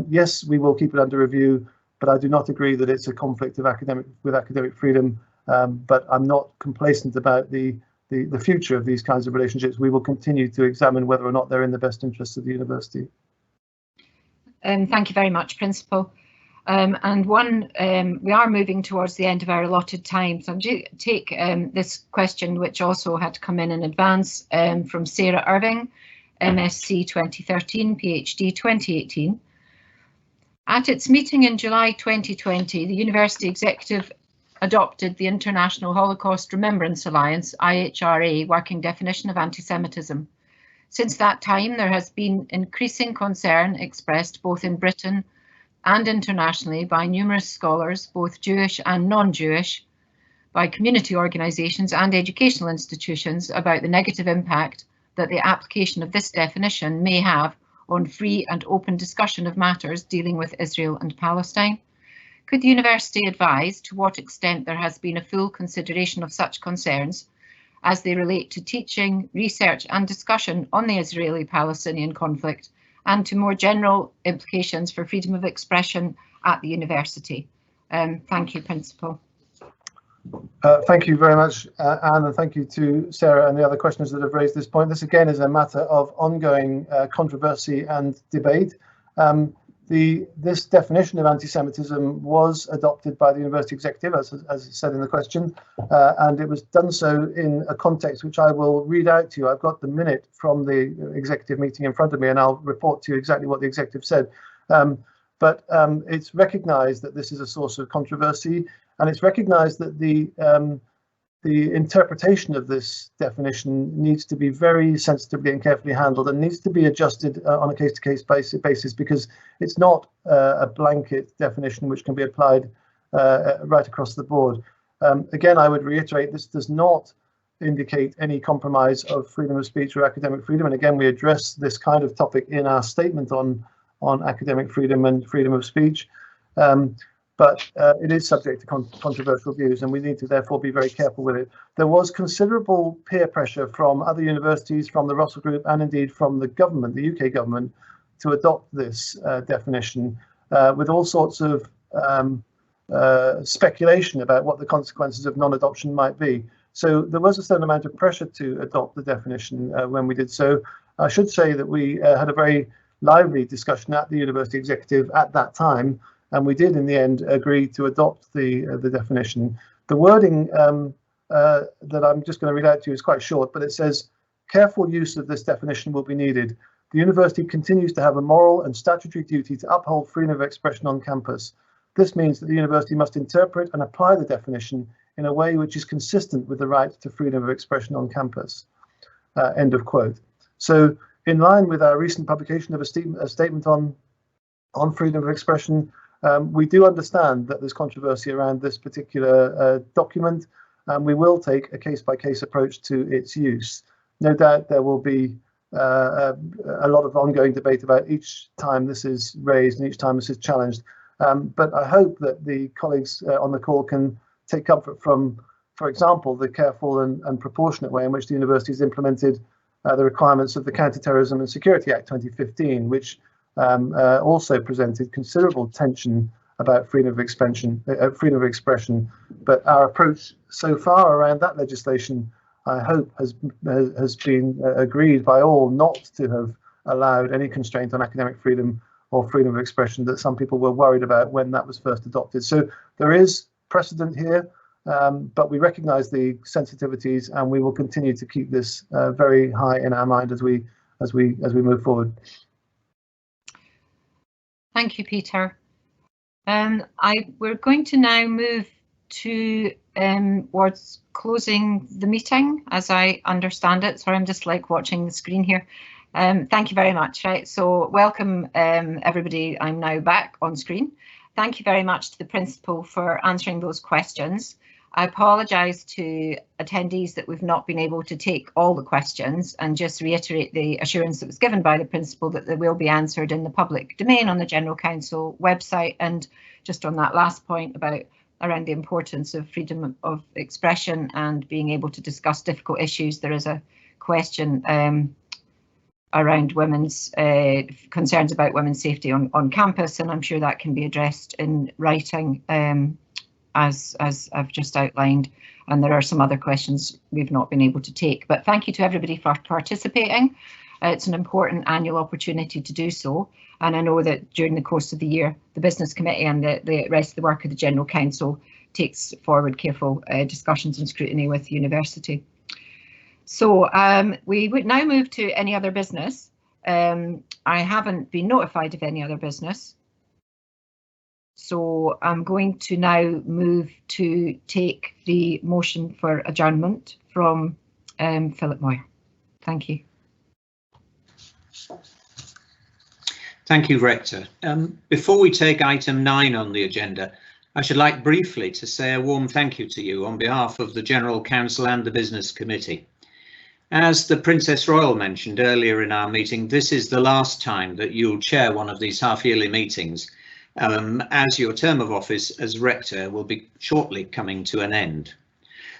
yes, we will keep it under review, but I do not agree that it's a conflict of academic freedom. But I'm not complacent about the future of these kinds of relationships. We will continue to examine whether or not they're in the best interests of the university. Thank you very much, Principal. We are moving towards the end of our allotted time, so I'm going to take this question, which also had to come in advance, from Sarah Irving, MSc 2013, PhD 2018. At its meeting in July 2020, the University Executive adopted the International Holocaust Remembrance Alliance, IHRA, working definition of anti-Semitism. Since that time, there has been increasing concern expressed both in Britain and internationally by numerous scholars, both Jewish and non-Jewish, by community organisations and educational institutions, about the negative impact that the application of this definition may have on free and open discussion of matters dealing with Israel and Palestine. Could the university advise to what extent there has been a full consideration of such concerns as they relate to teaching, research and discussion on the Israeli-Palestinian conflict, and to more general implications for freedom of expression at the university? Thank you, Principal. Thank you very much, Anne, and thank you to Sarah and the other questioners that have raised this point. This again is a matter of ongoing controversy and debate. This definition of anti-Semitism was adopted by the University Executive, as it said in the question, and it was done so in a context which I will read out to you. I've got the minute from the Executive meeting in front of me, and I'll report to you exactly what the Executive said. But it's recognised that this is a source of controversy, and it's recognised that the interpretation of this definition needs to be very sensitively and carefully handled, and needs to be adjusted on a case-to-case basis, because it's not a blanket definition which can be applied right across the board. Again, I would reiterate, this does not indicate any compromise of freedom of speech or academic freedom, and again we address this kind of topic in our statement on academic freedom and freedom of speech. But it is subject to controversial views, and we need to therefore be very careful with it. There was considerable peer pressure from other universities, from the Russell Group, and indeed from the government, the UK government, to adopt this definition, with all sorts of speculation about what the consequences of non-adoption might be. So there was a certain amount of pressure to adopt the definition when we did so. I should say that we had a very lively discussion at the University Executive at that time, and we did in the end agree to adopt the definition. The wording that I'm just going to read out to you is quite short, but it says, careful use of this definition will be needed. The university continues to have a moral and statutory duty to uphold freedom of expression on campus. This means that the university must interpret and apply the definition in a way which is consistent with the right to freedom of expression on campus. End of quote. So in line with our recent publication of a statement on freedom of expression, we do understand that there's controversy around this particular document, and we will take a case-by-case approach to its use. No doubt there will be a lot of ongoing debate about each time this is raised and each time this is challenged. But I hope that the colleagues on the call can take comfort from for example, the careful and proportionate way in which the university has implemented the requirements of the Counter-Terrorism and Security Act 2015, which also presented considerable tension about freedom of expression. But our approach so far around that legislation, I hope, has been agreed by all not to have allowed any constraint on academic freedom or freedom of expression that some people were worried about when that was first adopted. So there is precedent here, but we recognise the sensitivities, and we will continue to keep this very high in our mind as we move forward. Thank you, Peter. We're going to now move towards closing the meeting, as I understand it. Sorry, I'm just like watching the screen here. Thank you very much. Right, so welcome everybody. I'm now back on screen. Thank you very much to the principal for answering those questions. I apologise to attendees that we've not been able to take all the questions, and just reiterate the assurance that was given by the principal that they will be answered in the public domain on the General Council website. And just on that last point around the importance of freedom of expression and being able to discuss difficult issues, there is a question around women's concerns about women's safety on campus, and I'm sure that can be addressed in writing as I've just outlined. And there are some other questions we've not been able to take, but thank you to everybody for participating. It's an important annual opportunity to do so, and I know that during the course of the year the Business Committee and the rest of the work of the General Council takes forward careful discussions and scrutiny with the university. So we would now move to any other business. I haven't been notified of any other business, so I'm going to now move to take the motion for adjournment from Philip Moyer. Thank you. Thank you, Rector. Before we take item 9 on the agenda, I should like briefly to say a warm thank you to you on behalf of the General Council and the Business Committee. As the Princess Royal mentioned earlier in our meeting, this is the last time that you'll chair one of these half-yearly meetings, as your term of office as Rector will be shortly coming to an end.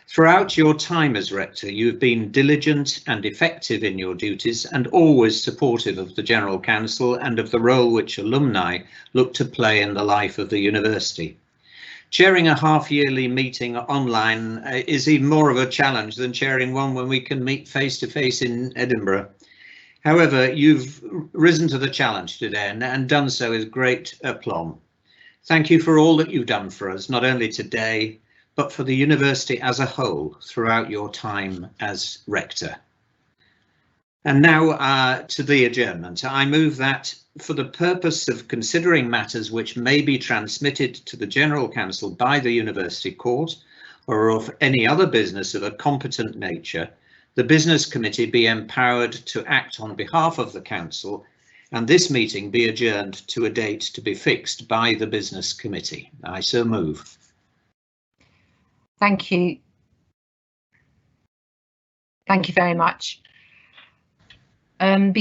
Throughout your time as Rector, you've been diligent and effective in your duties and always supportive of the General Council and of the role which alumni look to play in the life of the university. Chairing a half-yearly meeting online is even more of a challenge than chairing one when we can meet face-to-face in Edinburgh. However, you've risen to the challenge today and done so with great aplomb. Thank you for all that you've done for us, not only today, but for the university as a whole throughout your time as Rector. And now to the adjournment. I move that for the purpose of considering matters which may be transmitted to the General Council by the University Court, or of any other business of a competent nature, the Business Committee be empowered to act on behalf of the Council, and this meeting be adjourned to a date to be fixed by the Business Committee. I so move. Thank you. Thank you very much. That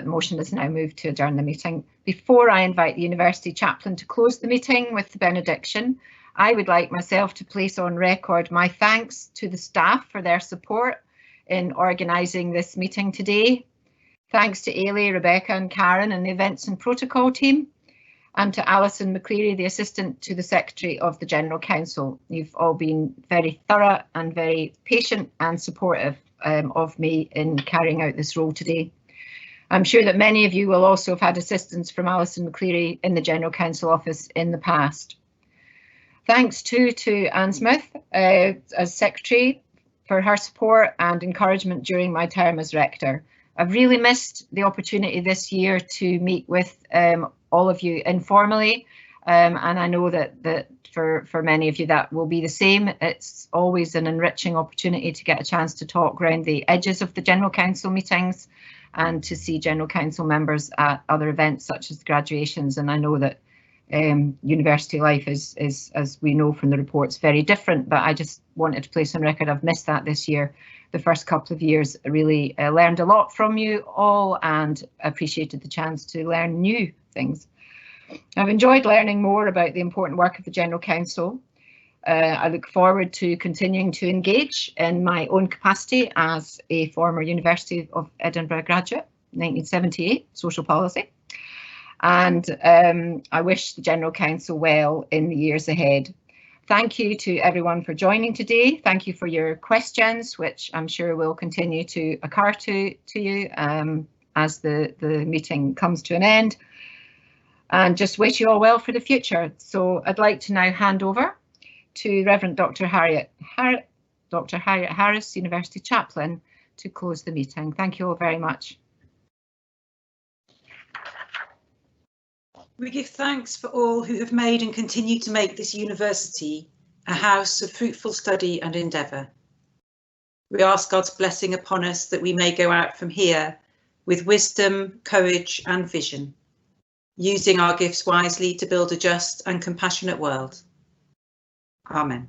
motion is now moved to adjourn the meeting. Before I invite the University Chaplain to close the meeting with the benediction, I would like myself to place on record my thanks to the staff for their support in organising this meeting today. Thanks to Ailey, Rebecca and Karen and the Events and Protocol team, and to Alison McCleary, the Assistant to the Secretary of the General Council. You've all been very thorough and very patient and supportive of me in carrying out this role today. I'm sure that many of you will also have had assistance from Alison McCleary in the General Council office in the past. Thanks too to Anne Smith as Secretary for her support and encouragement during my term as Rector. I've really missed the opportunity this year to meet with all of you informally, and I know that for many of you that will be the same. It's always an enriching opportunity to get a chance to talk around the edges of the General Council meetings and to see General Council members at other events such as graduations. And I know that university life is, as we know from the reports, very different, but I just wanted to place on record I've missed that this year. The first couple of years I really learned a lot from you all and appreciated the chance to learn new things. I've enjoyed learning more about the important work of the General Council. I look forward to continuing to engage in my own capacity as a former University of Edinburgh graduate, 1978, social policy. And I wish the General Council well in the years ahead. Thank you to everyone for joining today. Thank you for your questions, which I'm sure will continue to occur to you as the meeting comes to an end. And just wish you all well for the future. So I'd like to now hand over to Reverend Dr. Harriet Harris, University Chaplain, to close the meeting. Thank you all very much. We give thanks for all who have made and continue to make this university a house of fruitful study and endeavour. We ask God's blessing upon us that we may go out from here with wisdom, courage and vision, using our gifts wisely to build a just and compassionate world. Amen.